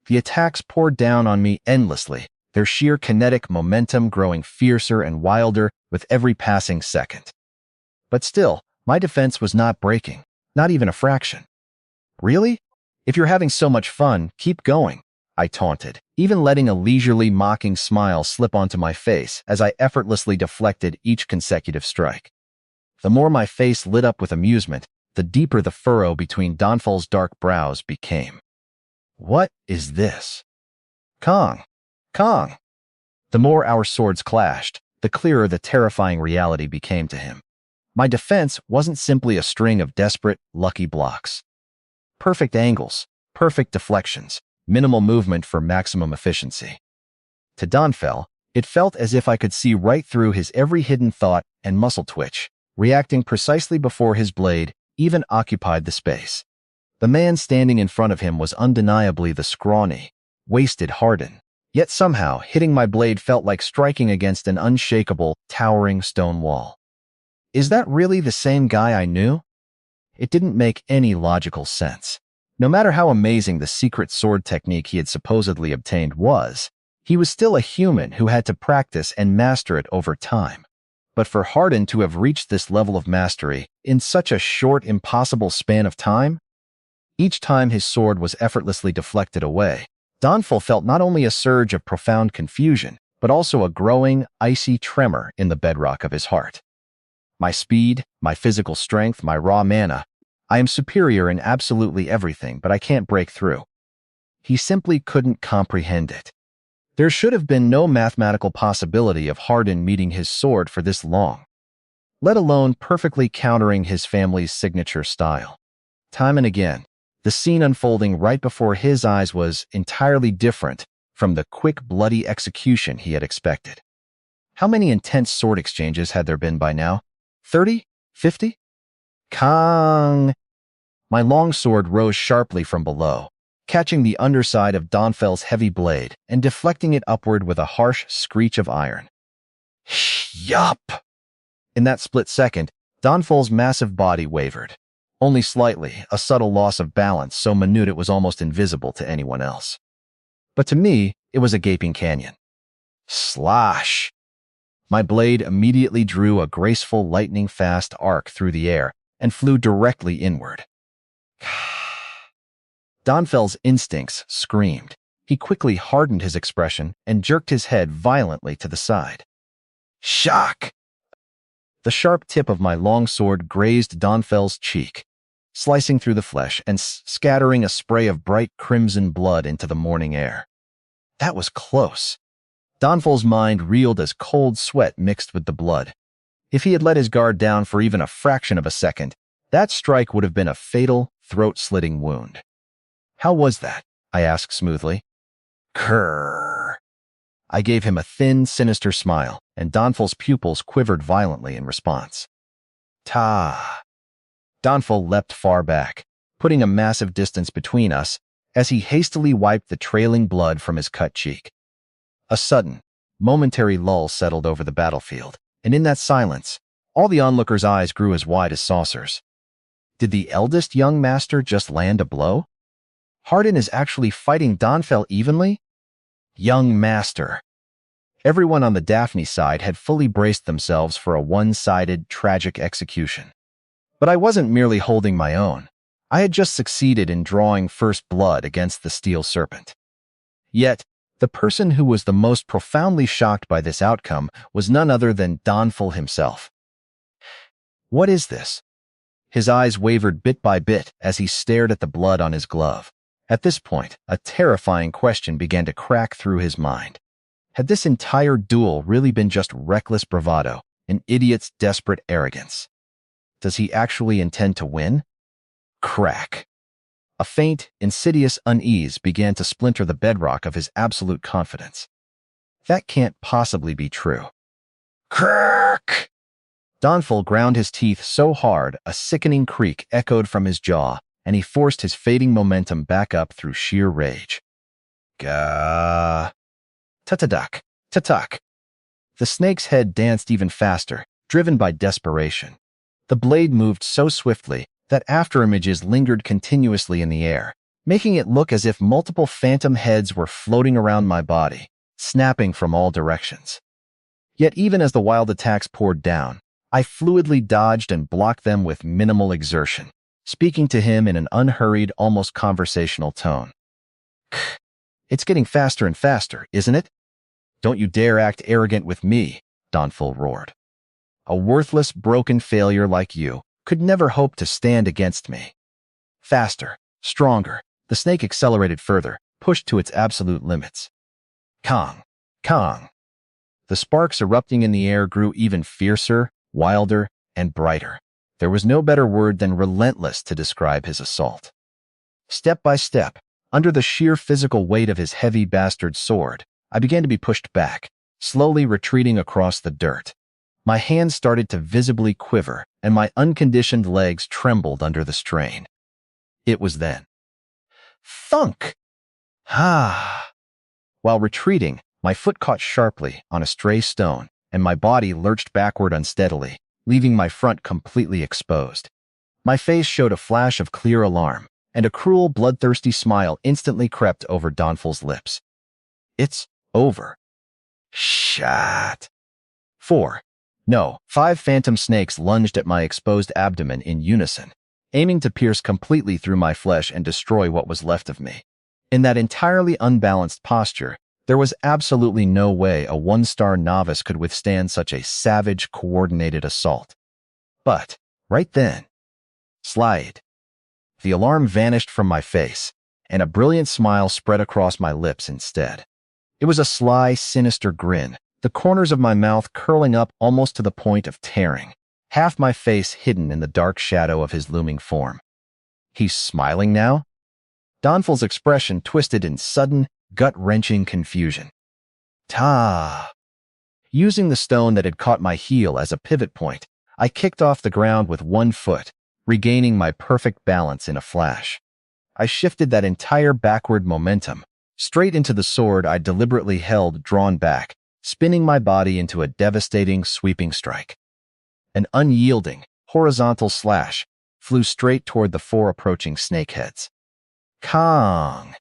The attacks poured down on me endlessly, their sheer kinetic momentum growing fiercer and wilder with every passing second. But still, my defense was not breaking, not even a fraction. "Really? If you're having so much fun, keep going," I taunted, even letting a leisurely mocking smile slip onto my face as I effortlessly deflected each consecutive strike. The more my face lit up with amusement, the deeper the furrow between Donfell's dark brows became. "What is this?" "Kong! Kong!" The more our swords clashed, the clearer the terrifying reality became to him. My defense wasn't simply a string of desperate, lucky blocks. Perfect angles, perfect deflections, minimal movement for maximum efficiency. To Donfell, it felt as if I could see right through his every hidden thought and muscle twitch, reacting precisely before his blade even occupied the space. The man standing in front of him was undeniably the scrawny, wasted Harden, yet somehow hitting my blade felt like striking against an unshakable, towering stone wall. Is that really the same guy I knew? It didn't make any logical sense. No matter how amazing the secret sword technique he had supposedly obtained was, he was still a human who had to practice and master it over time. But for Harden to have reached this level of mastery in such a short, impossible span of time? Each time his sword was effortlessly deflected away, Donfell felt not only a surge of profound confusion, but also a growing, icy tremor in the bedrock of his heart. My speed, my physical strength, my raw mana, I am superior in absolutely everything, but I can't break through. He simply couldn't comprehend it. There should have been no mathematical possibility of Harden meeting his sword for this long, let alone perfectly countering his family's signature style. Time and again, the scene unfolding right before his eyes was entirely different from the quick, bloody execution he had expected. How many intense sword exchanges had there been by now? 30? 50? Kong! My long sword rose sharply from below, catching the underside of Donfell's heavy blade and deflecting it upward with a harsh screech of iron. Yup! In that split second, Donfell's massive body wavered. Only slightly, a subtle loss of balance so minute it was almost invisible to anyone else. But to me, it was a gaping canyon. Slosh! My blade immediately drew a graceful lightning-fast arc through the air and flew directly inward. Donfel's instincts screamed. He quickly hardened his expression and jerked his head violently to the side. Shock! The sharp tip of my long sword grazed Donfel's cheek, slicing through the flesh and scattering a spray of bright crimson blood into the morning air. That was close. Donfel's mind reeled as cold sweat mixed with the blood. If he had let his guard down for even a fraction of a second, that strike would have been a fatal, throat-slitting wound. How was that? I asked smoothly. Krrr. I gave him a thin, sinister smile, and Donfel's pupils quivered violently in response. Ta! Donfel leapt far back, putting a massive distance between us as he hastily wiped the trailing blood from his cut cheek. A sudden, momentary lull settled over the battlefield, and in that silence, all the onlookers' eyes grew as wide as saucers. Did the eldest young master just land a blow? Hardin is actually fighting Donfel evenly? Young master. Everyone on the Daphne side had fully braced themselves for a one-sided, tragic execution. But I wasn't merely holding my own. I had just succeeded in drawing first blood against the steel serpent. Yet, the person who was the most profoundly shocked by this outcome was none other than Donfel himself. What is this? His eyes wavered bit by bit as he stared at the blood on his glove. At this point, a terrifying question began to crack through his mind. Had this entire duel really been just reckless bravado, an idiot's desperate arrogance? Does he actually intend to win? Crack. A faint, insidious unease began to splinter the bedrock of his absolute confidence. That can't possibly be true. Crack! Donfel ground his teeth so hard a sickening creak echoed from his jaw, and he forced his fading momentum back up through sheer rage. Gah! Tatadak! Tatak! The snake's head danced even faster, driven by desperation. The blade moved so swiftly that afterimages lingered continuously in the air, making it look as if multiple phantom heads were floating around my body, snapping from all directions. Yet even as the wild attacks poured down, I fluidly dodged and blocked them with minimal exertion, speaking to him in an unhurried, almost conversational tone. It's getting faster and faster, isn't it? Don't you dare act arrogant with me, Donfel roared. A worthless, broken failure like you could never hope to stand against me. Faster, stronger, the snake accelerated further, pushed to its absolute limits. Kong, Kong. The sparks erupting in the air grew even fiercer, wilder, and brighter. There was no better word than relentless to describe his assault. Step by step, under the sheer physical weight of his heavy bastard sword, I began to be pushed back, slowly retreating across the dirt. My hands started to visibly quiver, and my unconditioned legs trembled under the strain. It was then. Thunk! Ah! While retreating, my foot caught sharply on a stray stone, and my body lurched backward unsteadily, leaving my front completely exposed. My face showed a flash of clear alarm, and a cruel, bloodthirsty smile instantly crept over Donfel's lips. It's over. Shit. 5 phantom snakes lunged at my exposed abdomen in unison, aiming to pierce completely through my flesh and destroy what was left of me. In that entirely unbalanced posture, there was absolutely no way a one-star novice could withstand such a savage, coordinated assault. But, right then, slide. The alarm vanished from my face, and a brilliant smile spread across my lips instead. It was a sly, sinister grin, the corners of my mouth curling up almost to the point of tearing, half my face hidden in the dark shadow of his looming form. He's smiling now? Donfel's expression twisted in sudden, gut-wrenching confusion. Ta! Using the stone that had caught my heel as a pivot point, I kicked off the ground with one foot, regaining my perfect balance in a flash. I shifted that entire backward momentum, straight into the sword I deliberately held drawn back, spinning my body into a devastating, sweeping strike. An unyielding, horizontal slash flew straight toward the 4 approaching snakeheads. Kong!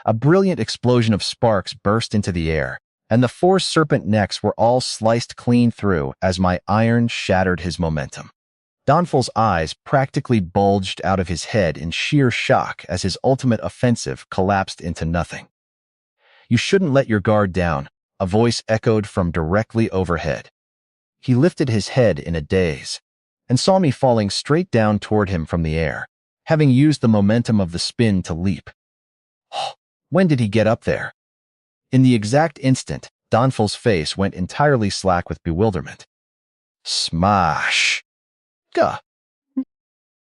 A brilliant explosion of sparks burst into the air and the 4 serpent necks were all sliced clean through as my iron shattered his momentum. Donfel's eyes practically bulged out of his head in sheer shock as his ultimate offensive collapsed into nothing. "You shouldn't let your guard down," a voice echoed from directly overhead. He lifted his head in a daze and saw me falling straight down toward him from the air, having used the momentum of the spin to leap. When did he get up there? In the exact instant, Donfel's face went entirely slack with bewilderment. Smash! Gah!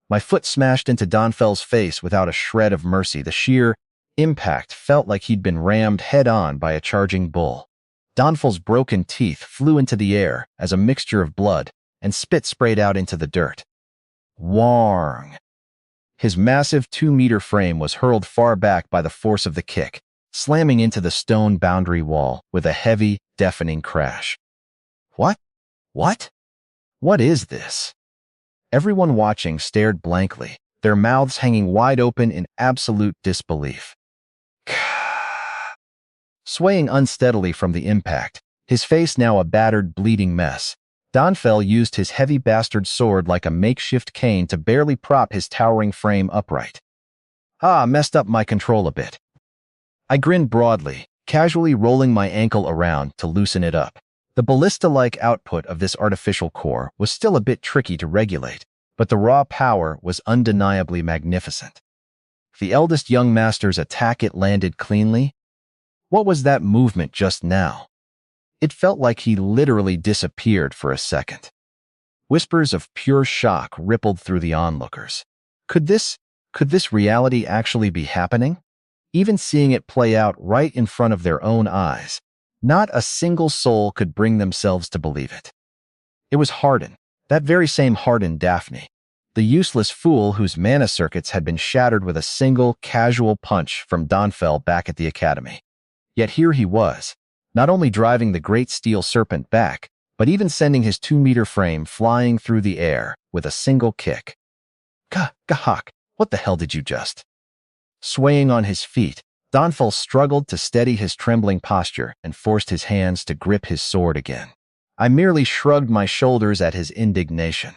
My foot smashed into Donfel's face without a shred of mercy. The sheer impact felt like he'd been rammed head-on by a charging bull. Donfel's broken teeth flew into the air as a mixture of blood and spit sprayed out into the dirt. Warng! His massive 2-meter frame was hurled far back by the force of the kick, slamming into the stone boundary wall with a heavy, deafening crash. What? What is this? Everyone watching stared blankly, their mouths hanging wide open in absolute disbelief. Swaying unsteadily from the impact, his face now a battered, bleeding mess, Donfel used his heavy bastard sword like a makeshift cane to barely prop his towering frame upright. Messed up my control a bit. I grinned broadly, casually rolling my ankle around to loosen it up. The ballista-like output of this artificial core was still a bit tricky to regulate, but the raw power was undeniably magnificent. The eldest young master's attack, it landed cleanly. What was that movement just now? It felt like he literally disappeared for a second. Whispers of pure shock rippled through the onlookers. Could this reality actually be happening? Even seeing it play out right in front of their own eyes, not a single soul could bring themselves to believe it. It was Hardin, that very same Hardin Daphne, the useless fool whose mana circuits had been shattered with a single, casual punch from Donfel back at the academy. Yet here he was, not only driving the great steel serpent back, but even sending his 2-meter frame flying through the air with a single kick. Gahak, what the hell did you just? Swaying on his feet, Donfel struggled to steady his trembling posture and forced his hands to grip his sword again. I merely shrugged my shoulders at his indignation.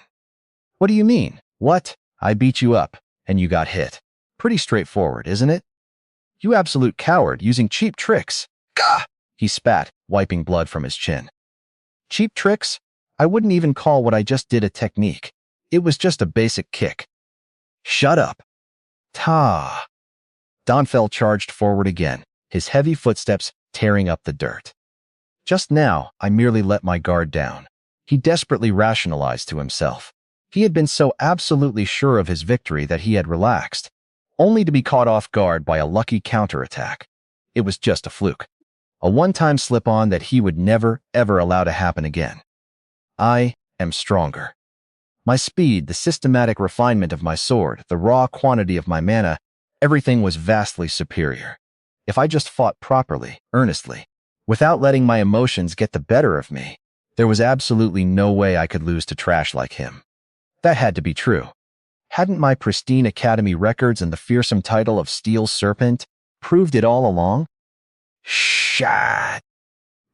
What do you mean? What? I beat you up, and you got hit. Pretty straightforward, isn't it? You absolute coward, using cheap tricks. Gah! He spat, wiping blood from his chin. Cheap tricks? I wouldn't even call what I just did a technique. It was just a basic kick. Shut up. Ta! Donfel charged forward again, his heavy footsteps tearing up the dirt. Just now, I merely let my guard down. He desperately rationalized to himself. He had been so absolutely sure of his victory that he had relaxed, only to be caught off guard by a lucky counterattack. It was just a fluke. A one-time slip-on that he would never, ever allow to happen again. I am stronger. My speed, the systematic refinement of my sword, the raw quantity of my mana, everything was vastly superior. If I just fought properly, earnestly, without letting my emotions get the better of me, there was absolutely no way I could lose to trash like him. That had to be true. Hadn't my pristine academy records and the fearsome title of Steel Serpent proved it all along? Shit!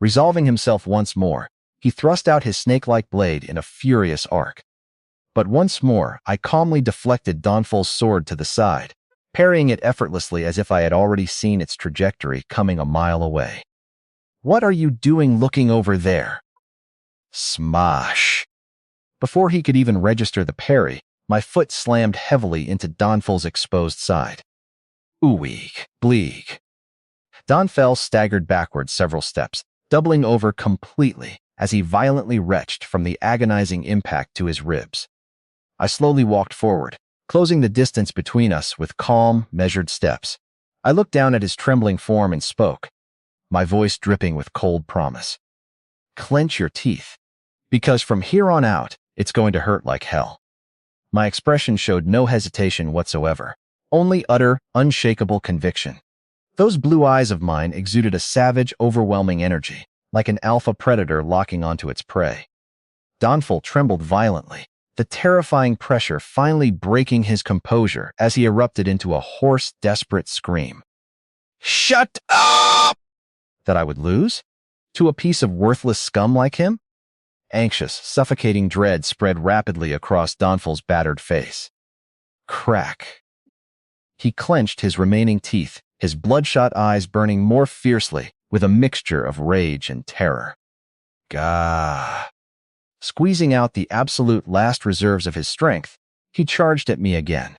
Resolving himself once more, he thrust out his snake-like blade in a furious arc. But once more, I calmly deflected Donfel's sword to the side, parrying it effortlessly as if I had already seen its trajectory coming a mile away. What are you doing looking over there? Smash! Before he could even register the parry, my foot slammed heavily into Donfel's exposed side. Ooeek, bleak. Donfel staggered backward several steps, doubling over completely as he violently retched from the agonizing impact to his ribs. I slowly walked forward, closing the distance between us with calm, measured steps. I looked down at his trembling form and spoke, my voice dripping with cold promise. Clench your teeth, because from here on out, it's going to hurt like hell. My expression showed no hesitation whatsoever, only utter, unshakable conviction. Those blue eyes of mine exuded a savage, overwhelming energy, like an alpha predator locking onto its prey. Donfel trembled violently, the terrifying pressure finally breaking his composure as he erupted into a hoarse, desperate scream. Shut up! That I would lose? To a piece of worthless scum like him? Anxious, suffocating dread spread rapidly across Donfal's battered face. Crack. He clenched his remaining teeth, his bloodshot eyes burning more fiercely with a mixture of rage and terror. Gah. Squeezing out the absolute last reserves of his strength, he charged at me again.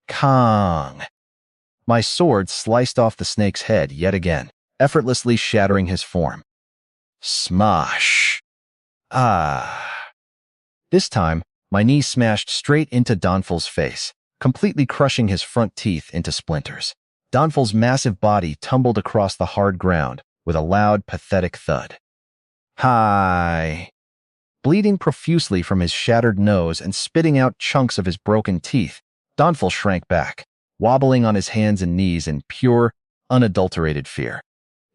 Kong. My sword sliced off the snake's head yet again, effortlessly shattering his form. Smosh. Ah. This time, my knee smashed straight into Donfal's face, completely crushing his front teeth into splinters. Donfal's massive body tumbled across the hard ground with a loud, pathetic thud. Hi. Bleeding profusely from his shattered nose and spitting out chunks of his broken teeth, Donfal shrank back, wobbling on his hands and knees in pure, unadulterated fear.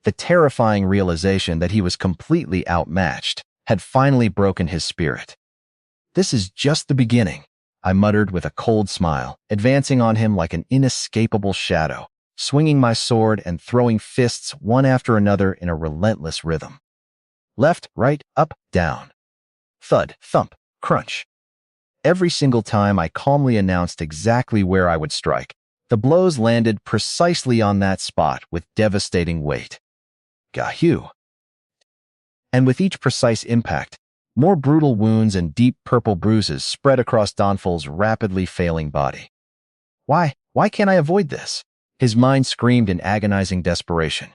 The terrifying realization that he was completely outmatched had finally broken his spirit. This is just the beginning, I muttered with a cold smile, advancing on him like an inescapable shadow, swinging my sword and throwing fists one after another in a relentless rhythm. Left, right, up, down. Thud, thump, crunch. Every single time I calmly announced exactly where I would strike, the blows landed precisely on that spot with devastating weight. Gahoo. And with each precise impact, more brutal wounds and deep purple bruises spread across Donfal's rapidly failing body. Why can't I avoid this? His mind screamed in agonizing desperation.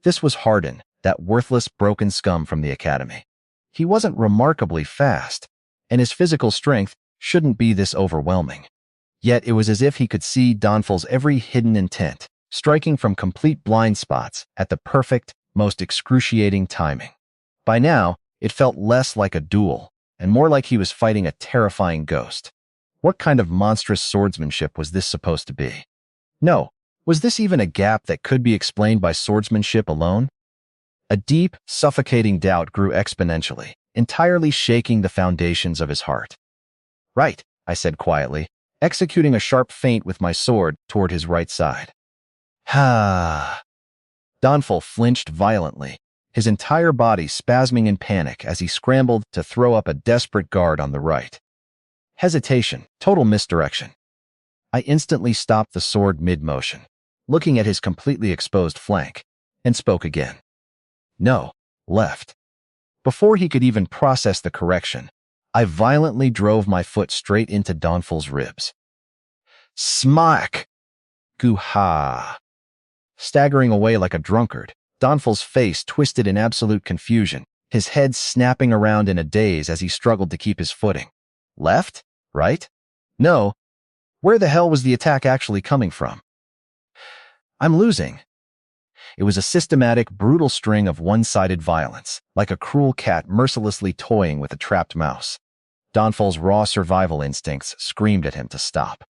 This was Hardin, that worthless broken scum from the academy. He wasn't remarkably fast, and his physical strength shouldn't be this overwhelming. Yet it was as if he could see Donfal's every hidden intent, striking from complete blind spots at the perfect, most excruciating timing. By now, it felt less like a duel, and more like he was fighting a terrifying ghost. What kind of monstrous swordsmanship was this supposed to be? No, was this even a gap that could be explained by swordsmanship alone? A deep, suffocating doubt grew exponentially, entirely shaking the foundations of his heart. Right, I said quietly, executing a sharp feint with my sword toward his right side. Ha! Donfal flinched violently, his entire body spasming in panic as he scrambled to throw up a desperate guard on the right. Hesitation, total misdirection. I instantly stopped the sword mid-motion, looking at his completely exposed flank, and spoke again. No, left. Before he could even process the correction, I violently drove my foot straight into Donfal's ribs. Smack! Goo-ha! Staggering away like a drunkard, Donfal's face twisted in absolute confusion, his head snapping around in a daze as he struggled to keep his footing. Left? Right? No. Where the hell was the attack actually coming from? I'm losing. It was a systematic, brutal string of one-sided violence, like a cruel cat mercilessly toying with a trapped mouse. Donfal's raw survival instincts screamed at him to stop.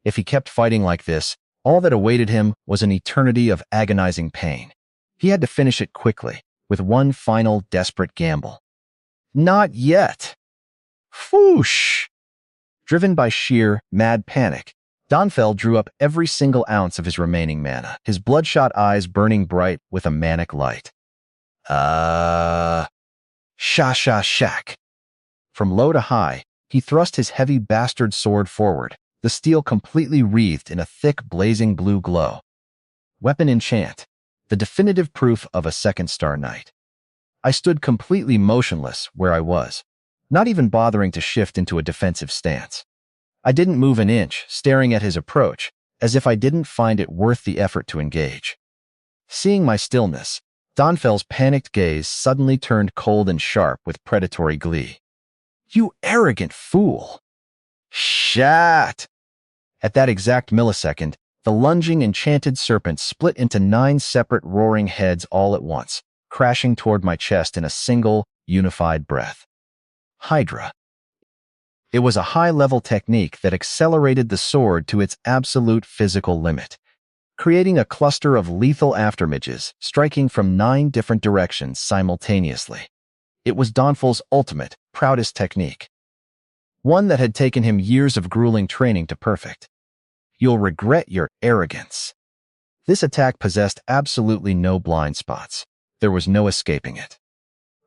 If he kept fighting like this, all that awaited him was an eternity of agonizing pain. He had to finish it quickly, with one final desperate gamble. Not yet! Whoosh! Driven by sheer, mad panic, Donfal drew up every single ounce of his remaining mana, his bloodshot eyes burning bright with a manic light. Sha-sha-shack. From low to high, he thrust his heavy bastard sword forward, the steel completely wreathed in a thick, blazing blue glow. Weapon enchant, the definitive proof of a second-star knight. I stood completely motionless where I was, not even bothering to shift into a defensive stance. I didn't move an inch, staring at his approach, as if I didn't find it worth the effort to engage. Seeing my stillness, Donfel's panicked gaze suddenly turned cold and sharp with predatory glee. You arrogant fool! Shat! At that exact millisecond, the lunging enchanted serpent split into 9 separate roaring heads all at once, crashing toward my chest in a single, unified breath. Hydra. It was a high-level technique that accelerated the sword to its absolute physical limit, creating a cluster of lethal afterimages striking from 9 different directions simultaneously. It was Donfal's ultimate, proudest technique. One that had taken him years of grueling training to perfect. You'll regret your arrogance. This attack possessed absolutely no blind spots. There was no escaping it.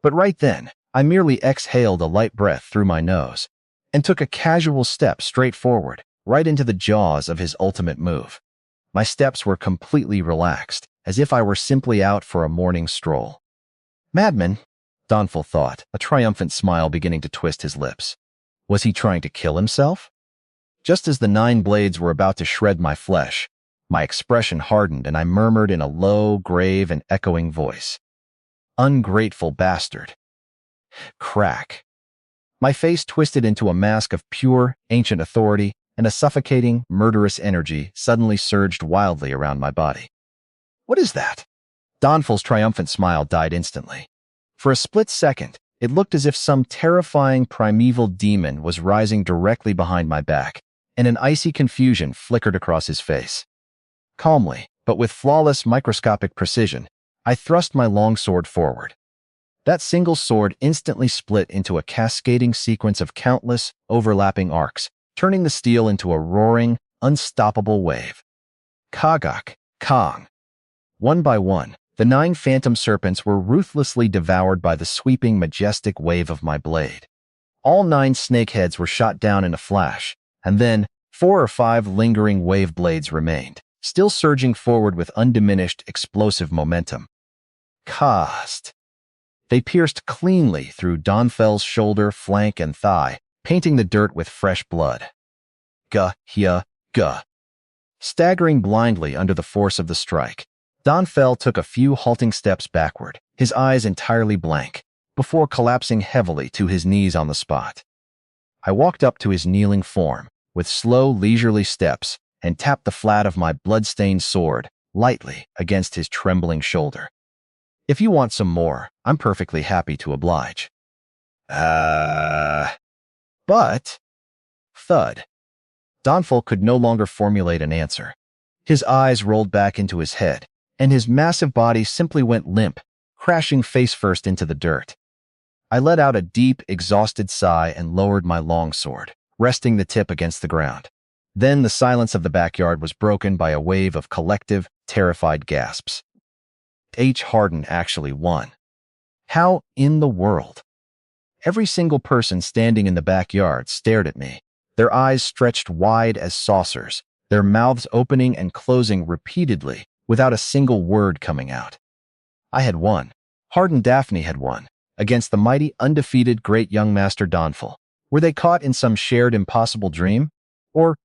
But right then, I merely exhaled a light breath through my nose and took a casual step straight forward, right into the jaws of his ultimate move. My steps were completely relaxed, as if I were simply out for a morning stroll. Madman, Donful thought, a triumphant smile beginning to twist his lips. Was he trying to kill himself? Just as the 9 blades were about to shred my flesh, my expression hardened and I murmured in a low, grave, and echoing voice. Ungrateful bastard. Crack. My face twisted into a mask of pure, ancient authority, and a suffocating, murderous energy suddenly surged wildly around my body. What is that? Donful's triumphant smile died instantly. For a split second, it looked as if some terrifying primeval demon was rising directly behind my back, and an icy confusion flickered across his face. Calmly, but with flawless microscopic precision, I thrust my longsword forward. That single sword instantly split into a cascading sequence of countless, overlapping arcs, turning the steel into a roaring, unstoppable wave. Kagak, Kong. One by one, the 9 phantom serpents were ruthlessly devoured by the sweeping, majestic wave of my blade. All 9 snakeheads were shot down in a flash, and then 4 or 5 lingering wave blades remained, still surging forward with undiminished, explosive momentum. Cast. They pierced cleanly through Donfel's shoulder, flank, and thigh, painting the dirt with fresh blood. Guh. Staggering blindly under the force of the strike, Donfel took a few halting steps backward, his eyes entirely blank, before collapsing heavily to his knees on the spot. I walked up to his kneeling form, with slow, leisurely steps, and tapped the flat of my blood-stained sword lightly against his trembling shoulder. If you want some more, I'm perfectly happy to oblige. But... Thud. Donful could no longer formulate an answer. His eyes rolled back into his head, and his massive body simply went limp, crashing face-first into the dirt. I let out a deep, exhausted sigh and lowered my longsword, resting the tip against the ground. Then the silence of the backyard was broken by a wave of collective, terrified gasps. H. Harden actually won. How in the world? Every single person standing in the backyard stared at me, their eyes stretched wide as saucers, their mouths opening and closing repeatedly without a single word coming out. I had won. Harden Daphne had won, against the mighty, undefeated great young master Donful. Were they caught in some shared impossible dream? Or,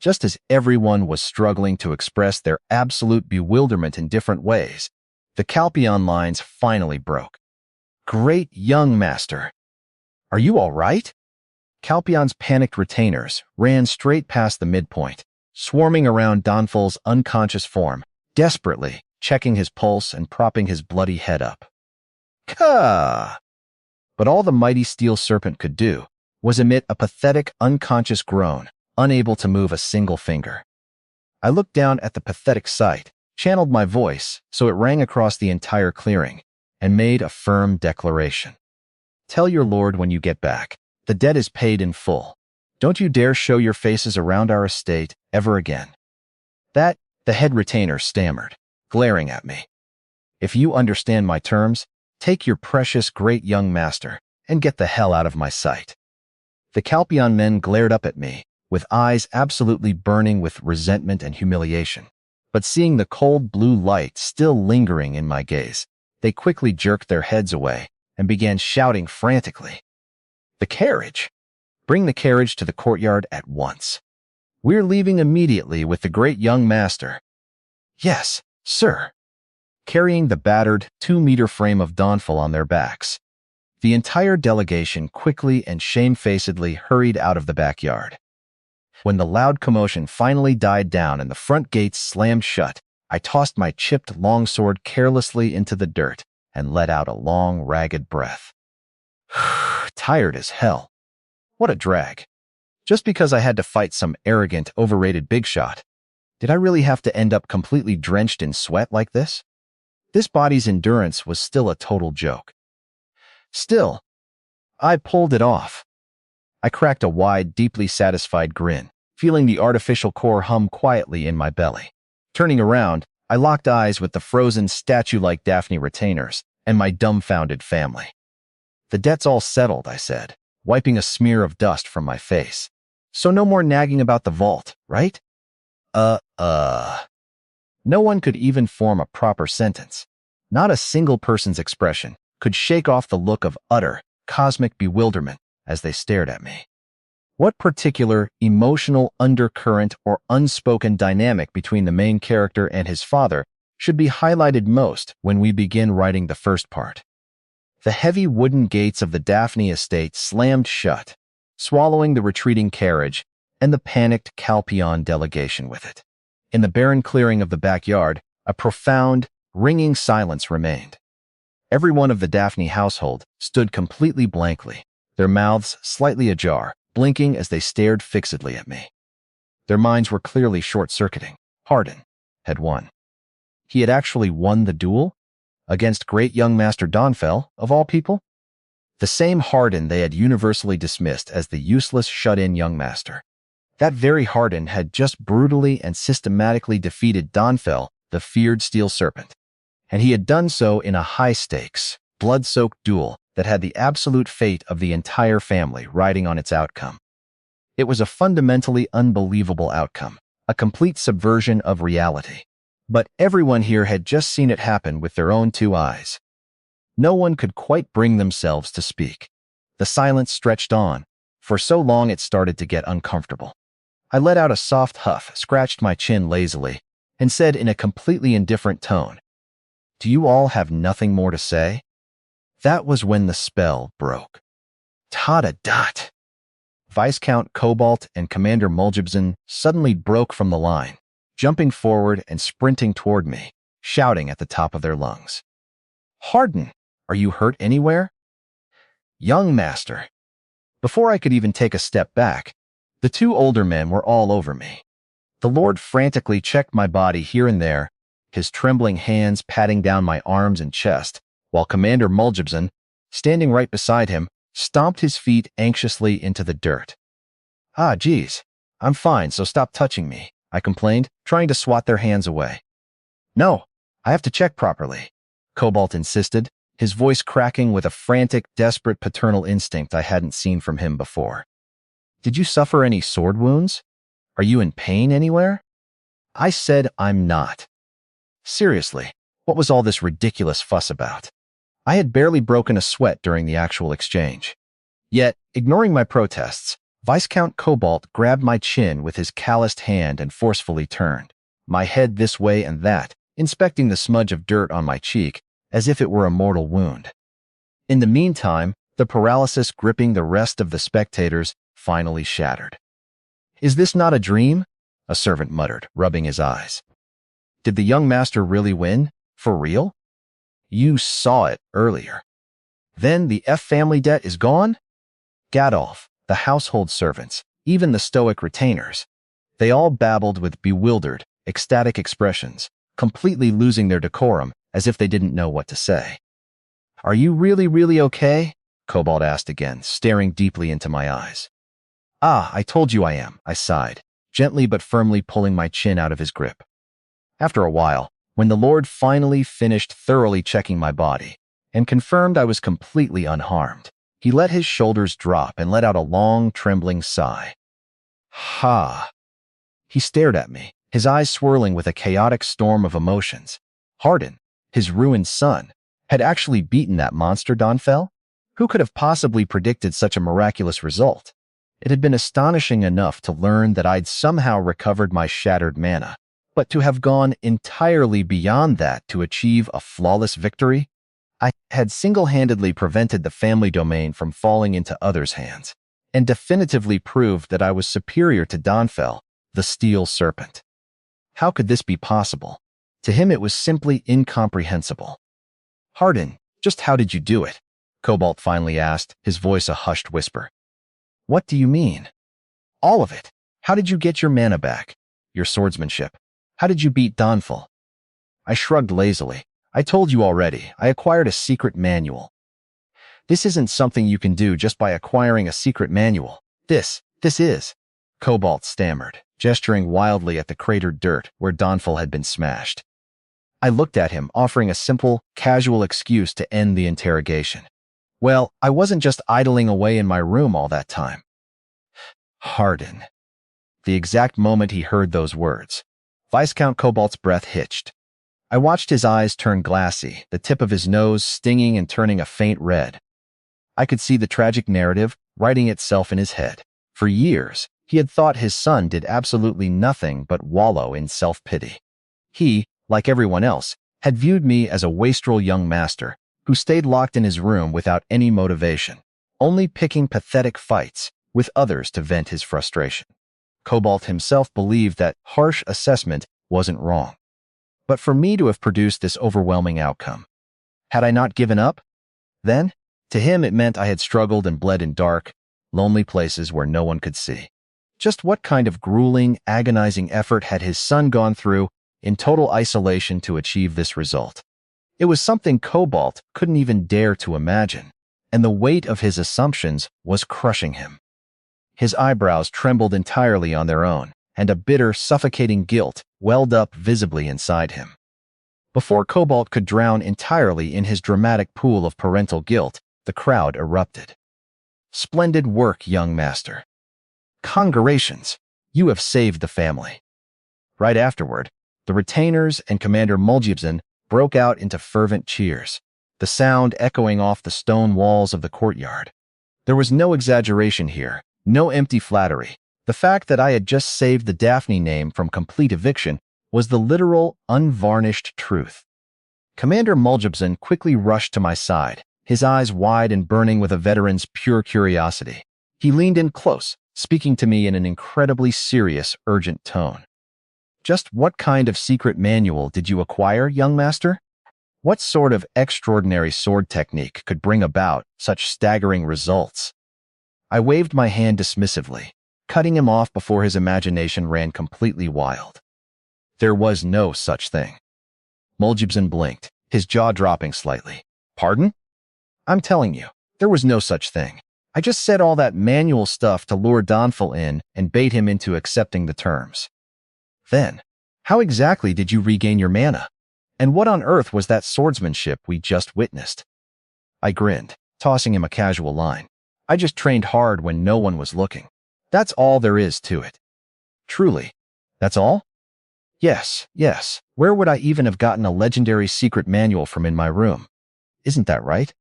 just as everyone was struggling to express their absolute bewilderment in different ways, the Calpion lines finally broke. Great young master. Are you all right? Calpion's panicked retainers ran straight past the midpoint, swarming around Donful's unconscious form, desperately checking his pulse and propping his bloody head up. Ka! But all the mighty steel serpent could do was emit a pathetic, unconscious groan, unable to move a single finger. I looked down at the pathetic sight, channeled my voice so it rang across the entire clearing, and made a firm declaration. Tell your lord when you get back, the debt is paid in full. Don't you dare show your faces around our estate ever again. That, the head retainer stammered, glaring at me. If you understand my terms, take your precious great young master and get the hell out of my sight. The Calpion men glared up at me, with eyes absolutely burning with resentment and humiliation. But seeing the cold blue light still lingering in my gaze, they quickly jerked their heads away and began shouting frantically. The carriage! Bring the carriage to the courtyard at once. We're leaving immediately with the great young master. Yes, sir. Carrying the battered 2-meter frame of Donful on their backs, the entire delegation quickly and shamefacedly hurried out of the backyard. When the loud commotion finally died down and the front gates slammed shut, I tossed my chipped longsword carelessly into the dirt and let out a long, ragged breath. Tired as hell. What a drag. Just because I had to fight some arrogant, overrated big shot, did I really have to end up completely drenched in sweat like this? This body's endurance was still a total joke. Still, I pulled it off. I cracked a wide, deeply satisfied grin, feeling the artificial core hum quietly in my belly. Turning around, I locked eyes with the frozen statue-like Daphne retainers and my dumbfounded family. The debt's all settled, I said, wiping a smear of dust from my face. So no more nagging about the vault, right? No one could even form a proper sentence. Not a single person's expression could shake off the look of utter, cosmic bewilderment as they stared at me. What particular emotional undercurrent or unspoken dynamic between the main character and his father should be highlighted most when we begin writing the first part? The heavy wooden gates of the Daphne estate slammed shut, swallowing the retreating carriage and the panicked Calpion delegation with it. In the barren clearing of the backyard, a profound, ringing silence remained. Everyone of the Daphne household stood completely blankly, their mouths slightly ajar, blinking as they stared fixedly at me. Their minds were clearly short-circuiting. Hardin had won. He had actually won the duel? Against great young Master Donfell, of all people? The same Hardin they had universally dismissed as the useless shut-in young master. That very Hardin had just brutally and systematically defeated Donfell, the feared steel serpent. And he had done so in a high-stakes, blood-soaked duel that had the absolute fate of the entire family riding on its outcome. It was a fundamentally unbelievable outcome, a complete subversion of reality. But everyone here had just seen it happen with their own two eyes. No one could quite bring themselves to speak. The silence stretched on. For so long it started to get uncomfortable. I let out a soft huff, scratched my chin lazily, and said in a completely indifferent tone, "Do you all have nothing more to say?" That was when the spell broke. Ta-da-dot! Viscount Cobalt and Commander Muljibzin suddenly broke from the line, jumping forward and sprinting toward me, shouting at the top of their lungs. "Hardin, are you hurt anywhere?" "Young master." Before I could even take a step back, the two older men were all over me. The Lord frantically checked my body here and there, his trembling hands patting down my arms and chest, while Commander Muljibzin, standing right beside him, stomped his feet anxiously into the dirt. "Ah, geez, I'm fine, so stop touching me," I complained, trying to swat their hands away. "No, I have to check properly," Cobalt insisted, his voice cracking with a frantic, desperate paternal instinct I hadn't seen from him before. "Did you suffer any sword wounds? Are you in pain anywhere?" I said I'm not. Seriously, what was all this ridiculous fuss about? I had barely broken a sweat during the actual exchange. Yet, ignoring my protests, Viscount Cobalt grabbed my chin with his calloused hand and forcefully turned, my head this way and that, inspecting the smudge of dirt on my cheek as if it were a mortal wound. In the meantime, the paralysis gripping the rest of the spectators finally shattered. "Is this not a dream?" a servant muttered, rubbing his eyes. "Did the young master really win? For real? You saw it earlier. Then the F family debt is gone?" Gadolf, the household servants, even the stoic retainers, they all babbled with bewildered, ecstatic expressions, completely losing their decorum as if they didn't know what to say. "Are you really okay?" Cobalt asked again, staring deeply into my eyes. "Ah, I told you I am," I sighed, gently but firmly pulling my chin out of his grip. After a while, when the Lord finally finished thoroughly checking my body and confirmed I was completely unharmed, he let his shoulders drop and let out a long, trembling sigh. "Ha!" He stared at me, his eyes swirling with a chaotic storm of emotions. Hardin, his ruined son, had actually beaten that monster Donfell? Who could have possibly predicted such a miraculous result? It had been astonishing enough to learn that I'd somehow recovered my shattered mana, but to have gone entirely beyond that to achieve a flawless victory? I had single-handedly prevented the family domain from falling into others' hands, and definitively proved that I was superior to Donfell, the steel serpent. How could this be possible? To him it was simply incomprehensible. "Hardin, just how did you do it?" Cobalt finally asked, his voice a hushed whisper. "What do you mean?" "All of it. How did you get your mana back? Your swordsmanship? How did you beat Donfell?" I shrugged lazily. "I told you already, I acquired a secret manual." "This isn't something you can do just by acquiring a secret manual. This is," Cobalt stammered, gesturing wildly at the cratered dirt where Donfell had been smashed. I looked at him, offering a simple, casual excuse to end the interrogation. Well, I wasn't just idling away in my room all that time. Harden. The exact moment he heard those words, Viscount Cobalt's breath hitched. I watched his eyes turn glassy, the tip of his nose stinging and turning a faint red. I could see the tragic narrative writing itself in his head. For years, he had thought his son did absolutely nothing but wallow in self-pity. He, like everyone else, had viewed me as a wastrel young master who stayed locked in his room without any motivation, only picking pathetic fights with others to vent his frustration. Cobalt himself believed that harsh assessment wasn't wrong. But for me to have produced this overwhelming outcome, had I not given up? Then, to him it meant I had struggled and bled in dark, lonely places where no one could see. Just what kind of grueling, agonizing effort had his son gone through in total isolation to achieve this result? It was something Cobalt couldn't even dare to imagine, and the weight of his assumptions was crushing him. His eyebrows trembled entirely on their own, and a bitter, suffocating guilt welled up visibly inside him. Before Cobalt could drown entirely in his dramatic pool of parental guilt, the crowd erupted. Splendid work, young master. Congratulations, you have saved the family. Right afterward, the retainers and Commander Muljibzin broke out into fervent cheers, the sound echoing off the stone walls of the courtyard. There was no exaggeration here, no empty flattery. The fact that I had just saved the Daphne name from complete eviction was the literal, unvarnished truth. Commander Muljibzin quickly rushed to my side, his eyes wide and burning with a veteran's pure curiosity. He leaned in close, speaking to me in an incredibly serious, urgent tone. Just what kind of secret manual did you acquire, young master? What sort of extraordinary sword technique could bring about such staggering results? I waved my hand dismissively, cutting him off before his imagination ran completely wild. There was no such thing. Muljibzin blinked, his jaw dropping slightly. Pardon? I'm telling you, there was no such thing. I just said all that manual stuff to lure Donful in and bait him into accepting the terms. Then, how exactly did you regain your mana? And what on earth was that swordsmanship we just witnessed? I grinned, tossing him a casual line. I just trained hard when no one was looking. That's all there is to it. Truly, that's all? Yes. Where would I even have gotten a legendary secret manual from in my room? Isn't that right?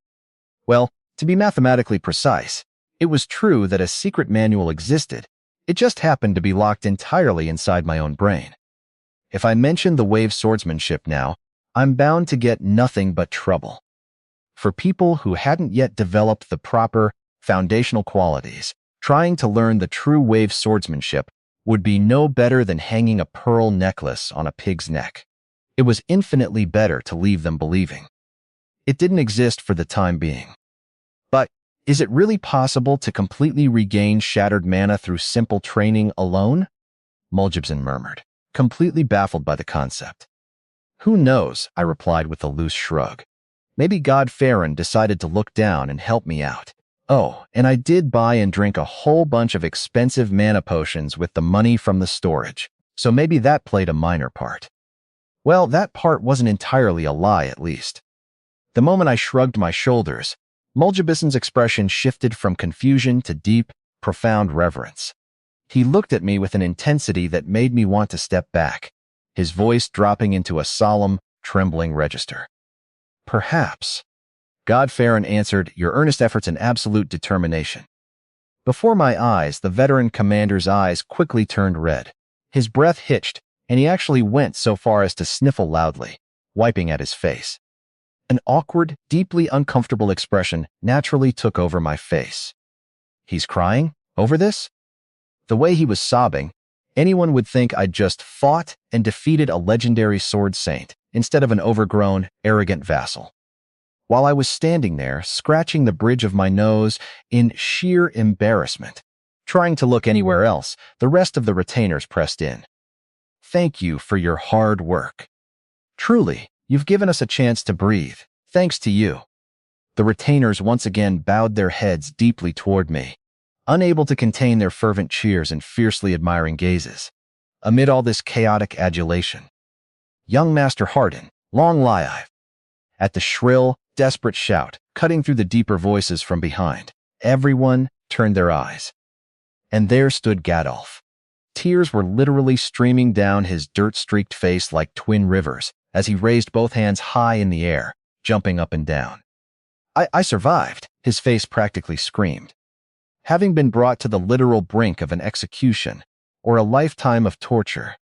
Well, to be mathematically precise, it was true that a secret manual existed. It just happened to be locked entirely inside my own brain. If I mention the wave swordsmanship now, I'm bound to get nothing but trouble. For people who hadn't yet developed the proper, foundational qualities, trying to learn the true wave swordsmanship would be no better than hanging a pearl necklace on a pig's neck. It was infinitely better to leave them believing. It didn't exist for the time being. But is it really possible to completely regain shattered mana through simple training alone? Muljibzin murmured, completely baffled by the concept. Who knows, I replied with a loose shrug. Maybe God Farron decided to look down and help me out. Oh, and I did buy and drink a whole bunch of expensive mana potions with the money from the storage, so maybe that played a minor part. Well, that part wasn't entirely a lie, at least. The moment I shrugged my shoulders, Muljibzin's expression shifted from confusion to deep, profound reverence. He looked at me with an intensity that made me want to step back, his voice dropping into a solemn, trembling register. Perhaps. God Farron answered, your earnest efforts and absolute determination. Before my eyes, the veteran commander's eyes quickly turned red. His breath hitched, and he actually went so far as to sniffle loudly, wiping at his face. An awkward, deeply uncomfortable expression naturally took over my face. He's crying? Over this? The way he was sobbing, anyone would think I'd just fought and defeated a legendary sword saint instead of an overgrown, arrogant vassal. While I was standing there, scratching the bridge of my nose in sheer embarrassment, trying to look anywhere else, the rest of the retainers pressed in. Thank you for your hard work. Truly, you've given us a chance to breathe, thanks to you. The retainers once again bowed their heads deeply toward me, unable to contain their fervent cheers and fiercely admiring gazes. Amid all this chaotic adulation, young Master Harden, Long live! At the shrill, desperate shout, cutting through the deeper voices from behind, everyone turned their eyes. And there stood Gadolf. Tears were literally streaming down his dirt-streaked face like twin rivers as he raised both hands high in the air, jumping up and down. I survived, his face practically screamed. Having been brought to the literal brink of an execution, or a lifetime of torture,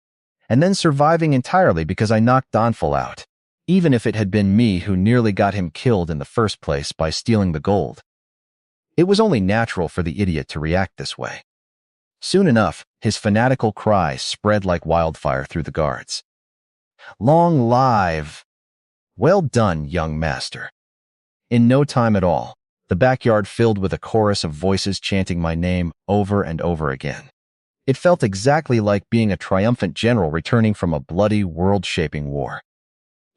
and then surviving entirely because I knocked Donful out, even if it had been me who nearly got him killed in the first place by stealing the gold. It was only natural for the idiot to react this way. Soon enough, his fanatical cries spread like wildfire through the guards. Long live! Well done, young master. In no time at all, the backyard filled with a chorus of voices chanting my name over and over again. It felt exactly like being a triumphant general returning from a bloody, world-shaping war.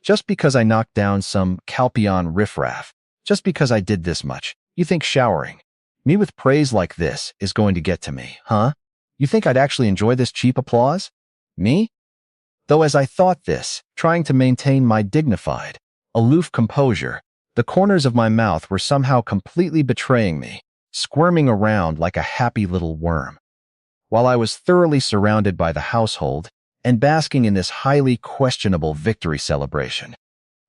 Just because I knocked down some Calpion riffraff, just because I did this much, you think showering me with praise like this is going to get to me, huh? You think I'd actually enjoy this cheap applause? Me? Though as I thought this, trying to maintain my dignified, aloof composure, the corners of my mouth were somehow completely betraying me, squirming around like a happy little worm. While I was thoroughly surrounded by the household and basking in this highly questionable victory celebration,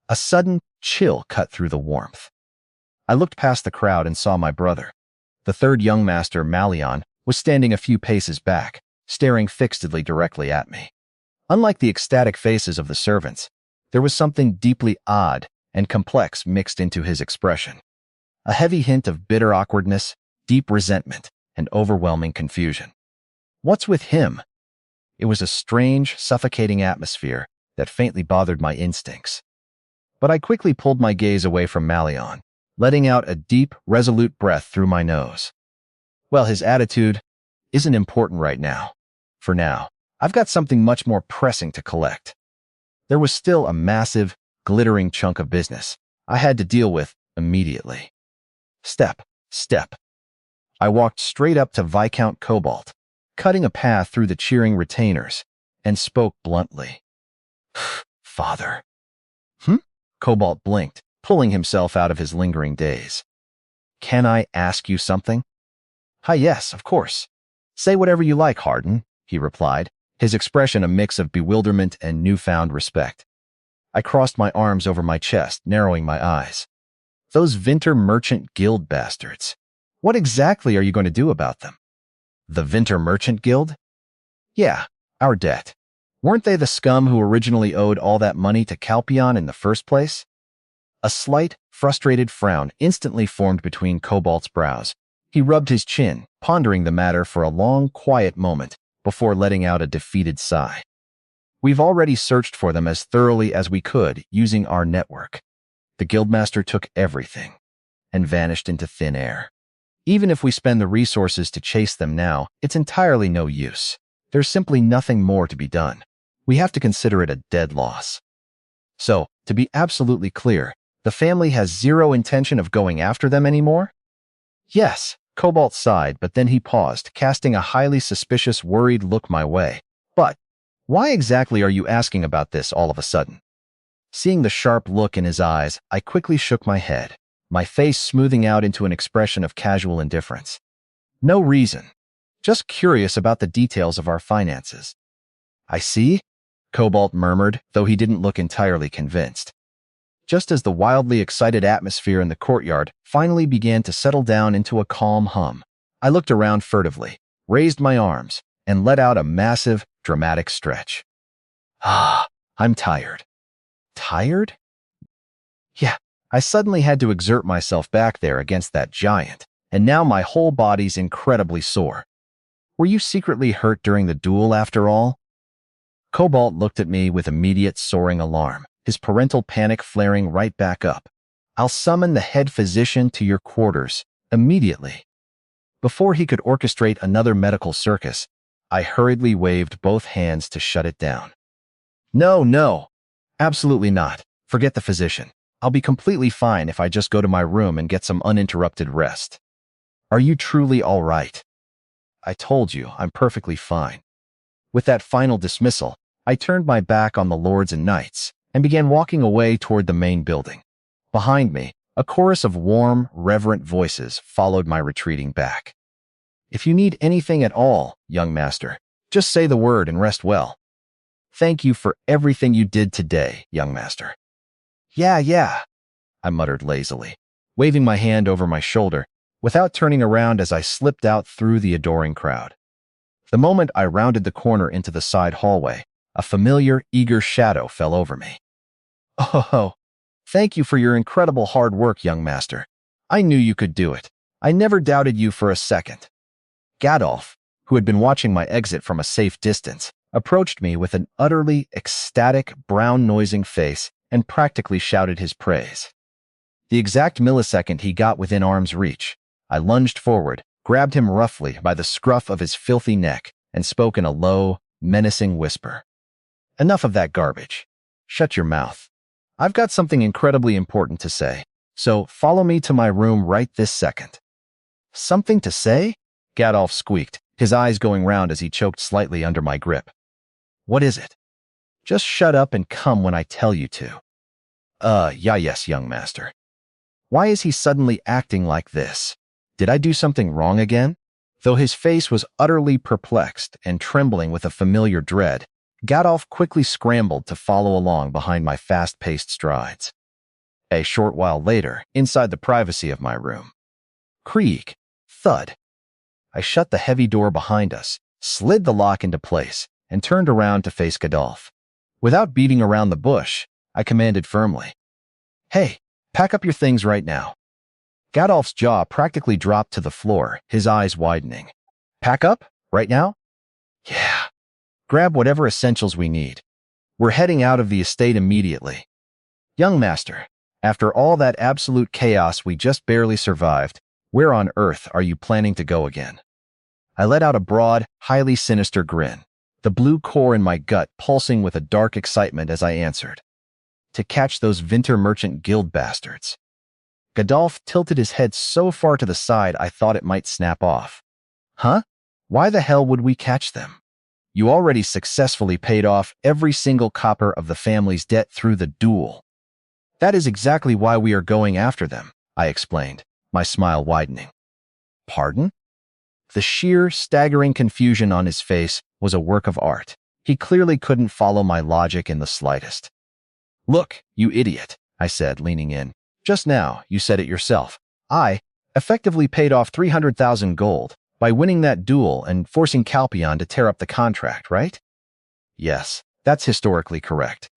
a sudden chill cut through the warmth. I looked past the crowd and saw my brother. The third young master, Malion, was standing a few paces back, staring fixedly directly at me. Unlike the ecstatic faces of the servants, there was something deeply odd and complex mixed into his expression. A heavy hint of bitter awkwardness, deep resentment, and overwhelming confusion. What's with him? It was a strange, suffocating atmosphere that faintly bothered my instincts. But I quickly pulled my gaze away from Malion, letting out a deep, resolute breath through my nose. Well, his attitude isn't important right now. For now, I've got something much more pressing to collect. There was still a massive, glittering chunk of business I had to deal with immediately. Step. I walked straight up to Viscount Cobalt, cutting a path through the cheering retainers, and spoke bluntly. Father. Cobalt blinked, pulling himself out of his lingering daze. Can I ask you something? Hi, yes, of course. Say whatever you like, Harden, he replied, his expression a mix of bewilderment and newfound respect. I crossed my arms over my chest, narrowing my eyes. Those Winter Merchant Guild bastards. What exactly are you going to do about them? The Winter Merchant Guild? Yeah, our debt. Weren't they the scum who originally owed all that money to Calpion in the first place? A slight, frustrated frown instantly formed between Cobalt's brows. He rubbed his chin, pondering the matter for a long, quiet moment before letting out a defeated sigh. We've already searched for them as thoroughly as we could using our network. The guildmaster took everything and vanished into thin air. Even if we spend the resources to chase them now, it's entirely no use. There's simply nothing more to be done. We have to consider it a dead loss. So, to be absolutely clear, the family has zero intention of going after them anymore? Yes, Cobalt sighed, but then he paused, casting a highly suspicious, worried look my way. But why exactly are you asking about this all of a sudden? Seeing the sharp look in his eyes, I quickly shook my head, my face smoothing out into an expression of casual indifference. No reason. Just curious about the details of our finances. I see, Cobalt murmured, though he didn't look entirely convinced. Just as the wildly excited atmosphere in the courtyard finally began to settle down into a calm hum, I looked around furtively, raised my arms, and let out a massive, dramatic stretch. I'm tired. Tired? Yeah, I suddenly had to exert myself back there against that giant, and now my whole body's incredibly sore. Were you secretly hurt during the duel after all? Cobalt looked at me with immediate soaring alarm, his parental panic flaring right back up. I'll summon the head physician to your quarters immediately. Before he could orchestrate another medical circus, I hurriedly waved both hands to shut it down. No, absolutely not. Forget the physician. I'll be completely fine if I just go to my room and get some uninterrupted rest. Are you truly all right? I told you, I'm perfectly fine. With that final dismissal, I turned my back on the lords and knights and began walking away toward the main building. Behind me, a chorus of warm, reverent voices followed my retreating back. "If you need anything at all, young master, just say the word and rest well. Thank you for everything you did today, young master." Yeah, I muttered lazily, waving my hand over my shoulder without turning around as I slipped out through the adoring crowd. The moment I rounded the corner into the side hallway, a familiar, eager shadow fell over me. "Oh, thank you for your incredible hard work, young master. I knew you could do it. I never doubted you for a second." Gadolf, who had been watching my exit from a safe distance, approached me with an utterly ecstatic, brown-noising face and practically shouted his praise. The exact millisecond he got within arm's reach, I lunged forward, grabbed him roughly by the scruff of his filthy neck, and spoke in a low, menacing whisper. "Enough of that garbage. Shut your mouth. I've got something incredibly important to say, so follow me to my room right this second." "Something to say?" Gadolf squeaked, his eyes going round as he choked slightly under my grip. "What is it?" "Just shut up and come when I tell you to." Yes, young master." Why is he suddenly acting like this? Did I do something wrong again? Though his face was utterly perplexed and trembling with a familiar dread, Gadolf quickly scrambled to follow along behind my fast-paced strides. A short while later, inside the privacy of my room. Creak, thud. I shut the heavy door behind us, slid the lock into place, and turned around to face Gadolf. Without beating around the bush, I commanded firmly, "Hey, pack up your things right now." Gadolf's jaw practically dropped to the floor, his eyes widening. "Pack up? Right now?" "Yeah. Grab whatever essentials we need. We're heading out of the estate immediately." "Young master, after all that absolute chaos we just barely survived, where on earth are you planning to go again?" I let out a broad, highly sinister grin, the blue core in my gut pulsing with a dark excitement as I answered, "To catch those Winter Merchant Guild bastards." Gadolf tilted his head so far to the side I thought it might snap off. "Huh? Why the hell would we catch them? You already successfully paid off every single copper of the family's debt through the duel." "That is exactly why we are going after them," I explained, my smile widening. "Pardon?" The sheer, staggering confusion on his face was a work of art. He clearly couldn't follow my logic in the slightest. "Look, you idiot," I said, leaning in. "Just now, you said it yourself. I effectively paid off 300,000 gold by winning that duel and forcing Calpion to tear up the contract, right?" "Yes, that's historically correct."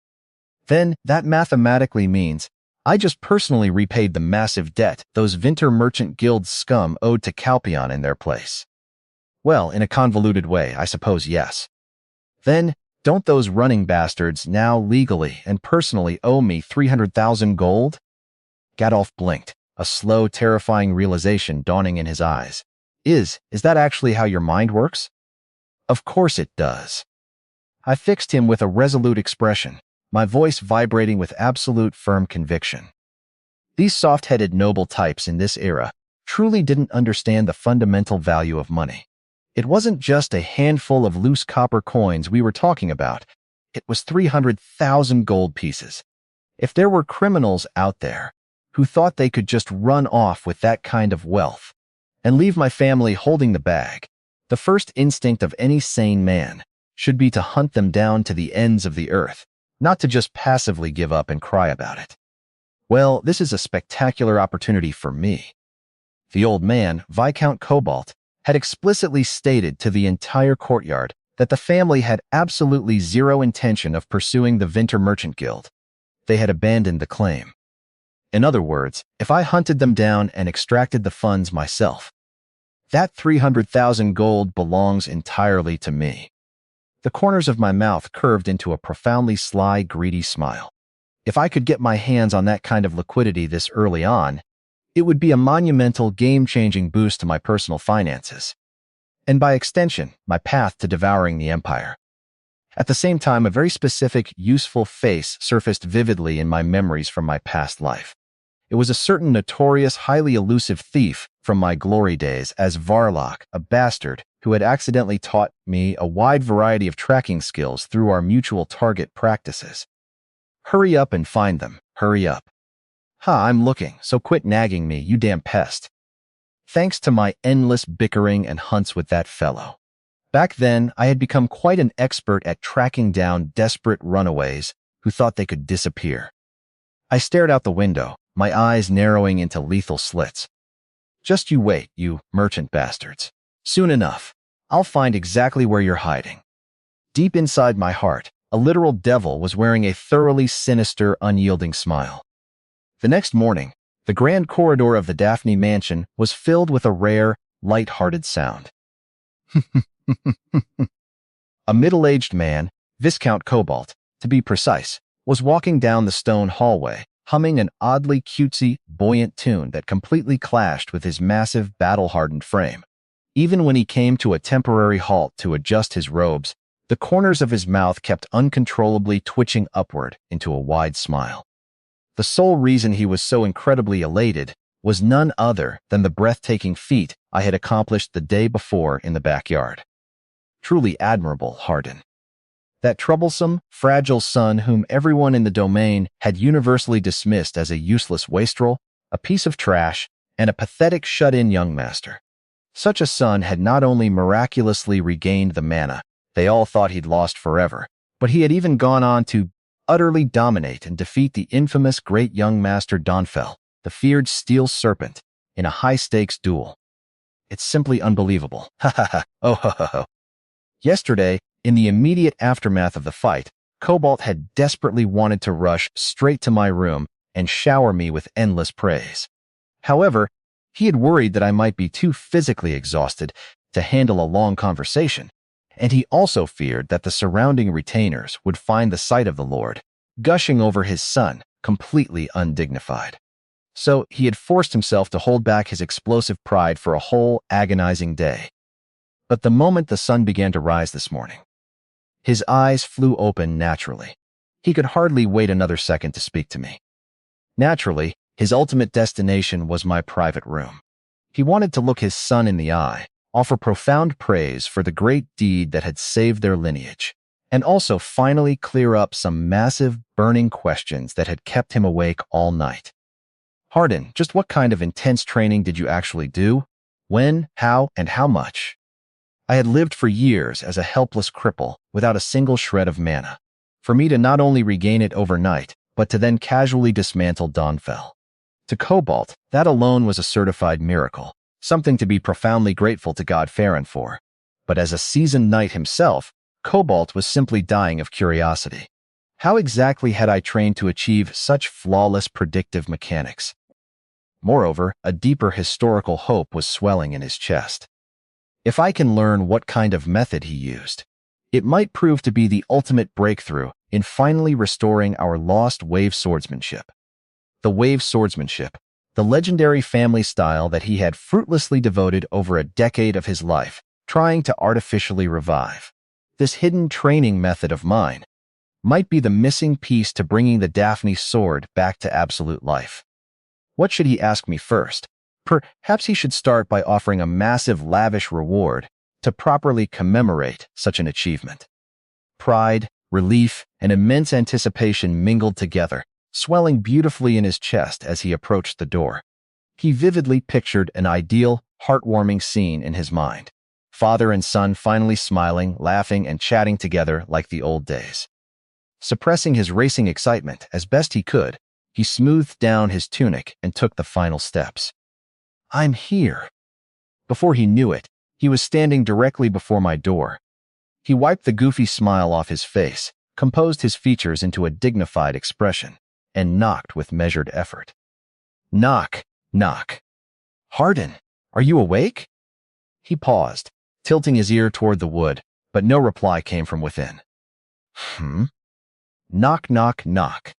"Then that mathematically means I just personally repaid the massive debt those Winter Merchant Guild scum owed to Calpion in their place." "Well, in a convoluted way, I suppose yes." "Then, don't those running bastards now legally and personally owe me 300,000 gold?" Gadolf blinked, a slow, terrifying realization dawning in his eyes. Is that actually how your mind works?" "Of course it does." I fixed him with a resolute expression, my voice vibrating with absolute firm conviction. These soft-headed noble types in this era truly didn't understand the fundamental value of money. It wasn't just a handful of loose copper coins we were talking about. It was 300,000 gold pieces. If there were criminals out there who thought they could just run off with that kind of wealth and leave my family holding the bag, the first instinct of any sane man should be to hunt them down to the ends of the earth, not to just passively give up and cry about it. Well, this is a spectacular opportunity for me. The old man, Viscount Cobalt, had explicitly stated to the entire courtyard that the family had absolutely zero intention of pursuing the Winter Merchant Guild. They had abandoned the claim. In other words, if I hunted them down and extracted the funds myself, that 300,000 gold belongs entirely to me. The corners of my mouth curved into a profoundly sly, greedy smile. If I could get my hands on that kind of liquidity this early on, it would be a monumental, game-changing boost to my personal finances, and by extension, my path to devouring the empire. At the same time, a very specific, useful face surfaced vividly in my memories from my past life. It was a certain notorious, highly elusive thief from my glory days as Varlock, a bastard who had accidentally taught me a wide variety of tracking skills through our mutual target practices. Hurry up and find them. Hurry up. Ha, I'm looking, so quit nagging me, you damn pest. Thanks to my endless bickering and hunts with that fellow. Back then, I had become quite an expert at tracking down desperate runaways who thought they could disappear. I stared out the window, my eyes narrowing into lethal slits. Just you wait, you merchant bastards. Soon enough, I'll find exactly where you're hiding. Deep inside my heart, a literal devil was wearing a thoroughly sinister, unyielding smile. The next morning, the grand corridor of the Daphne mansion was filled with a rare, light-hearted sound. A middle-aged man, Viscount Cobalt, to be precise, was walking down the stone hallway, humming an oddly cutesy, buoyant tune that completely clashed with his massive, battle-hardened frame. Even when he came to a temporary halt to adjust his robes, the corners of his mouth kept uncontrollably twitching upward into a wide smile. The sole reason he was so incredibly elated was none other than the breathtaking feat I had accomplished the day before in the backyard. Truly admirable, Hardin. That troublesome, fragile son whom everyone in the domain had universally dismissed as a useless wastrel, a piece of trash, and a pathetic shut-in young master. Such a son had not only miraculously regained the mana they all thought he'd lost forever, but he had even gone on to utterly dominate and defeat the infamous great young master Donfell, the feared steel serpent, in a high-stakes duel. It's simply unbelievable. Ha ha ha, oh ho ho ho. Yesterday, in the immediate aftermath of the fight, Cobalt had desperately wanted to rush straight to my room and shower me with endless praise. However, he had worried that I might be too physically exhausted to handle a long conversation, and he also feared that the surrounding retainers would find the sight of the Lord, gushing over his son, completely undignified. So he had forced himself to hold back his explosive pride for a whole agonizing day. But the moment the sun began to rise this morning, his eyes flew open naturally. He could hardly wait another second to speak to me. Naturally, his ultimate destination was my private room. He wanted to look his son in the eye, offer profound praise for the great deed that had saved their lineage, and also finally clear up some massive, burning questions that had kept him awake all night. Hardin, just what kind of intense training did you actually do? When, how, and how much? I had lived for years as a helpless cripple without a single shred of mana. For me to not only regain it overnight, but to then casually dismantle Donfell. To Cobalt, that alone was a certified miracle, something to be profoundly grateful to God Farron for. But as a seasoned knight himself, Cobalt was simply dying of curiosity. How exactly had I trained to achieve such flawless predictive mechanics? Moreover, a deeper historical hope was swelling in his chest. If I can learn what kind of method he used, it might prove to be the ultimate breakthrough in finally restoring our lost wave swordsmanship. The wave swordsmanship, the legendary family style that he had fruitlessly devoted over a decade of his life, trying to artificially revive. This hidden training method of mine might be the missing piece to bringing the Daphne sword back to absolute life. What should he ask me first? Perhaps he should start by offering a massive, lavish reward to properly commemorate such an achievement. Pride, relief, and immense anticipation mingled together, swelling beautifully in his chest as he approached the door. He vividly pictured an ideal, heartwarming scene in his mind. Father and son finally smiling, laughing, and chatting together like the old days. Suppressing his racing excitement as best he could, he smoothed down his tunic and took the final steps. I'm here. Before he knew it, he was standing directly before my door. He wiped the goofy smile off his face, composed his features into a dignified expression, and knocked with measured effort. Knock, knock. Hardin, are you awake? He paused, tilting his ear toward the wood, but no reply came from within. Knock, knock, knock.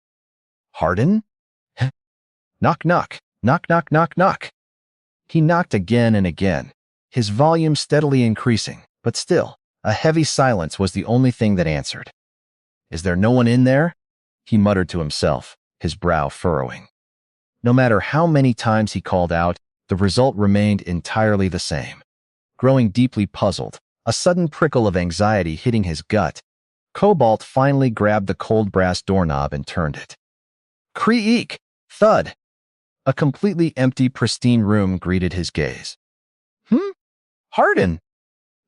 Hardin? Knock, knock, knock, knock, knock, knock. He knocked again and again, his volume steadily increasing, but still, a heavy silence was the only thing that answered. Is there no one in there? He muttered to himself, his brow furrowing. No matter how many times he called out, the result remained entirely the same. Growing deeply puzzled, a sudden prickle of anxiety hitting his gut, Cobalt finally grabbed the cold brass doorknob and turned it. Creak! Thud! A completely empty, pristine room greeted his gaze. Hardin!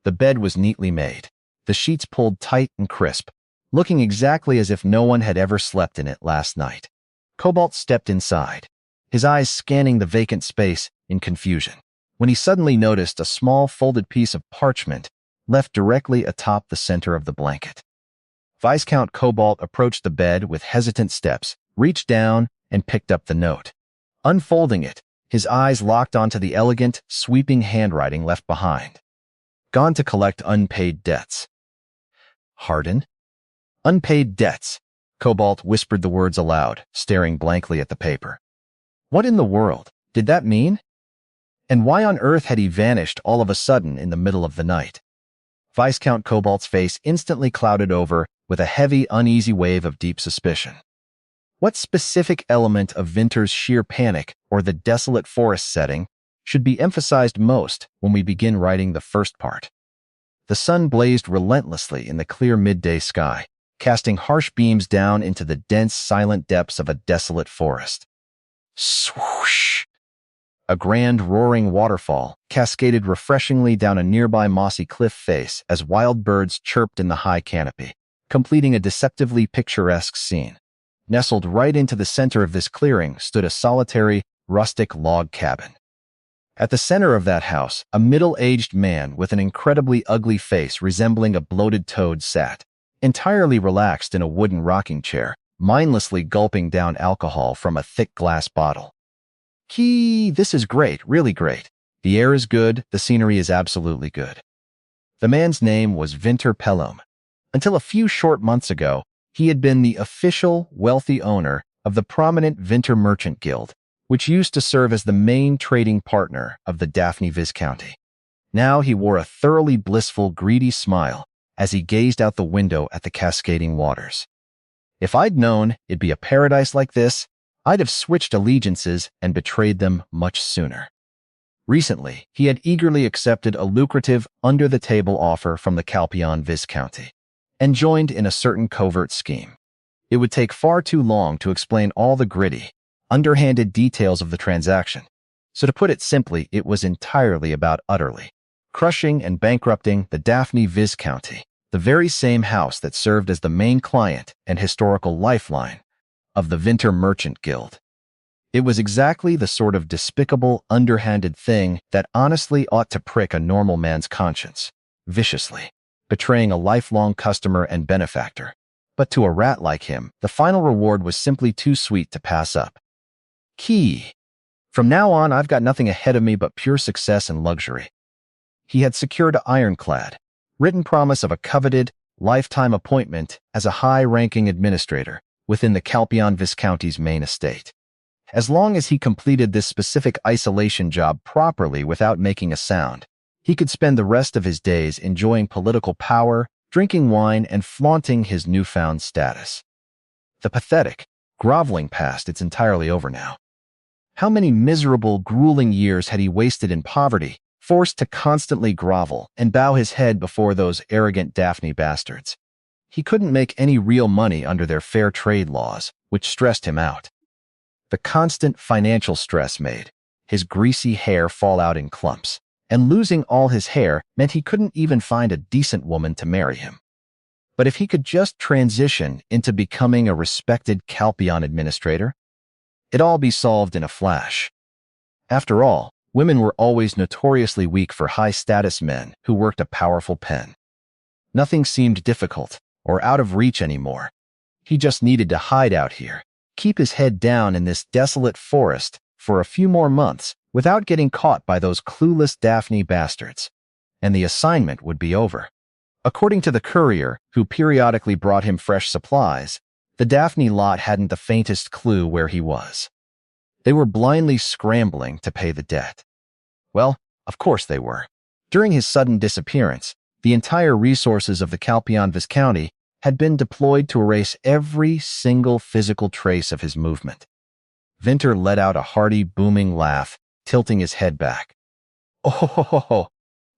The bed was neatly made, the sheets pulled tight and crisp, looking exactly as if no one had ever slept in it last night. Cobalt stepped inside, his eyes scanning the vacant space in confusion, when he suddenly noticed a small folded piece of parchment left directly atop the center of the blanket. Viscount Cobalt approached the bed with hesitant steps, reached down, and picked up the note. Unfolding it, his eyes locked onto the elegant, sweeping handwriting left behind. Gone to collect unpaid debts. Hardin? Unpaid debts. Cobalt whispered the words aloud, staring blankly at the paper. What in the world did that mean? And why on earth had he vanished all of a sudden in the middle of the night? Viscount Cobalt's face instantly clouded over with a heavy, uneasy wave of deep suspicion. What specific element of Vinter's sheer panic or the desolate forest setting should be emphasized most when we begin writing the first part? The sun blazed relentlessly in the clear midday sky, casting harsh beams down into the dense, silent depths of a desolate forest. Swoosh! A grand, roaring waterfall cascaded refreshingly down a nearby mossy cliff face as wild birds chirped in the high canopy, completing a deceptively picturesque scene. Nestled right into the center of this clearing stood a solitary, rustic log cabin. At the center of that house, a middle-aged man with an incredibly ugly face resembling a bloated toad sat, entirely relaxed in a wooden rocking chair, mindlessly gulping down alcohol from a thick glass bottle. This is great, really great. The air is good, the scenery is absolutely good. The man's name was Vinter Pelham. Until a few short months ago, he had been the official, wealthy owner of the prominent Vinter Merchant Guild, which used to serve as the main trading partner of the Daphne Viscounty. Now he wore a thoroughly blissful, greedy smile as he gazed out the window at the cascading waters. If I'd known it'd be a paradise like this, I'd have switched allegiances and betrayed them much sooner. Recently, he had eagerly accepted a lucrative, under-the-table offer from the Calpion Viscounty and joined in a certain covert scheme. It would take far too long to explain all the gritty, underhanded details of the transaction, so to put it simply, it was entirely about utterly crushing and bankrupting the Daphne Viscounty, the very same house that served as the main client and historical lifeline of the Vinter Merchant Guild. It was exactly the sort of despicable, underhanded thing that honestly ought to prick a normal man's conscience, viciously, betraying a lifelong customer and benefactor. But to a rat like him, the final reward was simply too sweet to pass up. From now on, I've got nothing ahead of me but pure success and luxury. He had secured an ironclad, written promise of a coveted, lifetime appointment as a high-ranking administrator within the Calpion Viscounty's main estate. As long as he completed this specific isolation job properly without making a sound, he could spend the rest of his days enjoying political power, drinking wine, and flaunting his newfound status. The pathetic, groveling past, it's entirely over now. How many miserable, grueling years had he wasted in poverty, forced to constantly grovel and bow his head before those arrogant Daphne bastards? He couldn't make any real money under their fair trade laws, which stressed him out. The constant financial stress made his greasy hair fall out in clumps, and losing all his hair meant he couldn't even find a decent woman to marry him. But if he could just transition into becoming a respected Calpion administrator, it'd all be solved in a flash. After all, women were always notoriously weak for high-status men who worked a powerful pen. Nothing seemed difficult or out of reach anymore. He just needed to hide out here, keep his head down in this desolate forest for a few more months without getting caught by those clueless Daphne bastards, and the assignment would be over. According to the courier, who periodically brought him fresh supplies, the Daphne lot hadn't the faintest clue where he was. They were blindly scrambling to pay the debt. Well, of course they were. During his sudden disappearance, the entire resources of the Calpion Viscounty had been deployed to erase every single physical trace of his movement. Vinter let out a hearty, booming laugh, tilting his head back. Oh,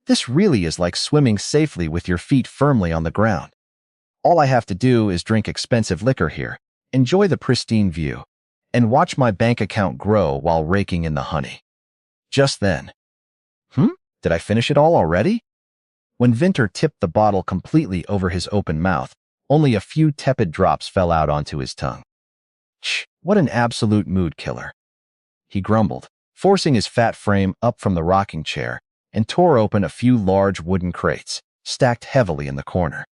this really is like swimming safely with your feet firmly on the ground. All I have to do is drink expensive liquor here, enjoy the pristine view, and watch my bank account grow while raking in the honey. Just then, did I finish it all already? When Vinter tipped the bottle completely over his open mouth, only a few tepid drops fell out onto his tongue. What an absolute mood killer. He grumbled, forcing his fat frame up from the rocking chair, and tore open a few large wooden crates, stacked heavily in the corner.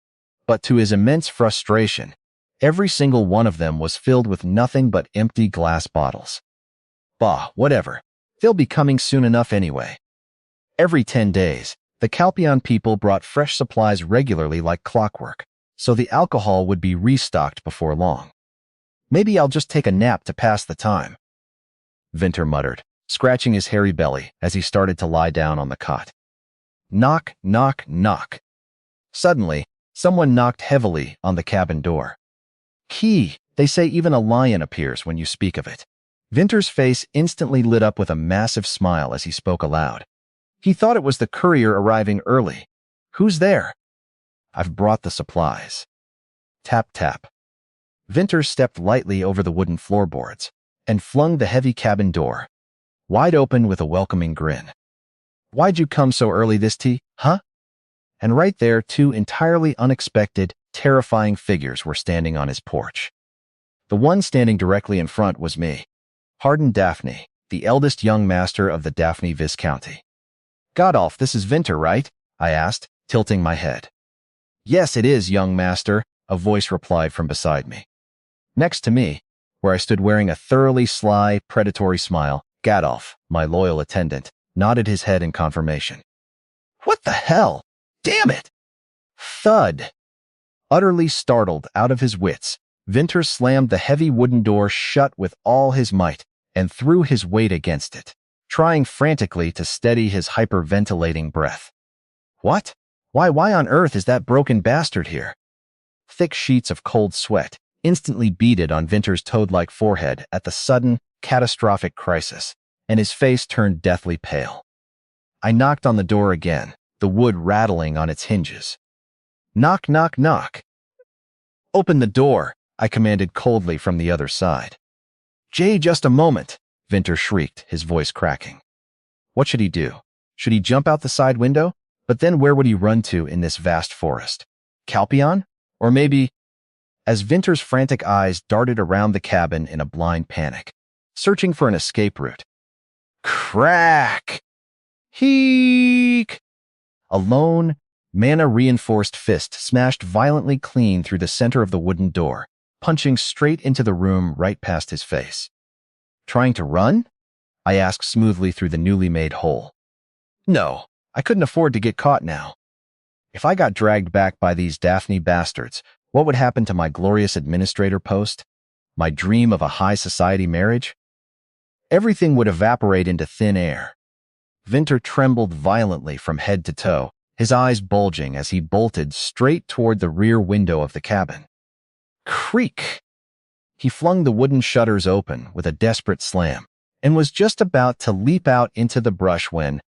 But to his immense frustration, every single one of them was filled with nothing but empty glass bottles. Bah, whatever. They'll be coming soon enough anyway. Every 10 days, the Calpion people brought fresh supplies regularly like clockwork, so the alcohol would be restocked before long. Maybe I'll just take a nap to pass the time, Vinter muttered, scratching his hairy belly as he started to lie down on the cot. Knock, knock, knock. Suddenly, someone knocked heavily on the cabin door. Key, they say even a lion appears when you speak of it. Vinter's face instantly lit up with a massive smile as he spoke aloud. He thought it was the courier arriving early. Who's there? I've brought the supplies. Tap, tap. Vinter stepped lightly over the wooden floorboards and flung the heavy cabin door wide open with a welcoming grin. Why'd you come so early this tea, huh? And right there, two entirely unexpected, terrifying figures were standing on his porch. The one standing directly in front was me, Hardened Daphne, the eldest young master of the Daphne Viscounty. Godolph, this is Vinter, right? I asked, tilting my head. Yes, it is, young master, a voice replied from beside me. Next to me, where I stood wearing a thoroughly sly, predatory smile, Godolph, my loyal attendant, nodded his head in confirmation. What the hell? Damn it! Thud! Utterly startled out of his wits, Vinter slammed the heavy wooden door shut with all his might and threw his weight against it, trying frantically to steady his hyperventilating breath. What? Why on earth is that broken bastard here? Thick sheets of cold sweat instantly beaded on Vinter's toad-like forehead at the sudden, catastrophic crisis, and his face turned deathly pale. I knocked on the door again, the wood rattling on its hinges. Knock, knock, knock. Open the door, I commanded coldly from the other side. Jay, just a moment, Vinter shrieked, his voice cracking. What should he do? Should he jump out the side window? But then where would he run to in this vast forest? Calpion? Or maybe... As Vinter's frantic eyes darted around the cabin in a blind panic, searching for an escape route. Crack! Heek! A lone, mana-reinforced fist smashed violently clean through the center of the wooden door, punching straight into the room right past his face. Trying to run? I asked smoothly through the newly made hole. No, I couldn't afford to get caught now. If I got dragged back by these Daphne bastards, what would happen to my glorious administrator post? My dream of a high society marriage? Everything would evaporate into thin air. Vinter trembled violently from head to toe, his eyes bulging as he bolted straight toward the rear window of the cabin. Creak! He flung the wooden shutters open with a desperate slam and was just about to leap out into the brush when...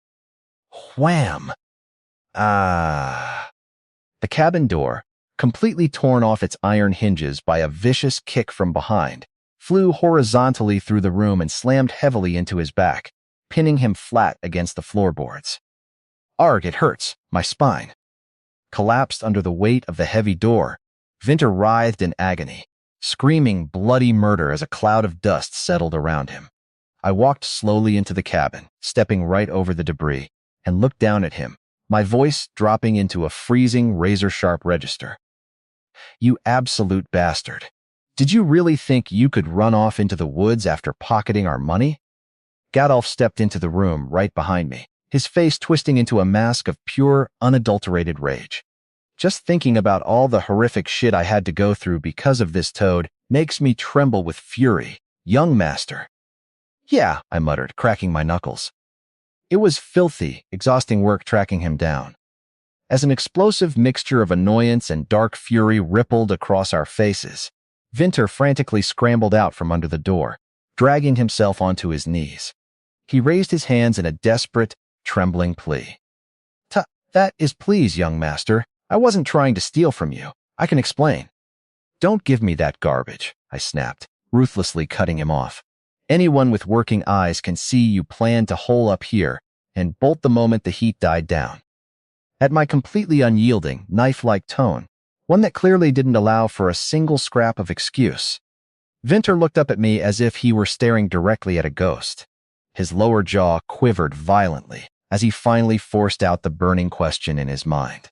Wham! Ah! The cabin door, completely torn off its iron hinges by a vicious kick from behind, flew horizontally through the room and slammed heavily into his back, pinning him flat against the floorboards. Arg, it hurts, my spine. Collapsed under the weight of the heavy door, Vinter writhed in agony, screaming bloody murder as a cloud of dust settled around him. I walked slowly into the cabin, stepping right over the debris, and looked down at him, my voice dropping into a freezing, razor-sharp register. You absolute bastard. Did you really think you could run off into the woods after pocketing our money? Godolph stepped into the room right behind me, his face twisting into a mask of pure, unadulterated rage. Just thinking about all the horrific shit I had to go through because of this toad makes me tremble with fury, young master. Yeah, I muttered, cracking my knuckles. It was filthy, exhausting work tracking him down. As an explosive mixture of annoyance and dark fury rippled across our faces, Vinter frantically scrambled out from under the door, dragging himself onto his knees. He raised his hands in a desperate, trembling plea. That is please, young master. I wasn't trying to steal from you. I can explain. Don't give me that garbage, I snapped, ruthlessly cutting him off. Anyone with working eyes can see you plan to hole up here and bolt the moment the heat died down. At my completely unyielding, knife-like tone, one that clearly didn't allow for a single scrap of excuse, Vinter looked up at me as if he were staring directly at a ghost. His lower jaw quivered violently as he finally forced out the burning question in his mind.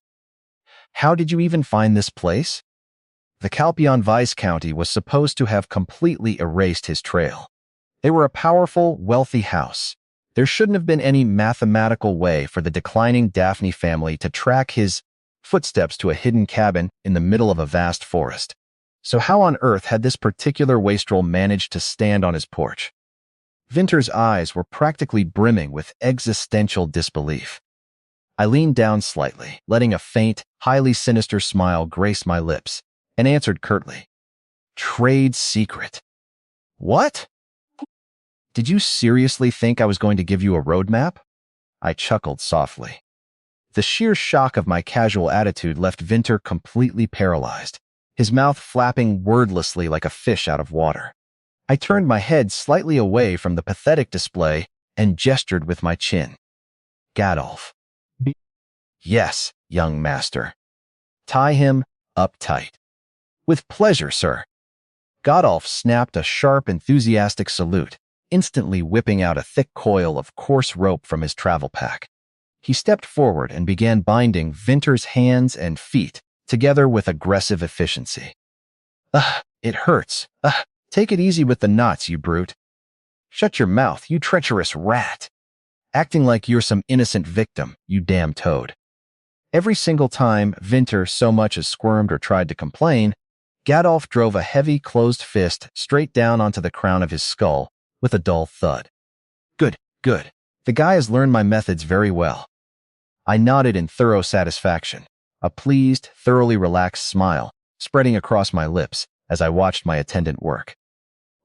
How did you even find this place? The Calpion Vice County was supposed to have completely erased his trail. They were a powerful, wealthy house. There shouldn't have been any mathematical way for the declining Daphne family to track his footsteps to a hidden cabin in the middle of a vast forest. So how on earth had this particular wastrel managed to stand on his porch? Vinter's eyes were practically brimming with existential disbelief. I leaned down slightly, letting a faint, highly sinister smile grace my lips, and answered curtly, "Trade secret." What? Did you seriously think I was going to give you a roadmap? I chuckled softly. The sheer shock of my casual attitude left Vinter completely paralyzed, his mouth flapping wordlessly like a fish out of water. I turned my head slightly away from the pathetic display and gestured with my chin. Gadolf. Yes, young master. Tie him up tight. With pleasure, sir. Gadolf snapped a sharp, enthusiastic salute, instantly whipping out a thick coil of coarse rope from his travel pack. He stepped forward and began binding Vinter's hands and feet together with aggressive efficiency. Ugh, it hurts. Ugh, take it easy with the knots, you brute. Shut your mouth, you treacherous rat. Acting like you're some innocent victim, you damn toad. Every single time Vinter so much as squirmed or tried to complain, Gadolf drove a heavy, closed fist straight down onto the crown of his skull with a dull thud. Good, good. The guy has learned my methods very well. I nodded in thorough satisfaction, a pleased, thoroughly relaxed smile spreading across my lips as I watched my attendant work.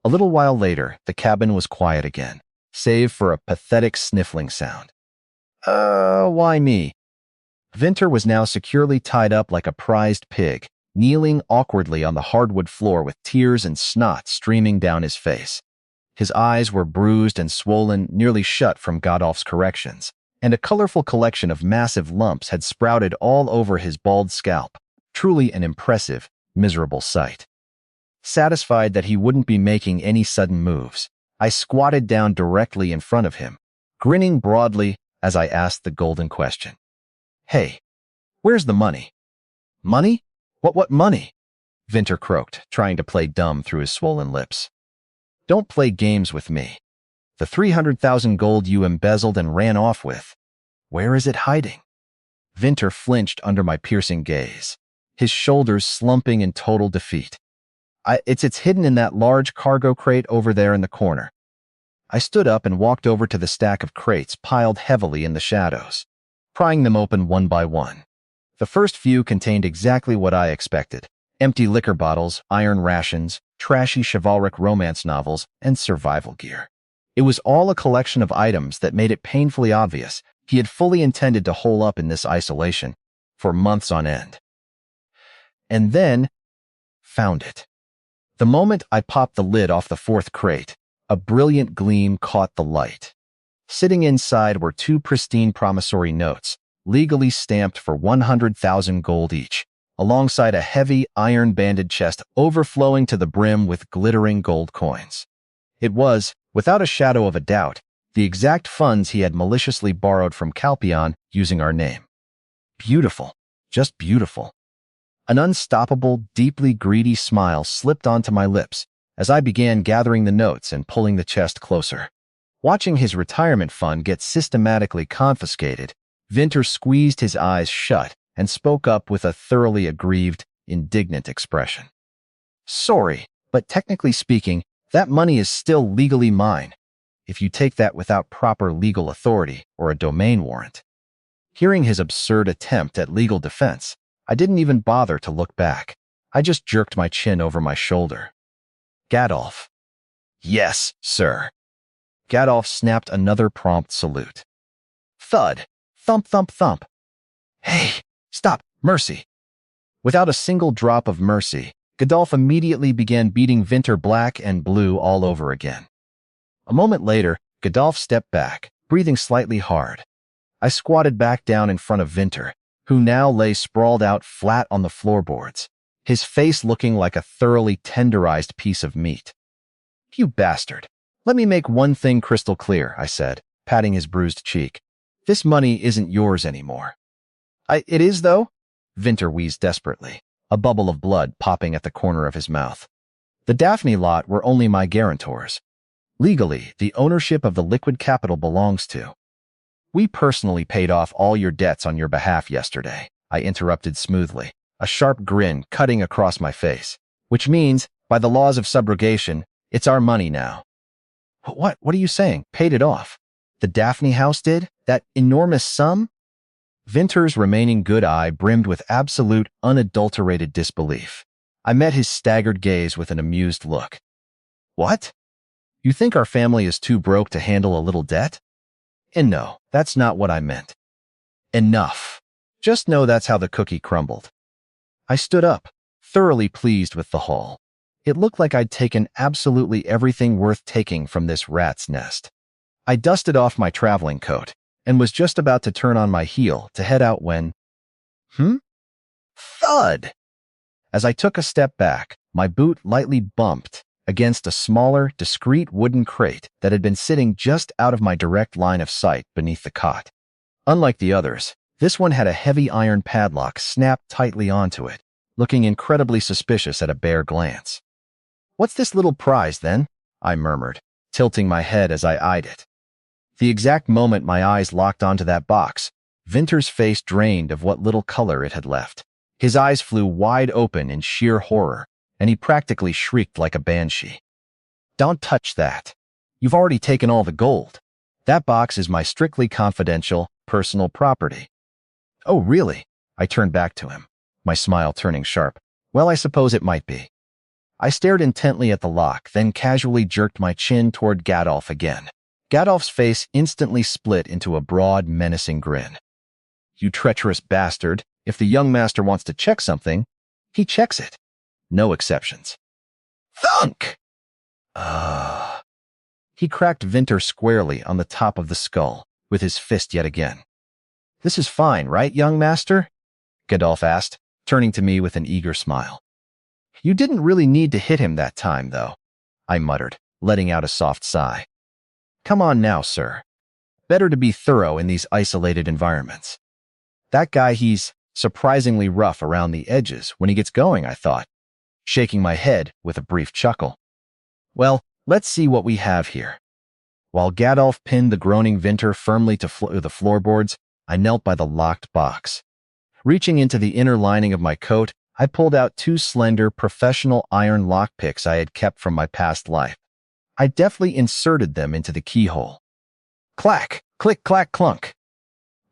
A little while later, the cabin was quiet again, save for a pathetic sniffling sound. Why me? Vinter was now securely tied up like a prized pig, kneeling awkwardly on the hardwood floor with tears and snot streaming down his face. His eyes were bruised and swollen, nearly shut from Gadolf's corrections, and a colorful collection of massive lumps had sprouted all over his bald scalp, truly an impressive, miserable sight. Satisfied that he wouldn't be making any sudden moves, I squatted down directly in front of him, grinning broadly as I asked the golden question. Hey, where's the money? Money? What money? Vinter croaked, trying to play dumb through his swollen lips. Don't play games with me. The 300,000 gold you embezzled and ran off with. Where is it hiding? Vinter flinched under my piercing gaze, his shoulders slumping in total defeat. It's hidden in that large cargo crate over there in the corner. I stood up and walked over to the stack of crates piled heavily in the shadows, prying them open one by one. The first few contained exactly what I expected: empty liquor bottles, iron rations, trashy chivalric romance novels, and survival gear. It was all a collection of items that made it painfully obvious he had fully intended to hole up in this isolation for months on end. And then, found it. The moment I popped the lid off the fourth crate, a brilliant gleam caught the light. Sitting inside were 2 pristine promissory notes, legally stamped for 100,000 gold each, alongside a heavy, iron-banded chest overflowing to the brim with glittering gold coins. It was, without a shadow of a doubt, the exact funds he had maliciously borrowed from Calpion using our name. Beautiful, just beautiful. An unstoppable, deeply greedy smile slipped onto my lips as I began gathering the notes and pulling the chest closer. Watching his retirement fund get systematically confiscated, Vinter squeezed his eyes shut and spoke up with a thoroughly aggrieved, indignant expression. Sorry, but technically speaking, that money is still legally mine, if you take that without proper legal authority or a domain warrant. Hearing his absurd attempt at legal defense, I didn't even bother to look back. I just jerked my chin over my shoulder. Gadolf. Yes, sir. Gadolf snapped another prompt salute. Thud. Thump, thump, thump. Hey, stop, mercy. Without a single drop of mercy, Godolph immediately began beating Vinter black and blue all over again. A moment later, Godolph stepped back, breathing slightly hard. I squatted back down in front of Vinter, who now lay sprawled out flat on the floorboards, his face looking like a thoroughly tenderized piece of meat. "You bastard. Let me make one thing crystal clear," I said, patting his bruised cheek. "This money isn't yours anymore." It is, though?" Vinter wheezed desperately, a bubble of blood popping at the corner of his mouth. "The Daphne lot were only my guarantors. Legally, the ownership of the liquid capital belongs to. We personally paid off all your debts on your behalf yesterday," I interrupted smoothly, a sharp grin cutting across my face. "Which means, by the laws of subrogation, it's our money now." What are you saying? Paid it off? The Daphne house did? That enormous sum?" Vinter's remaining good eye brimmed with absolute, unadulterated disbelief. I met his staggered gaze with an amused look. "What? You think our family is too broke to handle a little debt?" "And no, that's not what I meant." "Enough. Just know that's how the cookie crumbled." I stood up, thoroughly pleased with the haul. It looked like I'd taken absolutely everything worth taking from this rat's nest. I dusted off my traveling coat and was just about to turn on my heel to head out when... Thud! As I took a step back, my boot lightly bumped against a smaller, discreet wooden crate that had been sitting just out of my direct line of sight beneath the cot. Unlike the others, this one had a heavy iron padlock snapped tightly onto it, looking incredibly suspicious at a bare glance. "What's this little prize, then?" I murmured, tilting my head as I eyed it. The exact moment my eyes locked onto that box, Vinter's face drained of what little color it had left. His eyes flew wide open in sheer horror, and he practically shrieked like a banshee. "Don't touch that. You've already taken all the gold. That box is my strictly confidential, personal property." "Oh, really?" I turned back to him, my smile turning sharp. "Well, I suppose it might be." I stared intently at the lock, then casually jerked my chin toward Godolph again. Godolph's face instantly split into a broad, menacing grin. "You treacherous bastard. If the young master wants to check something, he checks it. No exceptions." Thunk! He cracked Vinter squarely on the top of the skull with his fist yet again. "This is fine, right, young master?" Godolph asked, turning to me with an eager smile. "You didn't really need to hit him that time, though," I muttered, letting out a soft sigh. "Come on now, sir. Better to be thorough in these isolated environments. That guy, he's surprisingly rough around the edges when he gets going," I thought, shaking my head with a brief chuckle. "Well, let's see what we have here." While Godolph pinned the groaning Vinter firmly to the floorboards, I knelt by the locked box. Reaching into the inner lining of my coat, I pulled out two slender, professional iron lockpicks I had kept from my past life. I deftly inserted them into the keyhole. Clack! Click, clack, clunk!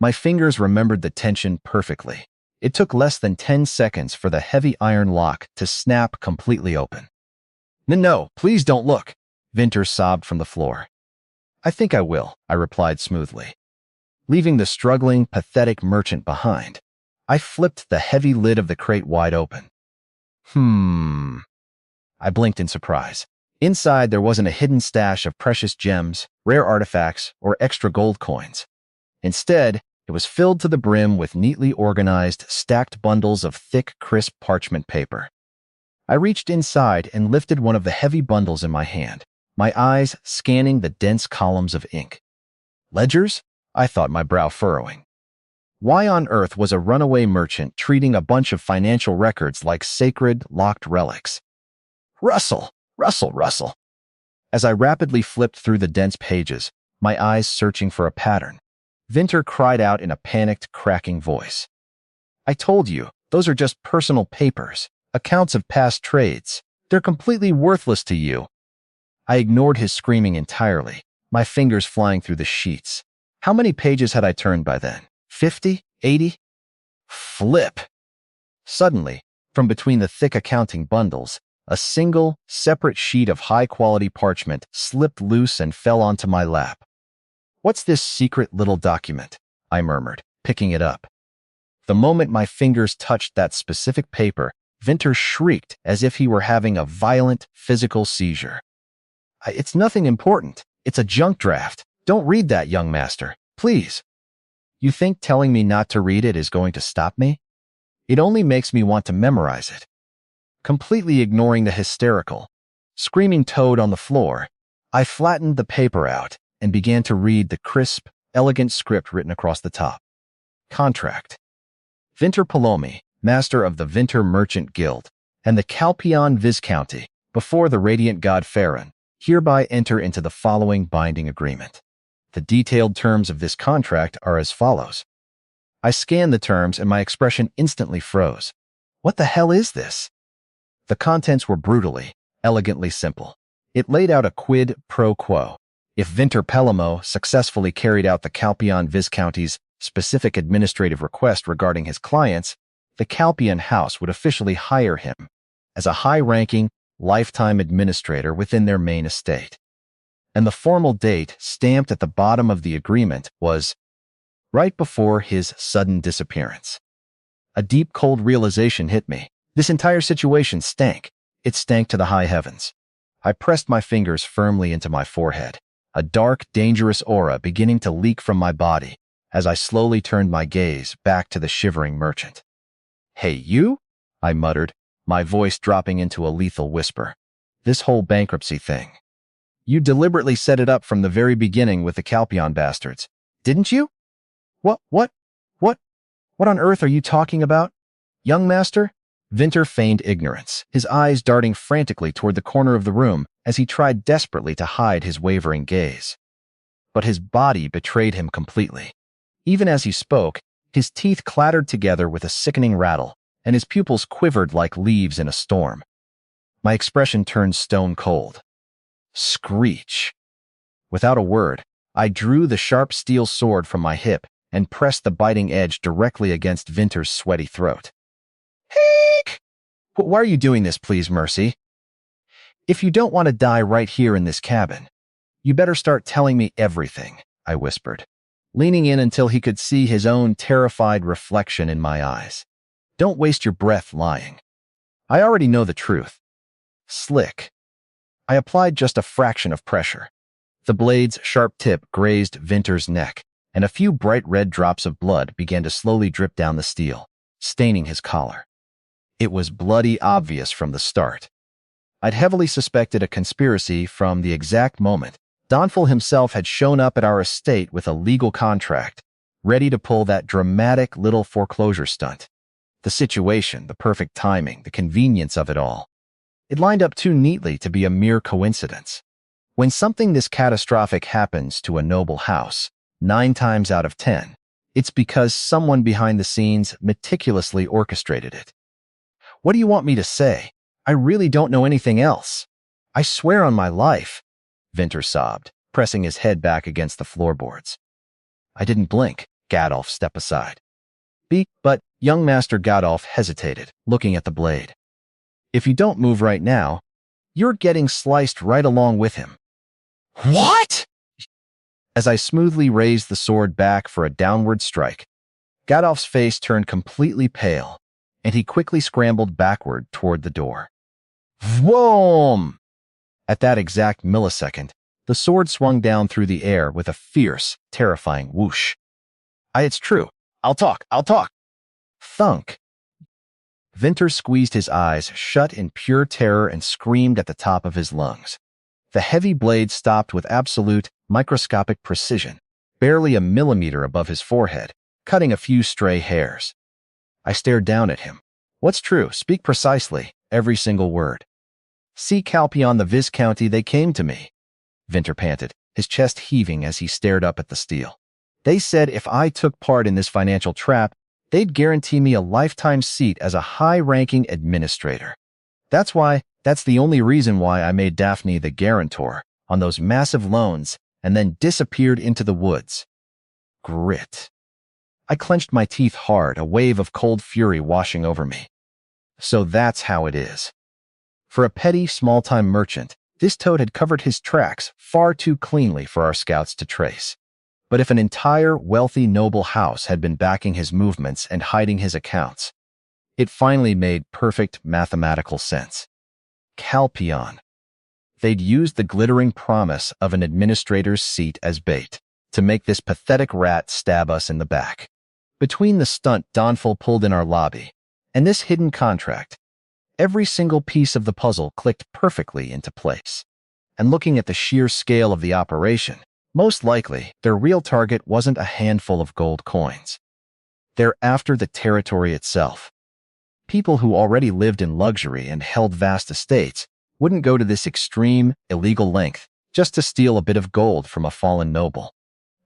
My fingers remembered the tension perfectly. It took less than 10 seconds for the heavy iron lock to snap completely open. No, please don't look," Vinter sobbed from the floor. "I think I will," I replied smoothly. Leaving the struggling, pathetic merchant behind, I flipped the heavy lid of the crate wide open. I blinked in surprise. Inside, there wasn't a hidden stash of precious gems, rare artifacts, or extra gold coins. Instead, it was filled to the brim with neatly organized, stacked bundles of thick, crisp parchment paper. I reached inside and lifted one of the heavy bundles in my hand, my eyes scanning the dense columns of ink. Ledgers? I thought, my brow furrowing. Why on earth was a runaway merchant treating a bunch of financial records like sacred, locked relics? Rustle! Rustle! Rustle! As I rapidly flipped through the dense pages, my eyes searching for a pattern, Vinter cried out in a panicked, cracking voice. "I told you, those are just personal papers, accounts of past trades. They're completely worthless to you." I ignored his screaming entirely, my fingers flying through the sheets. How many pages had I turned by then? 50? 80? Flip! Suddenly, from between the thick accounting bundles, a single, separate sheet of high-quality parchment slipped loose and fell onto my lap. "What's this secret little document?" I murmured, picking it up. The moment my fingers touched that specific paper, Vinter shrieked as if he were having a violent physical seizure. It's nothing important. It's a junk draft. Don't read that, young master. Please. You think telling me not to read it is going to stop me? It only makes me want to memorize it. Completely ignoring the hysterical, screaming toad on the floor, I flattened the paper out and began to read the crisp, elegant script written across the top. Contract. Vinter Palomi, master of the Vinter Merchant Guild, and the Calpion Viscounty, before the radiant god Farron, hereby enter into the following binding agreement. The detailed terms of this contract are as follows. I scanned the terms and my expression instantly froze. What the hell is this? The contents were brutally, elegantly simple. It laid out a quid pro quo. If Vinter Pelamo successfully carried out the Calpion Viscounty's specific administrative request regarding his clients, the Calpion House would officially hire him as a high-ranking, lifetime administrator within their main estate. And the formal date stamped at the bottom of the agreement was right before his sudden disappearance. A deep, cold realization hit me. This entire situation stank. It stank to the high heavens. I pressed my fingers firmly into my forehead, a dark, dangerous aura beginning to leak from my body as I slowly turned my gaze back to the shivering merchant. Hey, you? I muttered, my voice dropping into a lethal whisper. This whole bankruptcy thing. You deliberately set it up from the very beginning with the Calpion bastards, didn't you? What on earth are you talking about? Young master? Vinter feigned ignorance, his eyes darting frantically toward the corner of the room as he tried desperately to hide his wavering gaze. But his body betrayed him completely. Even as he spoke, his teeth clattered together with a sickening rattle, and his pupils quivered like leaves in a storm. My expression turned stone cold. Screech. Without a word, I drew the sharp steel sword from my hip and pressed the biting edge directly against Vinter's sweaty throat. Heek! Why are you doing this, please, Mercy? If you don't want to die right here in this cabin, you better start telling me everything, I whispered, leaning in until he could see his own terrified reflection in my eyes. Don't waste your breath lying. I already know the truth. Slick. I applied just a fraction of pressure. The blade's sharp tip grazed Vinter's neck, and a few bright red drops of blood began to slowly drip down the steel, staining his collar. It was bloody obvious from the start. I'd heavily suspected a conspiracy from the exact moment Donful himself had shown up at our estate with a legal contract, ready to pull that dramatic little foreclosure stunt. The situation, the perfect timing, the convenience of it all. It lined up too neatly to be a mere coincidence. When something this catastrophic happens to a noble house, 9 times out of 10, it's because someone behind the scenes meticulously orchestrated it. What do you want me to say? I really don't know anything else. I swear on my life, Vinter sobbed, pressing his head back against the floorboards. I didn't blink. Gadolf stepped aside. But young Master Gadolf hesitated, looking at the blade. If you don't move right now, you're getting sliced right along with him. What? As I smoothly raised the sword back for a downward strike, Gadolf's face turned completely pale, and he quickly scrambled backward toward the door. Vroom! At that exact millisecond, the sword swung down through the air with a fierce, terrifying whoosh. It's true. I'll talk. Thunk. Vinter squeezed his eyes shut in pure terror and screamed at the top of his lungs. The heavy blade stopped with absolute, microscopic precision, barely a millimeter above his forehead, cutting a few stray hairs. I stared down at him. What's true? Speak precisely, every single word. See Calpion the Viscounty, they came to me, Vinter panted, his chest heaving as he stared up at the steel. They said if I took part in this financial trap, they'd guarantee me a lifetime seat as a high-ranking administrator. That's the only reason why I made Daphne the guarantor on those massive loans and then disappeared into the woods. Grit. I clenched my teeth hard, a wave of cold fury washing over me. So that's how it is. For a petty, small-time merchant, this toad had covered his tracks far too cleanly for our scouts to trace. But if an entire wealthy noble house had been backing his movements and hiding his accounts, it finally made perfect mathematical sense. Calpion. They'd used the glittering promise of an administrator's seat as bait to make this pathetic rat stab us in the back. Between the stunt Donful pulled in our lobby and this hidden contract, every single piece of the puzzle clicked perfectly into place. And looking at the sheer scale of the operation, most likely their real target wasn't a handful of gold coins. They're after the territory itself. People who already lived in luxury and held vast estates wouldn't go to this extreme, illegal length just to steal a bit of gold from a fallen noble.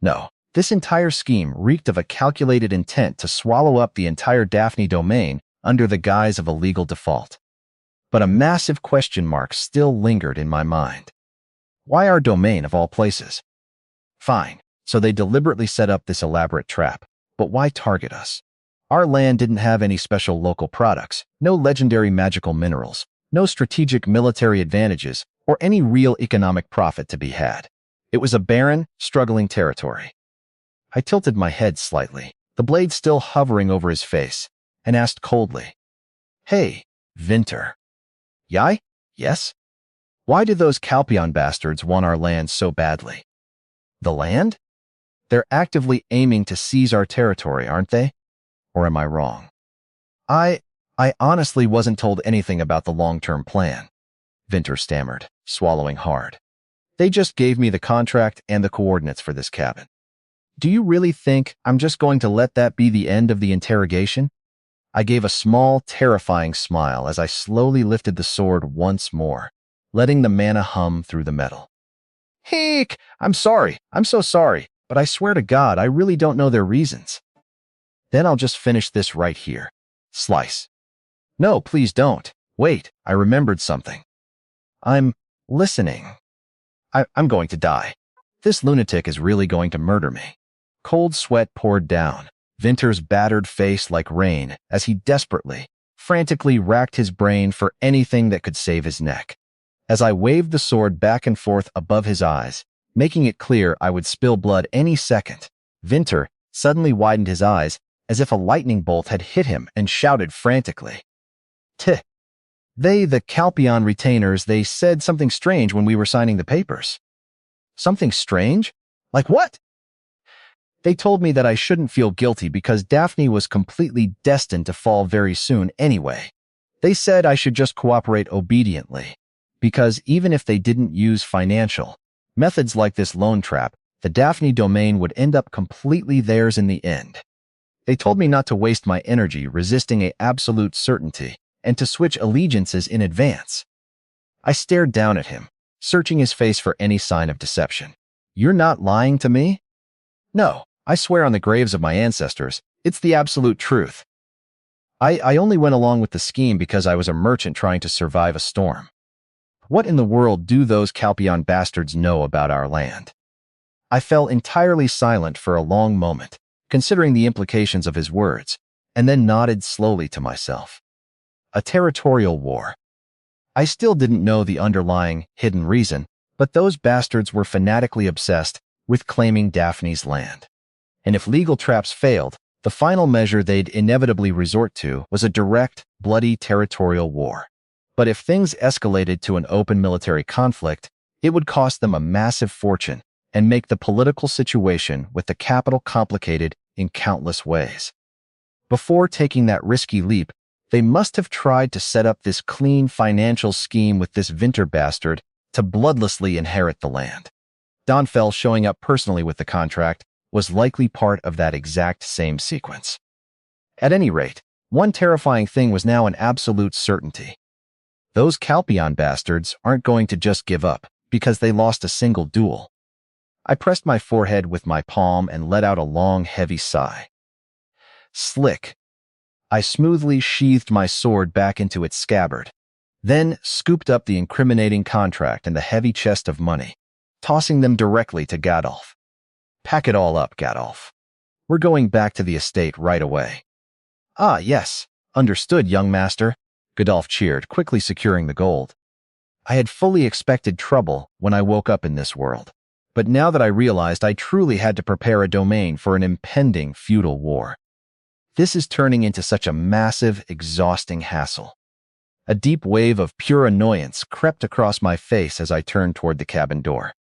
No, this entire scheme reeked of a calculated intent to swallow up the entire Daphne domain under the guise of a legal default. But a massive question mark still lingered in my mind. Why our domain of all places? Fine, so they deliberately set up this elaborate trap, but why target us? Our land didn't have any special local products, no legendary magical minerals, no strategic military advantages, or any real economic profit to be had. It was a barren, struggling territory. I tilted my head slightly, the blade still hovering over his face, and asked coldly, "Hey, Vinter." "Yai? Yes? Why do those Calpion bastards want our land so badly?" "The land? They're actively aiming to seize our territory, aren't they? Or am I wrong?" I honestly wasn't told anything about the long-term plan," Vinter stammered, swallowing hard. "They just gave me the contract and the coordinates for this cabin. Do you really think I'm just going to let that be the end of the interrogation?" I gave a small, terrifying smile as I slowly lifted the sword once more, letting the mana hum through the metal. "Heek! I'm sorry. I'm so sorry. But I swear to God, I really don't know their reasons." "Then I'll just finish this right here. Slice." "No, please don't. Wait, I remembered something." "I'm listening. I'm going to die. This lunatic is really going to murder me." Cold sweat poured down Vinter's battered face like rain as he desperately, frantically racked his brain for anything that could save his neck. As I waved the sword back and forth above his eyes, making it clear I would spill blood any second, Vinter suddenly widened his eyes as if a lightning bolt had hit him and shouted frantically, "Tch! The Calpion retainers, they said something strange when we were signing the papers." "Something strange? Like what?" "They told me that I shouldn't feel guilty because Daphne was completely destined to fall very soon anyway. They said I should just cooperate obediently, because even if they didn't use financial methods like this loan trap, the Daphne domain would end up completely theirs in the end. They told me not to waste my energy resisting an absolute certainty and to switch allegiances in advance." I stared down at him, searching his face for any sign of deception. "You're not lying to me?" "No, I swear on the graves of my ancestors, it's the absolute truth. I only went along with the scheme because I was a merchant trying to survive a storm." "What in the world do those Calpion bastards know about our land?" I fell entirely silent for a long moment, considering the implications of his words, and then nodded slowly to myself. A territorial war. I still didn't know the underlying, hidden reason, but those bastards were fanatically obsessed with claiming Daphne's land. And if legal traps failed, the final measure they'd inevitably resort to was a direct, bloody territorial war. But if things escalated to an open military conflict, it would cost them a massive fortune and make the political situation with the capital complicated in countless ways. Before taking that risky leap, they must have tried to set up this clean financial scheme with this Vinter bastard to bloodlessly inherit the land. Donfell showing up personally with the contract was likely part of that exact same sequence. At any rate, one terrifying thing was now an absolute certainty. Those Calpion bastards aren't going to just give up because they lost a single duel. I pressed my forehead with my palm and let out a long, heavy sigh. Slick. I smoothly sheathed my sword back into its scabbard, then scooped up the incriminating contract and the heavy chest of money, tossing them directly to Gadolf. "Pack it all up, Gadolf. We're going back to the estate right away." "Ah, yes. Understood, young master," Gadolf cheered, quickly securing the gold. I had fully expected trouble when I woke up in this world. But now that I realized I truly had to prepare a domain for an impending feudal war. This is turning into such a massive, exhausting hassle. A deep wave of pure annoyance crept across my face as I turned toward the cabin door.